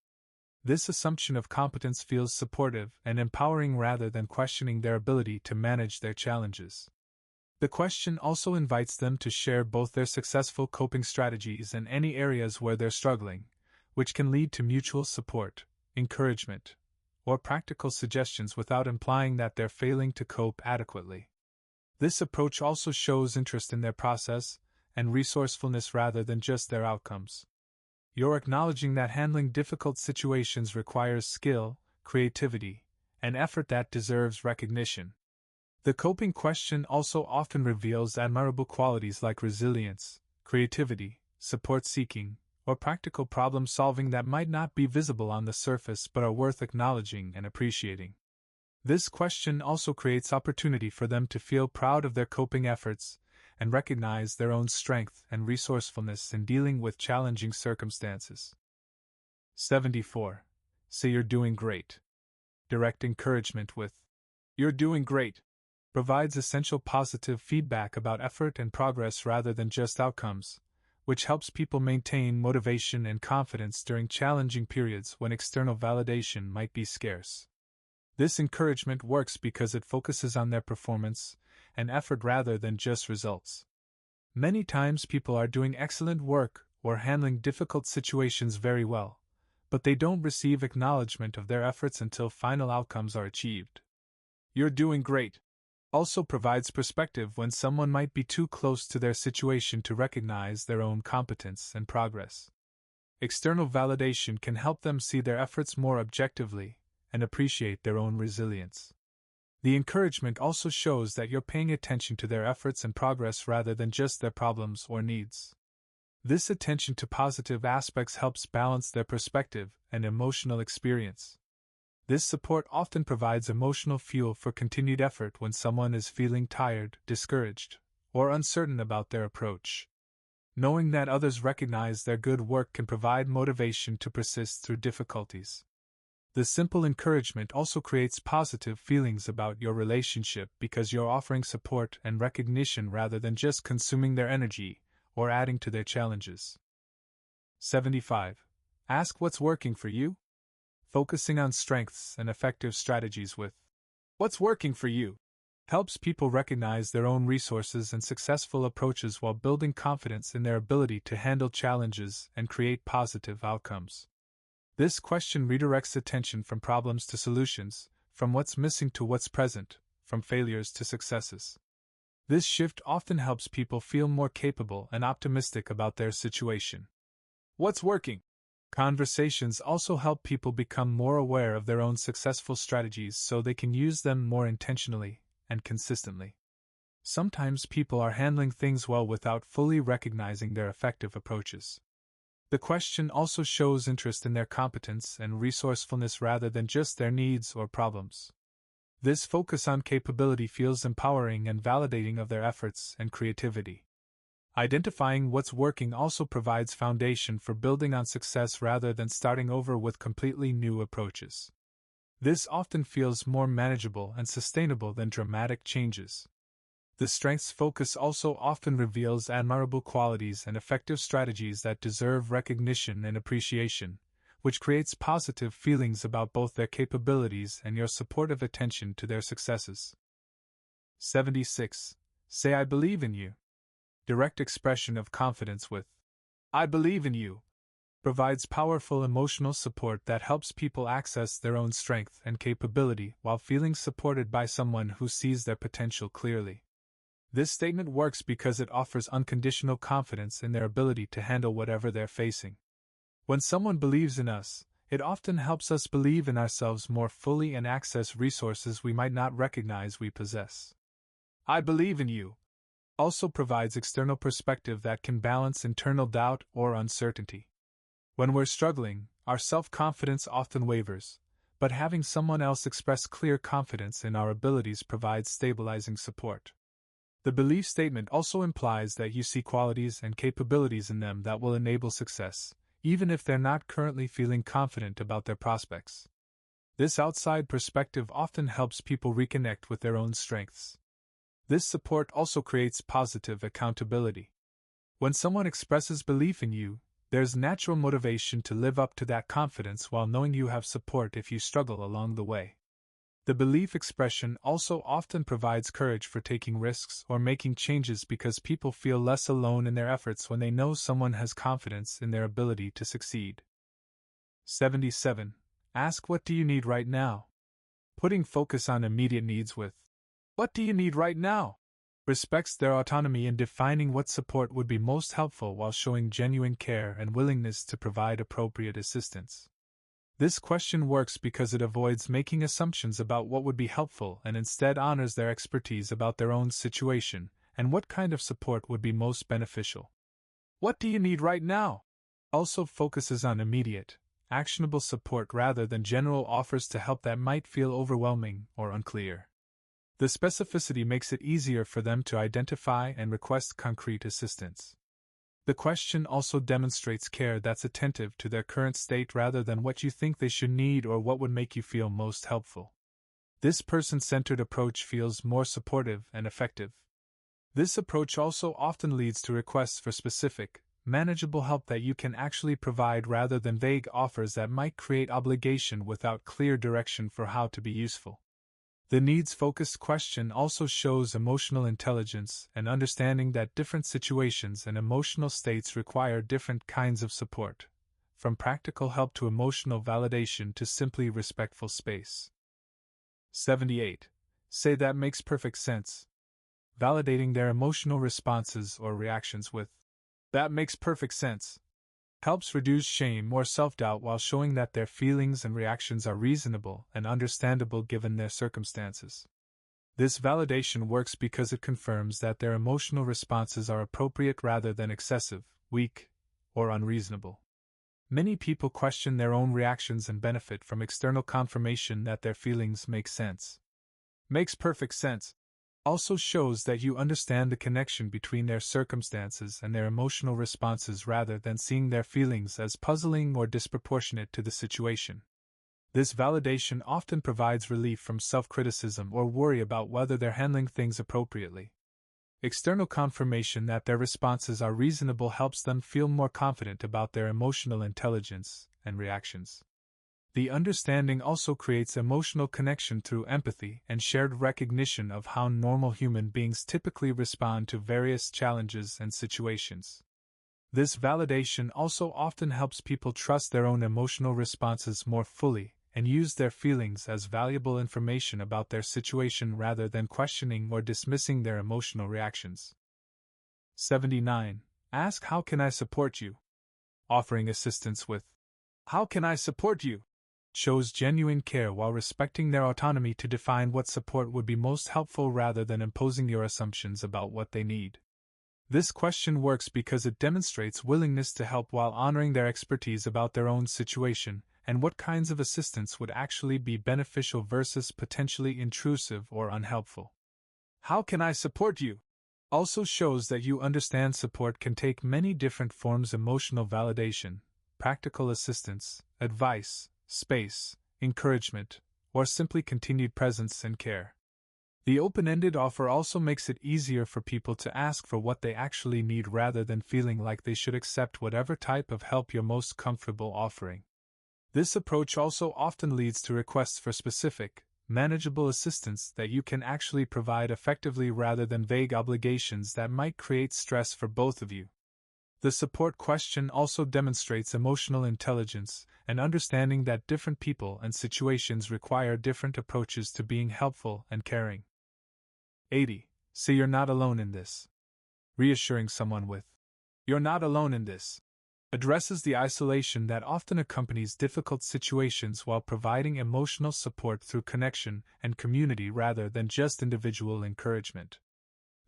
This assumption of competence feels supportive and empowering rather than questioning their ability to manage their challenges. The question also invites them to share both their successful coping strategies and any areas where they're struggling, which can lead to mutual support, encouragement, or practical suggestions without implying that they're failing to cope adequately. This approach also shows interest in their process and resourcefulness rather than just their outcomes. You're acknowledging that handling difficult situations requires skill, creativity, and effort that deserves recognition. The coping question also often reveals admirable qualities like resilience, creativity, support-seeking, or practical problem-solving that might not be visible on the surface but are worth acknowledging and appreciating. This question also creates opportunity for them to feel proud of their coping efforts and recognize their own strength and resourcefulness in dealing with challenging circumstances. 74. Say you're doing great. Direct encouragement with, "You're doing great," provides essential positive feedback about effort and progress rather than just outcomes, which helps people maintain motivation and confidence during challenging periods when external validation might be scarce. This encouragement works because it focuses on their performance and effort rather than just results. Many times people are doing excellent work or handling difficult situations very well, but they don't receive acknowledgement of their efforts until final outcomes are achieved. "You're doing great" also provides perspective when someone might be too close to their situation to recognize their own competence and progress. External validation can help them see their efforts more objectively and appreciate their own resilience. The encouragement also shows that you're paying attention to their efforts and progress rather than just their problems or needs. This attention to positive aspects helps balance their perspective and emotional experience. This support often provides emotional fuel for continued effort when someone is feeling tired, discouraged, or uncertain about their approach. Knowing that others recognize their good work can provide motivation to persist through difficulties. The simple encouragement also creates positive feelings about your relationship because you're offering support and recognition rather than just consuming their energy or adding to their challenges. 75. Ask what's working for you. Focusing on strengths and effective strategies with "What's working for you?" helps people recognize their own resources and successful approaches while building confidence in their ability to handle challenges and create positive outcomes. This question redirects attention from problems to solutions, from what's missing to what's present, from failures to successes. This shift often helps people feel more capable and optimistic about their situation. "What's working?" Conversations also help people become more aware of their own successful strategies so they can use them more intentionally and consistently. Sometimes people are handling things well without fully recognizing their effective approaches. The question also shows interest in their competence and resourcefulness rather than just their needs or problems. This focus on capability feels empowering and validating of their efforts and creativity. Identifying what's working also provides foundation for building on success rather than starting over with completely new approaches. This often feels more manageable and sustainable than dramatic changes. The strengths focus also often reveals admirable qualities and effective strategies that deserve recognition and appreciation, which creates positive feelings about both their capabilities and your supportive attention to their successes. 76. Say "I believe in you." Direct expression of confidence with "I believe in you" provides powerful emotional support that helps people access their own strength and capability while feeling supported by someone who sees their potential clearly. This statement works because it offers unconditional confidence in their ability to handle whatever they're facing. When someone believes in us, it often helps us believe in ourselves more fully and access resources we might not recognize we possess. "I believe in you" also provides external perspective that can balance internal doubt or uncertainty. When we're struggling, our self-confidence often wavers, but having someone else express clear confidence in our abilities provides stabilizing support. The belief statement also implies that you see qualities and capabilities in them that will enable success, even if they're not currently feeling confident about their prospects. This outside perspective often helps people reconnect with their own strengths. This support also creates positive accountability. When someone expresses belief in you, there's natural motivation to live up to that confidence while knowing you have support if you struggle along the way. The belief expression also often provides courage for taking risks or making changes because people feel less alone in their efforts when they know someone has confidence in their ability to succeed. 77. Ask what do you need right now? Putting focus on immediate needs with what do you need right now respects their autonomy in defining what support would be most helpful while showing genuine care and willingness to provide appropriate assistance. This question works because it avoids making assumptions about what would be helpful and instead honors their expertise about their own situation and what kind of support would be most beneficial. What do you need right now? Also focuses on immediate, actionable support rather than general offers to help that might feel overwhelming or unclear. The specificity makes it easier for them to identify and request concrete assistance. The question also demonstrates care that's attentive to their current state rather than what you think they should need or what would make you feel most helpful. This person-centered approach feels more supportive and effective. This approach also often leads to requests for specific, manageable help that you can actually provide rather than vague offers that might create obligation without clear direction for how to be useful. The needs-focused question also shows emotional intelligence and understanding that different situations and emotional states require different kinds of support, from practical help to emotional validation to simply respectful space. 78. Say that makes perfect sense. Validating their emotional responses or reactions with that makes perfect sense helps reduce shame or self-doubt while showing that their feelings and reactions are reasonable and understandable given their circumstances. This validation works because it confirms that their emotional responses are appropriate rather than excessive, weak, or unreasonable. Many people question their own reactions and benefit from external confirmation that their feelings make sense. Makes perfect sense also shows that you understand the connection between their circumstances and their emotional responses rather than seeing their feelings as puzzling or disproportionate to the situation. This validation often provides relief from self-criticism or worry about whether they're handling things appropriately. External confirmation that their responses are reasonable helps them feel more confident about their emotional intelligence and reactions. The understanding also creates emotional connection through empathy and shared recognition of how normal human beings typically respond to various challenges and situations. This validation also often helps people trust their own emotional responses more fully and use their feelings as valuable information about their situation rather than questioning or dismissing their emotional reactions. 79. Ask how can I support you? Offering assistance with how can I support you? Shows genuine care while respecting their autonomy to define what support would be most helpful rather than imposing your assumptions about what they need. This question works because it demonstrates willingness to help while honoring their expertise about their own situation and what kinds of assistance would actually be beneficial versus potentially intrusive or unhelpful. How can I support you? Also shows that you understand support can take many different forms: emotional validation, practical assistance, advice, space, encouragement, or simply continued presence and care. The open-ended offer also makes it easier for people to ask for what they actually need rather than feeling like they should accept whatever type of help you're most comfortable offering. This approach also often leads to requests for specific, manageable assistance that you can actually provide effectively rather than vague obligations that might create stress for both of you. The support question also demonstrates emotional intelligence and understanding that different people and situations require different approaches to being helpful and caring. 80. Say you're not alone in this. Reassuring someone with "You're not alone in this" addresses the isolation that often accompanies difficult situations while providing emotional support through connection and community rather than just individual encouragement.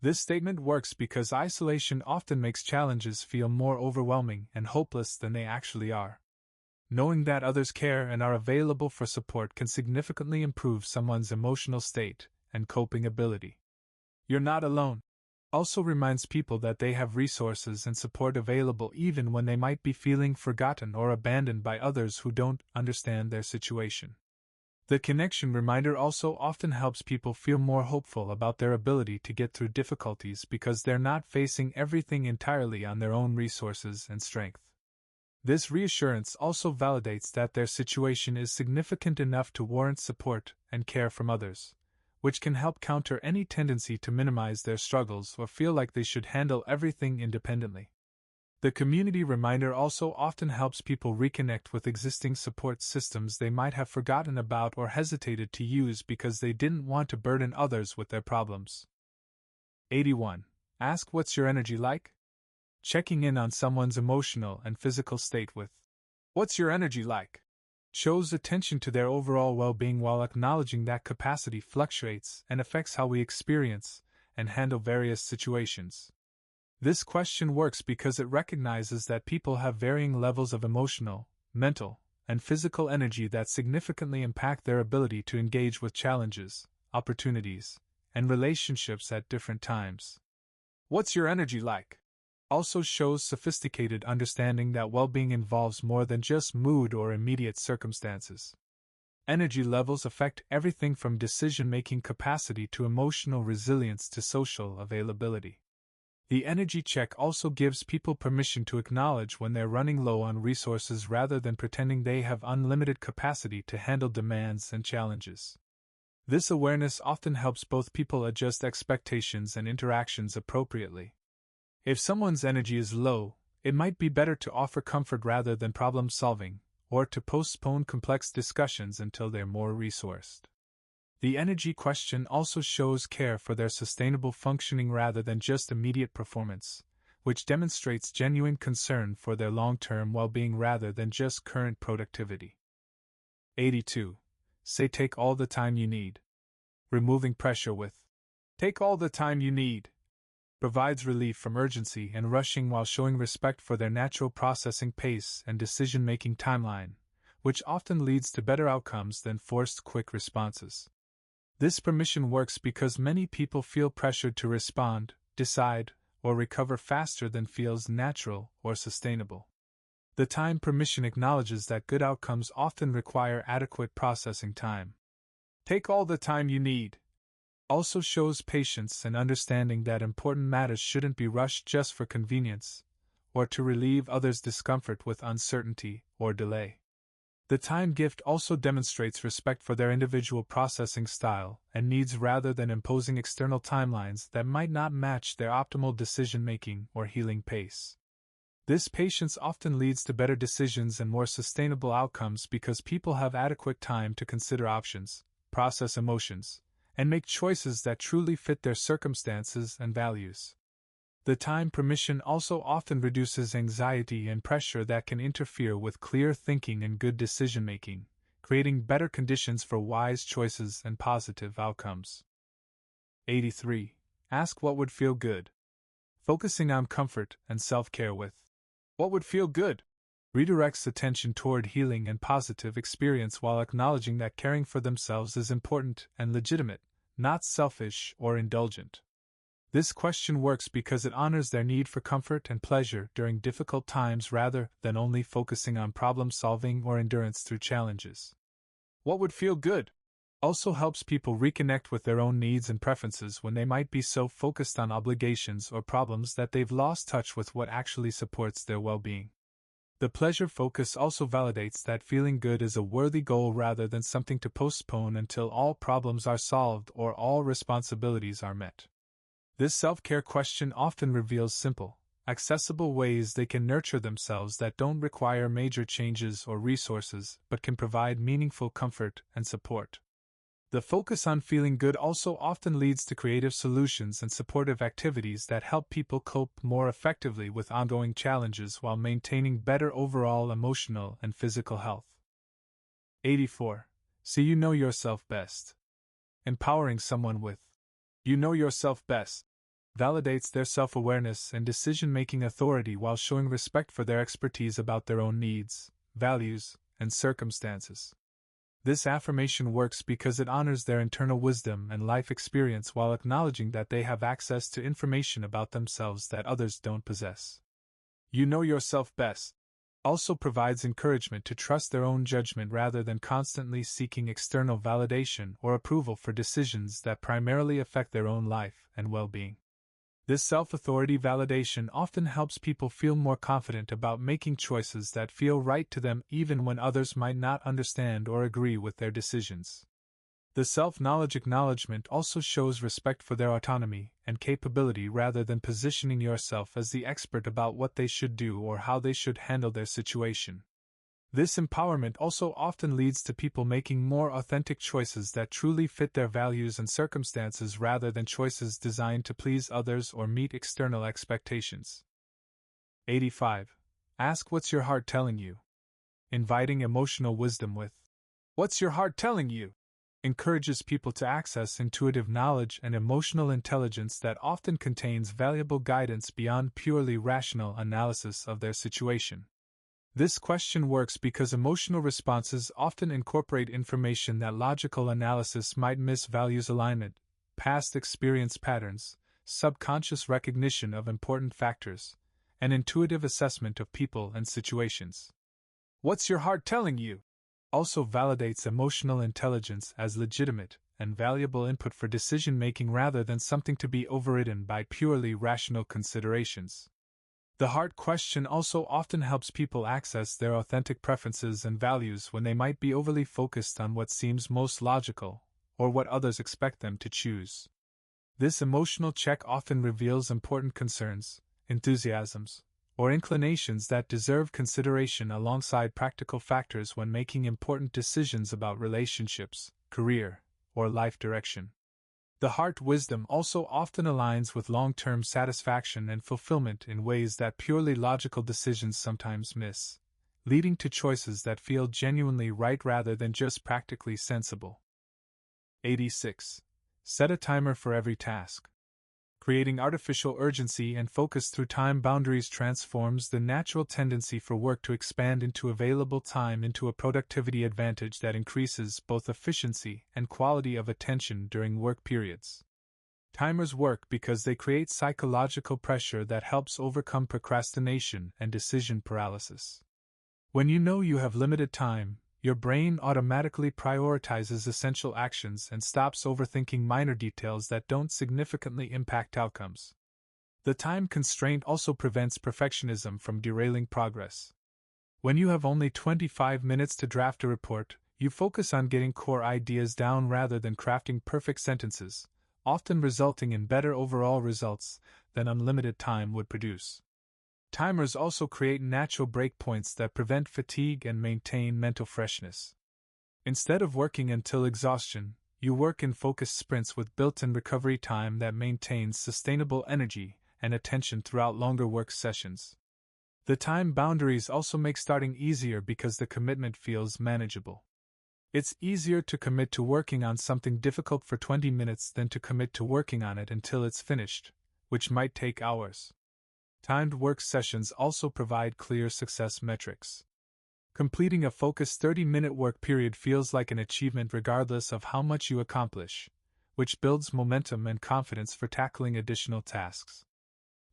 This statement works because isolation often makes challenges feel more overwhelming and hopeless than they actually are. Knowing that others care and are available for support can significantly improve someone's emotional state and coping ability. You're not alone also reminds people that they have resources and support available even when they might be feeling forgotten or abandoned by others who don't understand their situation. The connection reminder also often helps people feel more hopeful about their ability to get through difficulties because they're not facing everything entirely on their own resources and strength. This reassurance also validates that their situation is significant enough to warrant support and care from others, which can help counter any tendency to minimize their struggles or feel like they should handle everything independently. The community reminder also often helps people reconnect with existing support systems they might have forgotten about or hesitated to use because they didn't want to burden others with their problems. 81. Ask what's your energy like? Checking in on someone's emotional and physical state with, "What's your energy like?" shows attention to their overall well-being while acknowledging that capacity fluctuates and affects how we experience and handle various situations. This question works because it recognizes that people have varying levels of emotional, mental, and physical energy that significantly impact their ability to engage with challenges, opportunities, and relationships at different times. "What's your energy like?" also shows sophisticated understanding that well-being involves more than just mood or immediate circumstances. Energy levels affect everything from decision-making capacity to emotional resilience to social availability. The energy check also gives people permission to acknowledge when they're running low on resources rather than pretending they have unlimited capacity to handle demands and challenges. This awareness often helps both people adjust expectations and interactions appropriately. If someone's energy is low, it might be better to offer comfort rather than problem solving, or to postpone complex discussions until they're more resourced. The energy question also shows care for their sustainable functioning rather than just immediate performance, which demonstrates genuine concern for their long-term well-being rather than just current productivity. 82. Say take all the time you need. Removing pressure with, "Take all the time you need," provides relief from urgency and rushing while showing respect for their natural processing pace and decision-making timeline, which often leads to better outcomes than forced quick responses. This permission works because many people feel pressured to respond, decide, or recover faster than feels natural or sustainable. The time permission acknowledges that good outcomes often require adequate processing time. "Take all the time you need" also shows patience and understanding that important matters shouldn't be rushed just for convenience, or to relieve others' discomfort with uncertainty or delay. The time gift also demonstrates respect for their individual processing style and needs rather than imposing external timelines that might not match their optimal decision-making or healing pace. This patience often leads to better decisions and more sustainable outcomes because people have adequate time to consider options, process emotions, and make choices that truly fit their circumstances and values. The time permission also often reduces anxiety and pressure that can interfere with clear thinking and good decision-making, creating better conditions for wise choices and positive outcomes. 83. Ask what would feel good. Focusing on comfort and self-care with, "What would feel good?" redirects attention toward healing and positive experience while acknowledging that caring for themselves is important and legitimate, not selfish or indulgent. This question works because it honors their need for comfort and pleasure during difficult times rather than only focusing on problem-solving or endurance through challenges. "What would feel good?" also helps people reconnect with their own needs and preferences when they might be so focused on obligations or problems that they've lost touch with what actually supports their well-being. The pleasure focus also validates that feeling good is a worthy goal rather than something to postpone until all problems are solved or all responsibilities are met. This self-care question often reveals simple, accessible ways they can nurture themselves that don't require major changes or resources but can provide meaningful comfort and support. The focus on feeling good also often leads to creative solutions and supportive activities that help people cope more effectively with ongoing challenges while maintaining better overall emotional and physical health. 84. So you know yourself best. Empowering someone with, "You know yourself best," validates their self-awareness and decision-making authority while showing respect for their expertise about their own needs, values, and circumstances. This affirmation works because it honors their internal wisdom and life experience while acknowledging that they have access to information about themselves that others don't possess. "You know yourself best" also provides encouragement to trust their own judgment rather than constantly seeking external validation or approval for decisions that primarily affect their own life and well-being. This self-authority validation often helps people feel more confident about making choices that feel right to them even when others might not understand or agree with their decisions. The self-knowledge acknowledgement also shows respect for their autonomy and capability rather than positioning yourself as the expert about what they should do or how they should handle their situation. This empowerment also often leads to people making more authentic choices that truly fit their values and circumstances rather than choices designed to please others or meet external expectations. 85. Ask what's your heart telling you. Inviting emotional wisdom with, "What's your heart telling you?" encourages people to access intuitive knowledge and emotional intelligence that often contains valuable guidance beyond purely rational analysis of their situation. This question works because emotional responses often incorporate information that logical analysis might miss: values alignment, past experience patterns, subconscious recognition of important factors, and intuitive assessment of people and situations. "What's your heart telling you?" also validates emotional intelligence as legitimate and valuable input for decision-making rather than something to be overridden by purely rational considerations. The heart question also often helps people access their authentic preferences and values when they might be overly focused on what seems most logical, or what others expect them to choose. This emotional check often reveals important concerns, enthusiasms, or inclinations that deserve consideration alongside practical factors when making important decisions about relationships, career, or life direction. The heart wisdom also often aligns with long-term satisfaction and fulfillment in ways that purely logical decisions sometimes miss, leading to choices that feel genuinely right rather than just practically sensible. 86. Set a timer for every task. Creating artificial urgency and focus through time boundaries transforms the natural tendency for work to expand into available time into a productivity advantage that increases both efficiency and quality of attention during work periods. Timers work because they create psychological pressure that helps overcome procrastination and decision paralysis. When you know you have limited time, your brain automatically prioritizes essential actions and stops overthinking minor details that don't significantly impact outcomes. The time constraint also prevents perfectionism from derailing progress. When you have only 25 minutes to draft a report, you focus on getting core ideas down rather than crafting perfect sentences, often resulting in better overall results than unlimited time would produce. Timers also create natural breakpoints that prevent fatigue and maintain mental freshness. Instead of working until exhaustion, you work in focused sprints with built-in recovery time that maintains sustainable energy and attention throughout longer work sessions. The time boundaries also make starting easier because the commitment feels manageable. It's easier to commit to working on something difficult for 20 minutes than to commit to working on it until it's finished, which might take hours. Timed work sessions also provide clear success metrics. Completing a focused 30-minute work period feels like an achievement regardless of how much you accomplish, which builds momentum and confidence for tackling additional tasks.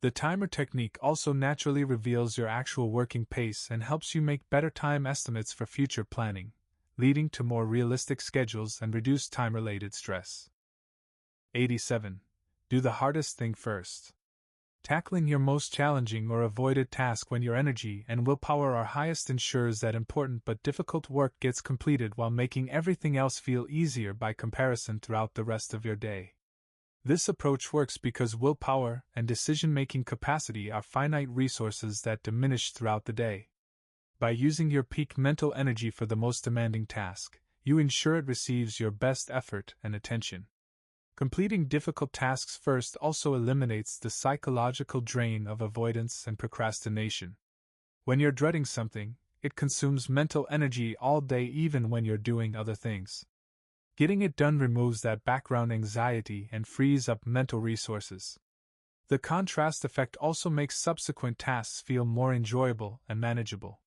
The timer technique also naturally reveals your actual working pace and helps you make better time estimates for future planning, leading to more realistic schedules and reduced time-related stress. 87. Do the hardest thing first. Tackling your most challenging or avoided task when your energy and willpower are highest ensures that important but difficult work gets completed while making everything else feel easier by comparison throughout the rest of your day. This approach works because willpower and decision-making capacity are finite resources that diminish throughout the day. By using your peak mental energy for the most demanding task, you ensure it receives your best effort and attention. Completing difficult tasks first also eliminates the psychological drain of avoidance and procrastination. When you're dreading something, it consumes mental energy all day even when you're doing other things. Getting it done removes that background anxiety and frees up mental resources. The contrast effect also makes subsequent tasks feel more enjoyable and manageable.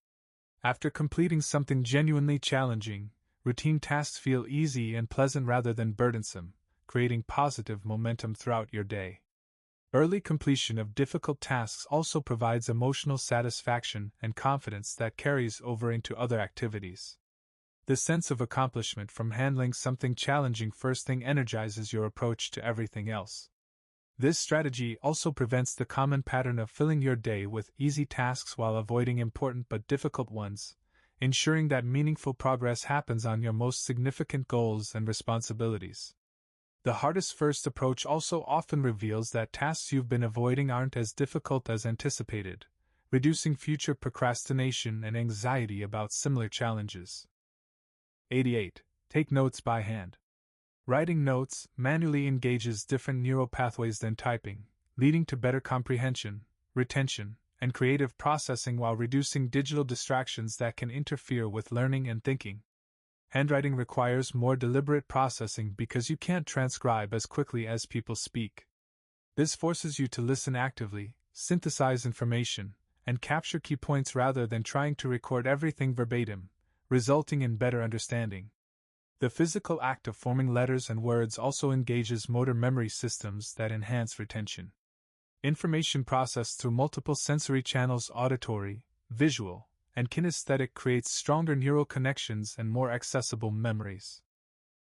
After completing something genuinely challenging, routine tasks feel easy and pleasant rather than burdensome, creating positive momentum throughout your day. Early completion of difficult tasks also provides emotional satisfaction and confidence that carries over into other activities. The sense of accomplishment from handling something challenging first thing energizes your approach to everything else. This strategy also prevents the common pattern of filling your day with easy tasks while avoiding important but difficult ones, ensuring that meaningful progress happens on your most significant goals and responsibilities. The hardest first approach also often reveals that tasks you've been avoiding aren't as difficult as anticipated, reducing future procrastination and anxiety about similar challenges. 88. Take notes by hand. Writing notes manually engages different neural pathways than typing, leading to better comprehension, retention, and creative processing while reducing digital distractions that can interfere with learning and thinking. Handwriting requires more deliberate processing because you can't transcribe as quickly as people speak. This forces you to listen actively, synthesize information, and capture key points rather than trying to record everything verbatim, resulting in better understanding. The physical act of forming letters and words also engages motor memory systems that enhance retention. Information processed through multiple sensory channels, auditory, visual, and kinesthetic, creates stronger neural connections and more accessible memories.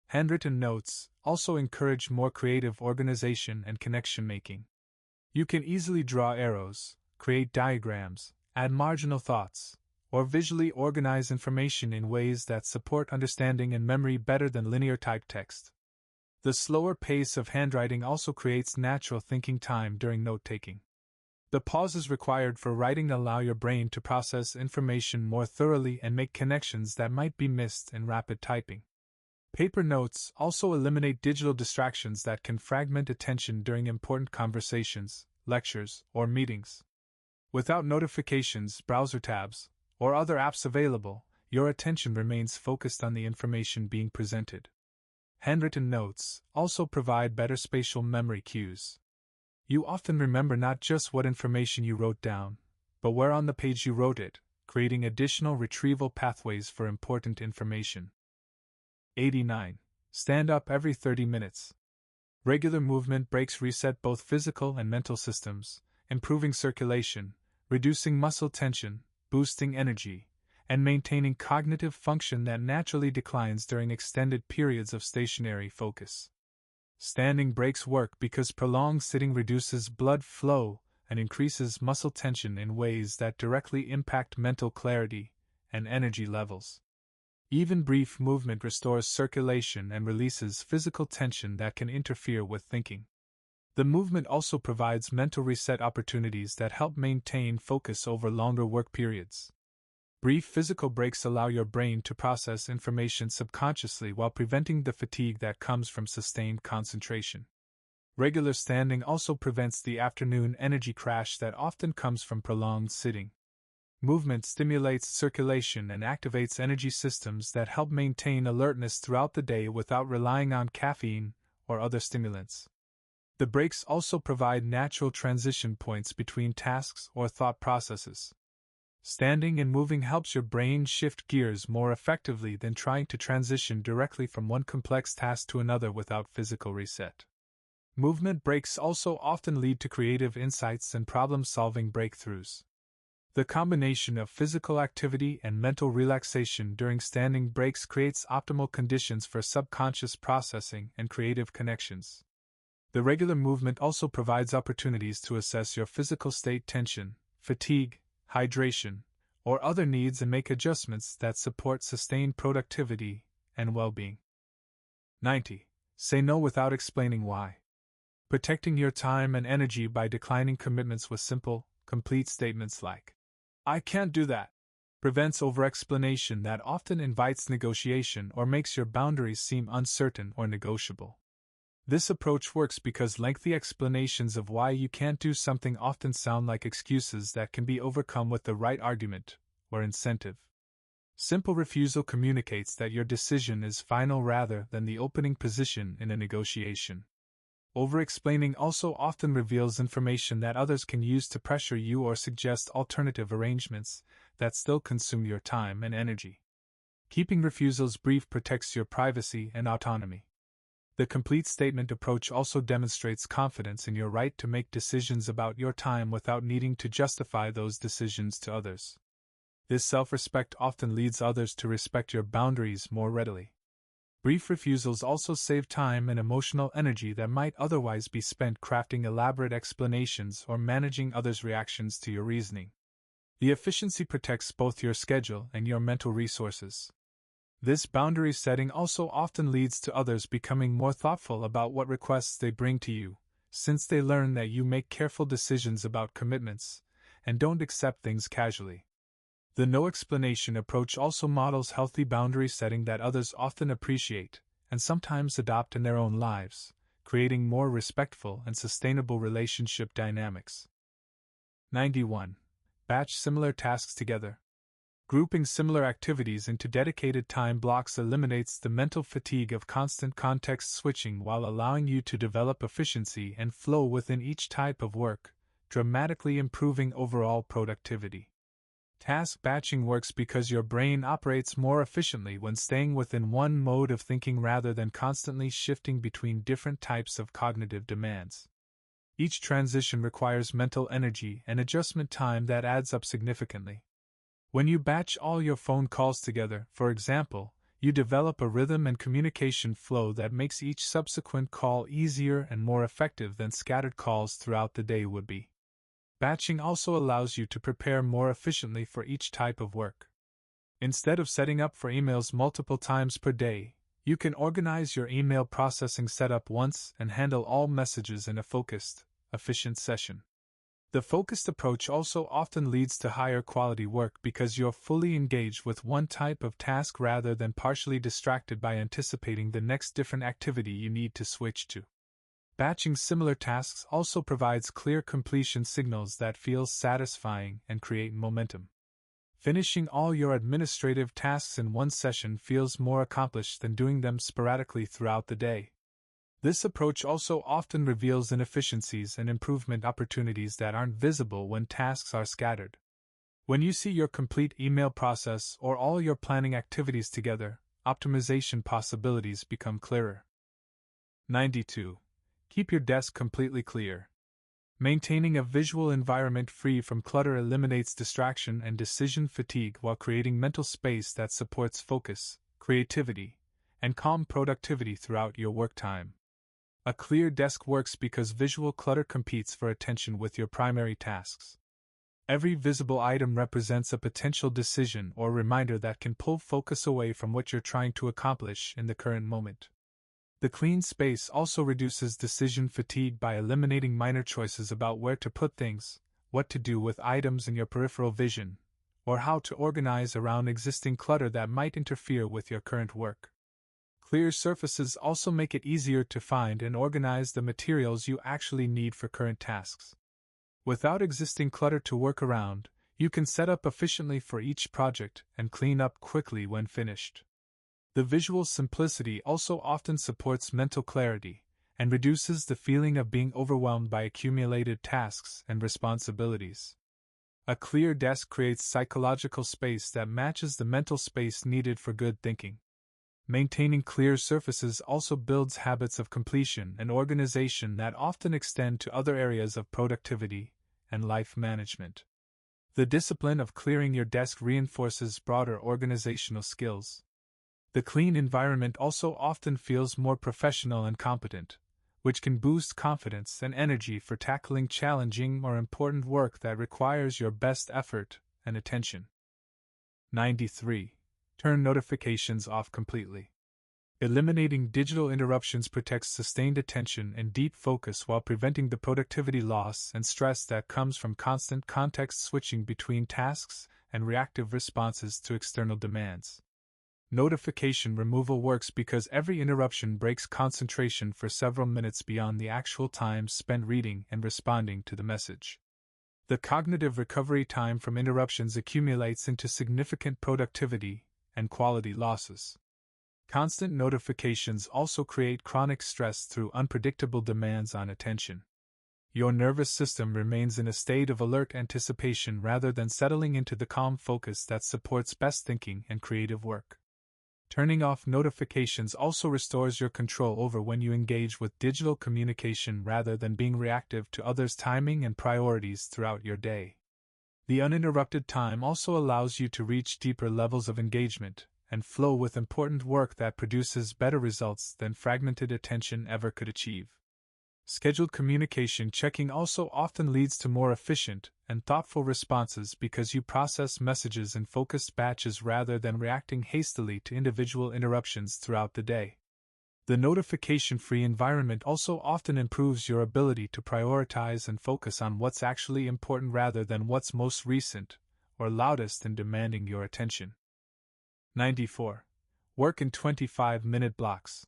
Handwritten notes also encourage more creative organization and connection making. You can easily draw arrows, create diagrams, add marginal thoughts, or visually organize information in ways that support understanding and memory better than linear typed text. The slower pace of handwriting also creates natural thinking time during note-taking. The pauses required for writing allow your brain to process information more thoroughly and make connections that might be missed in rapid typing. Paper notes also eliminate digital distractions that can fragment attention during important conversations, lectures, or meetings. Without notifications, browser tabs, or other apps available, your attention remains focused on the information being presented. Handwritten notes also provide better spatial memory cues. You often remember not just what information you wrote down, but where on the page you wrote it, creating additional retrieval pathways for important information. 89. Stand up every 30 minutes. Regular movement breaks reset both physical and mental systems, improving circulation, reducing muscle tension, boosting energy, and maintaining cognitive function that naturally declines during extended periods of stationary focus. Standing breaks work because prolonged sitting reduces blood flow and increases muscle tension in ways that directly impact mental clarity and energy levels. Even brief movement restores circulation and releases physical tension that can interfere with thinking. The movement also provides mental reset opportunities that help maintain focus over longer work periods. Brief physical breaks allow your brain to process information subconsciously while preventing the fatigue that comes from sustained concentration. Regular standing also prevents the afternoon energy crash that often comes from prolonged sitting. Movement stimulates circulation and activates energy systems that help maintain alertness throughout the day without relying on caffeine or other stimulants. The breaks also provide natural transition points between tasks or thought processes. Standing and moving helps your brain shift gears more effectively than trying to transition directly from one complex task to another without physical reset. Movement breaks also often lead to creative insights and problem-solving breakthroughs. The combination of physical activity and mental relaxation during standing breaks creates optimal conditions for subconscious processing and creative connections. The regular movement also provides opportunities to assess your physical state, tension, fatigue, hydration, or other needs and make adjustments that support sustained productivity and well-being. 90. Say no without explaining why. Protecting your time and energy by declining commitments with simple, complete statements like, "I can't do that," prevents over-explanation that often invites negotiation or makes your boundaries seem uncertain or negotiable. This approach works because lengthy explanations of why you can't do something often sound like excuses that can be overcome with the right argument or incentive. Simple refusal communicates that your decision is final rather than the opening position in a negotiation. Over-explaining also often reveals information that others can use to pressure you or suggest alternative arrangements that still consume your time and energy. Keeping refusals brief protects your privacy and autonomy. The complete statement approach also demonstrates confidence in your right to make decisions about your time without needing to justify those decisions to others. This self-respect often leads others to respect your boundaries more readily. Brief refusals also save time and emotional energy that might otherwise be spent crafting elaborate explanations or managing others' reactions to your reasoning. The efficiency protects both your schedule and your mental resources. This boundary setting also often leads to others becoming more thoughtful about what requests they bring to you, since they learn that you make careful decisions about commitments and don't accept things casually. The no explanation approach also models healthy boundary setting that others often appreciate and sometimes adopt in their own lives, creating more respectful and sustainable relationship dynamics. 91. Batch similar tasks together. Grouping similar activities into dedicated time blocks eliminates the mental fatigue of constant context switching while allowing you to develop efficiency and flow within each type of work, dramatically improving overall productivity. Task batching works because your brain operates more efficiently when staying within one mode of thinking rather than constantly shifting between different types of cognitive demands. Each transition requires mental energy and adjustment time that adds up significantly. When you batch all your phone calls together, for example, you develop a rhythm and communication flow that makes each subsequent call easier and more effective than scattered calls throughout the day would be. Batching also allows you to prepare more efficiently for each type of work. Instead of setting up for emails multiple times per day, you can organize your email processing setup once and handle all messages in a focused, efficient session. The focused approach also often leads to higher quality work because you're fully engaged with one type of task rather than partially distracted by anticipating the next different activity you need to switch to. Batching similar tasks also provides clear completion signals that feel satisfying and create momentum. Finishing all your administrative tasks in one session feels more accomplished than doing them sporadically throughout the day. This approach also often reveals inefficiencies and improvement opportunities that aren't visible when tasks are scattered. When you see your complete email process or all your planning activities together, optimization possibilities become clearer. 92. Keep your desk completely clear. Maintaining a visual environment free from clutter eliminates distraction and decision fatigue while creating mental space that supports focus, creativity, and calm productivity throughout your work time. A clear desk works because visual clutter competes for attention with your primary tasks. Every visible item represents a potential decision or reminder that can pull focus away from what you're trying to accomplish in the current moment. The clean space also reduces decision fatigue by eliminating minor choices about where to put things, what to do with items in your peripheral vision, or how to organize around existing clutter that might interfere with your current work. Clear surfaces also make it easier to find and organize the materials you actually need for current tasks. Without existing clutter to work around, you can set up efficiently for each project and clean up quickly when finished. The visual simplicity also often supports mental clarity and reduces the feeling of being overwhelmed by accumulated tasks and responsibilities. A clear desk creates psychological space that matches the mental space needed for good thinking. Maintaining clear surfaces also builds habits of completion and organization that often extend to other areas of productivity and life management. The discipline of clearing your desk reinforces broader organizational skills. The clean environment also often feels more professional and competent, which can boost confidence and energy for tackling challenging or important work that requires your best effort and attention. 93. Turn notifications off completely. Eliminating digital interruptions protects sustained attention and deep focus while preventing the productivity loss and stress that comes from constant context switching between tasks and reactive responses to external demands. Notification removal works because every interruption breaks concentration for several minutes beyond the actual time spent reading and responding to the message. The cognitive recovery time from interruptions accumulates into significant productivity and quality losses. Constant notifications also create chronic stress through unpredictable demands on attention. Your nervous system remains in a state of alert anticipation rather than settling into the calm focus that supports best thinking and creative work. Turning off notifications also restores your control over when you engage with digital communication rather than being reactive to others' timing and priorities throughout your day. The uninterrupted time also allows you to reach deeper levels of engagement and flow with important work that produces better results than fragmented attention ever could achieve. Scheduled communication checking also often leads to more efficient and thoughtful responses because you process messages in focused batches rather than reacting hastily to individual interruptions throughout the day. The notification-free environment also often improves your ability to prioritize and focus on what's actually important rather than what's most recent or loudest and demanding your attention. 94. Work in 25-minute blocks.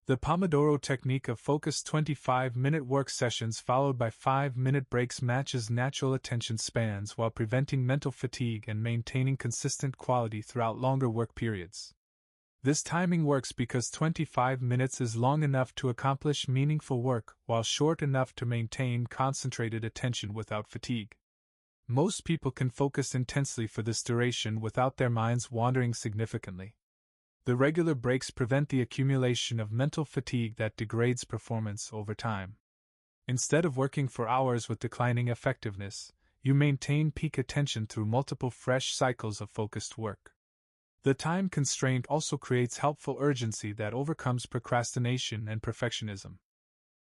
The Pomodoro technique of focused 25-minute work sessions followed by 5-minute breaks matches natural attention spans while preventing mental fatigue and maintaining consistent quality throughout longer work periods. This timing works because 25 minutes is long enough to accomplish meaningful work while short enough to maintain concentrated attention without fatigue. Most people can focus intensely for this duration without their minds wandering significantly. The regular breaks prevent the accumulation of mental fatigue that degrades performance over time. Instead of working for hours with declining effectiveness, you maintain peak attention through multiple fresh cycles of focused work. The time constraint also creates helpful urgency that overcomes procrastination and perfectionism.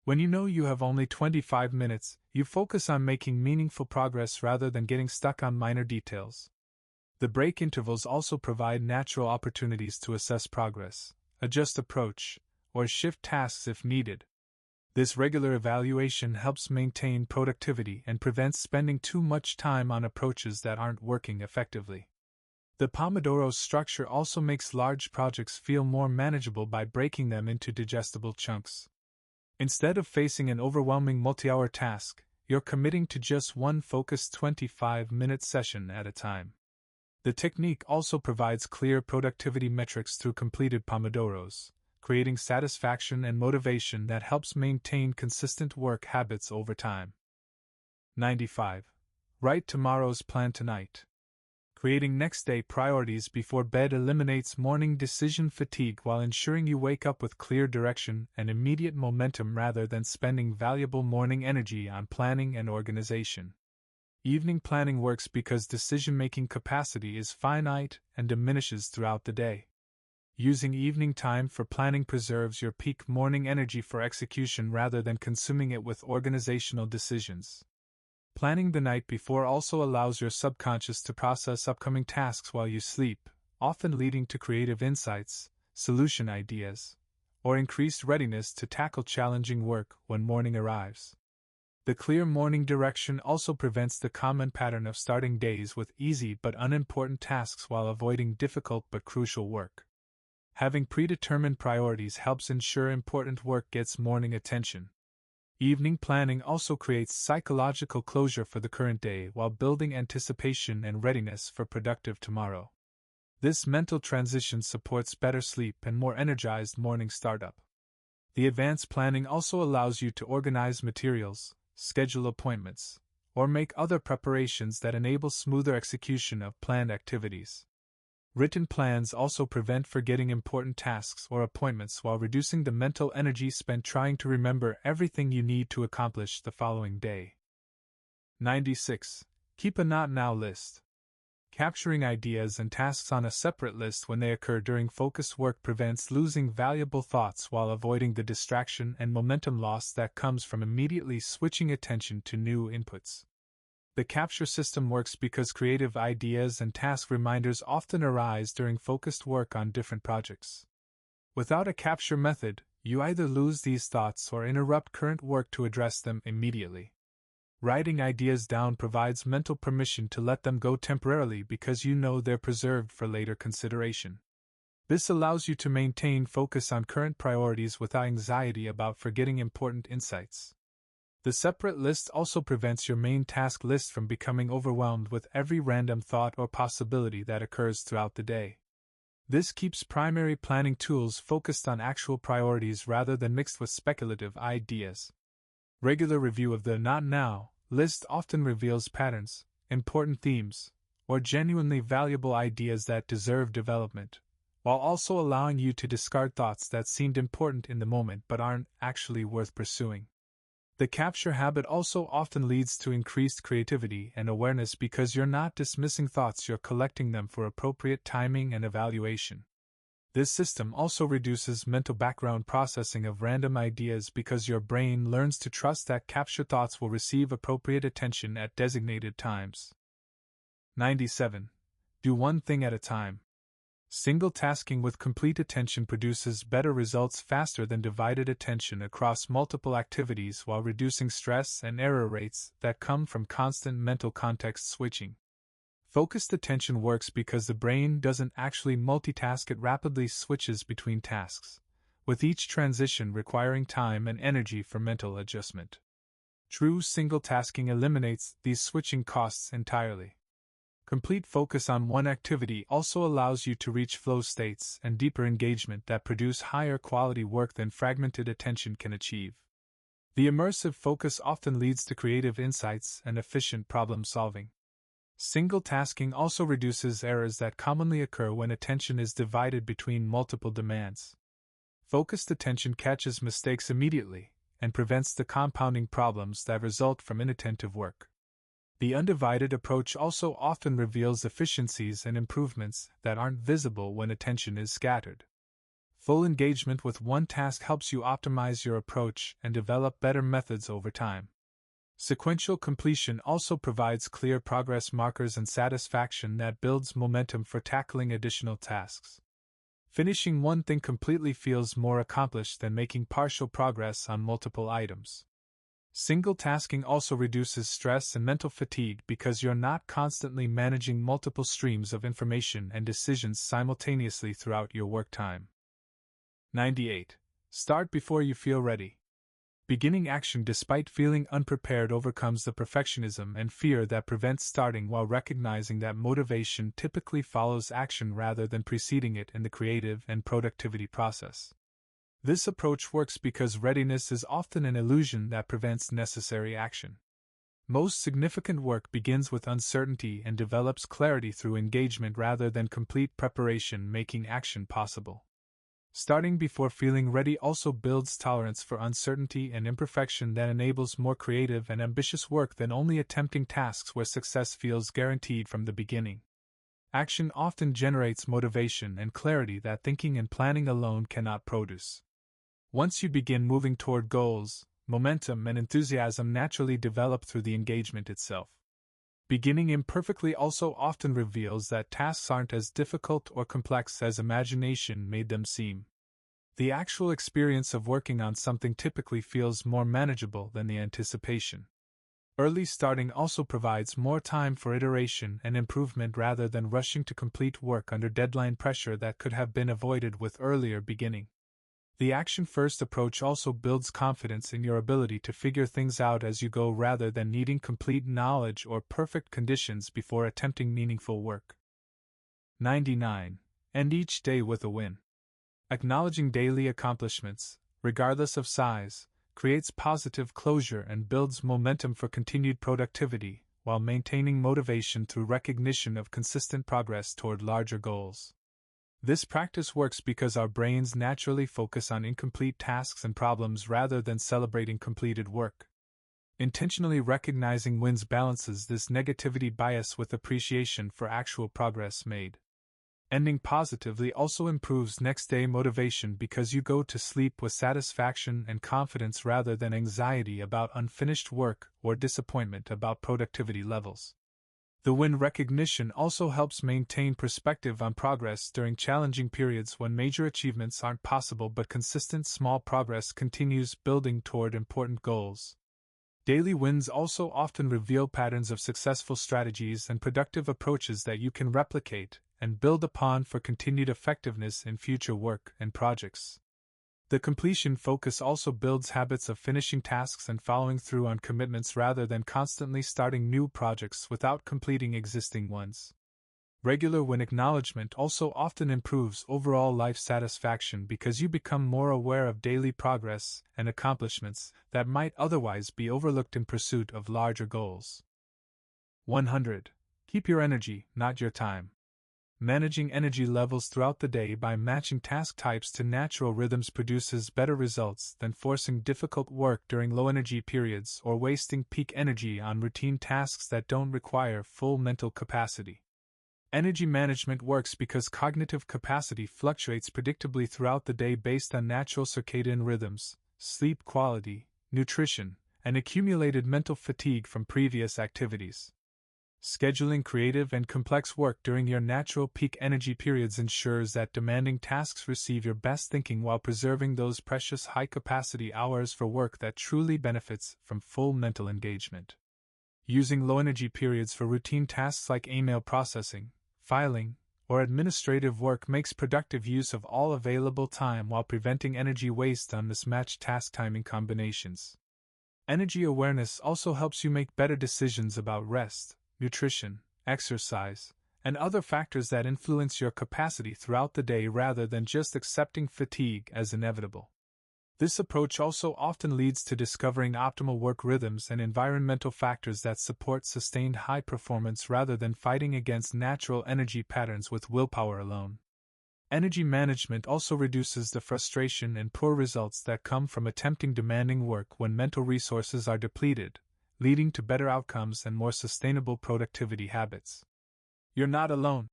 When you know you have only 25 minutes, you focus on making meaningful progress rather than getting stuck on minor details. The break intervals also provide natural opportunities to assess progress, adjust approach, or shift tasks if needed. This regular evaluation helps maintain productivity and prevents spending too much time on approaches that aren't working effectively. The Pomodoro structure also makes large projects feel more manageable by breaking them into digestible chunks. Instead of facing an overwhelming multi-hour task, you're committing to just one focused 25-minute session at a time. The technique also provides clear productivity metrics through completed Pomodoros, creating satisfaction and motivation that helps maintain consistent work habits over time. 95. Write tomorrow's plan tonight. Creating next day priorities before bed eliminates morning decision fatigue while ensuring you wake up with clear direction and immediate momentum rather than spending valuable morning energy on planning and organization. Evening planning works because decision-making capacity is finite and diminishes throughout the day. Using evening time for planning preserves your peak morning energy for execution rather than consuming it with organizational decisions. Planning the night before also allows your subconscious to process upcoming tasks while you sleep, often leading to creative insights, solution ideas, or increased readiness to tackle challenging work when morning arrives. The clear morning direction also prevents the common pattern of starting days with easy but unimportant tasks while avoiding difficult but crucial work. Having predetermined priorities helps ensure important work gets morning attention. Evening planning also creates psychological closure for the current day while building anticipation and readiness for productive tomorrow. This mental transition supports better sleep and more energized morning startup. The advanced planning also allows you to organize materials, schedule appointments, or make other preparations that enable smoother execution of planned activities. Written plans also prevent forgetting important tasks or appointments while reducing the mental energy spent trying to remember everything you need to accomplish the following day. 96. Keep a not now list. Capturing ideas and tasks on a separate list when they occur during focused work prevents losing valuable thoughts while avoiding the distraction and momentum loss that comes from immediately switching attention to new inputs. The capture system works because creative ideas and task reminders often arise during focused work on different projects. Without a capture method, you either lose these thoughts or interrupt current work to address them immediately. Writing ideas down provides mental permission to let them go temporarily because you know they're preserved for later consideration. This allows you to maintain focus on current priorities without anxiety about forgetting important insights. The separate list also prevents your main task list from becoming overwhelmed with every random thought or possibility that occurs throughout the day. This keeps primary planning tools focused on actual priorities rather than mixed with speculative ideas. Regular review of the Not Now list often reveals patterns, important themes, or genuinely valuable ideas that deserve development, while also allowing you to discard thoughts that seemed important in the moment but aren't actually worth pursuing. The capture habit also often leads to increased creativity and awareness because you're not dismissing thoughts, you're collecting them for appropriate timing and evaluation. This system also reduces mental background processing of random ideas because your brain learns to trust that captured thoughts will receive appropriate attention at designated times. 97. Do one thing at a time. Single tasking with complete attention produces better results faster than divided attention across multiple activities while reducing stress and error rates that come from constant mental context switching. Focused attention works because the brain doesn't actually multitask, it rapidly switches between tasks, with each transition requiring time and energy for mental adjustment. True single tasking eliminates these switching costs entirely. Complete focus on one activity also allows you to reach flow states and deeper engagement that produce higher quality work than fragmented attention can achieve. The immersive focus often leads to creative insights and efficient problem solving. Single tasking also reduces errors that commonly occur when attention is divided between multiple demands. Focused attention catches mistakes immediately and prevents the compounding problems that result from inattentive work. The undivided approach also often reveals efficiencies and improvements that aren't visible when attention is scattered. Full engagement with one task helps you optimize your approach and develop better methods over time. Sequential completion also provides clear progress markers and satisfaction that builds momentum for tackling additional tasks. Finishing one thing completely feels more accomplished than making partial progress on multiple items. Single tasking also reduces stress and mental fatigue because you're not constantly managing multiple streams of information and decisions simultaneously throughout your work time. 98. Start before you feel ready. Beginning action despite feeling unprepared overcomes the perfectionism and fear that prevents starting, while recognizing that motivation typically follows action rather than preceding it in the creative and productivity process. This approach works because readiness is often an illusion that prevents necessary action. Most significant work begins with uncertainty and develops clarity through engagement rather than complete preparation, making action possible. Starting before feeling ready also builds tolerance for uncertainty and imperfection that enables more creative and ambitious work than only attempting tasks where success feels guaranteed from the beginning. Action often generates motivation and clarity that thinking and planning alone cannot produce. Once you begin moving toward goals, momentum and enthusiasm naturally develop through the engagement itself. Beginning imperfectly also often reveals that tasks aren't as difficult or complex as imagination made them seem. The actual experience of working on something typically feels more manageable than the anticipation. Early starting also provides more time for iteration and improvement rather than rushing to complete work under deadline pressure that could have been avoided with earlier beginning. The action-first approach also builds confidence in your ability to figure things out as you go rather than needing complete knowledge or perfect conditions before attempting meaningful work. 99. End each day with a win. Acknowledging daily accomplishments, regardless of size, creates positive closure and builds momentum for continued productivity, while maintaining motivation through recognition of consistent progress toward larger goals. This practice works because our brains naturally focus on incomplete tasks and problems rather than celebrating completed work. Intentionally recognizing wins balances this negativity bias with appreciation for actual progress made. Ending positively also improves next day motivation because you go to sleep with satisfaction and confidence rather than anxiety about unfinished work or disappointment about productivity levels. The win recognition also helps maintain perspective on progress during challenging periods when major achievements aren't possible but consistent small progress continues building toward important goals. Daily wins also often reveal patterns of successful strategies and productive approaches that you can replicate and build upon for continued effectiveness in future work and projects. The completion focus also builds habits of finishing tasks and following through on commitments rather than constantly starting new projects without completing existing ones. Regular win acknowledgement also often improves overall life satisfaction because you become more aware of daily progress and accomplishments that might otherwise be overlooked in pursuit of larger goals. 100. Keep your energy, not your time. Managing energy levels throughout the day by matching task types to natural rhythms produces better results than forcing difficult work during low energy periods or wasting peak energy on routine tasks that don't require full mental capacity. Energy management works because cognitive capacity fluctuates predictably throughout the day based on natural circadian rhythms, sleep quality, nutrition, and accumulated mental fatigue from previous activities. Scheduling creative and complex work during your natural peak energy periods ensures that demanding tasks receive your best thinking while preserving those precious high-capacity hours for work that truly benefits from full mental engagement. Using low-energy periods for routine tasks like email processing, filing, or administrative work makes productive use of all available time while preventing energy waste on mismatched task timing combinations. Energy awareness also helps you make better decisions about rest, nutrition, exercise, and other factors that influence your capacity throughout the day rather than just accepting fatigue as inevitable. This approach also often leads to discovering optimal work rhythms and environmental factors that support sustained high performance rather than fighting against natural energy patterns with willpower alone. Energy management also reduces the frustration and poor results that come from attempting demanding work when mental resources are depleted, leading to better outcomes and more sustainable productivity habits. You're not alone.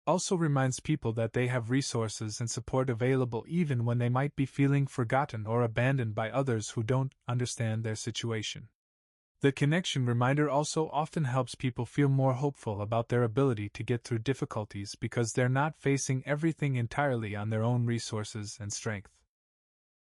Also reminds people that they have resources and support available even when they might be feeling forgotten or abandoned by others who don't understand their situation. The connection reminder also often helps people feel more hopeful about their ability to get through difficulties because they're not facing everything entirely on their own resources and strength.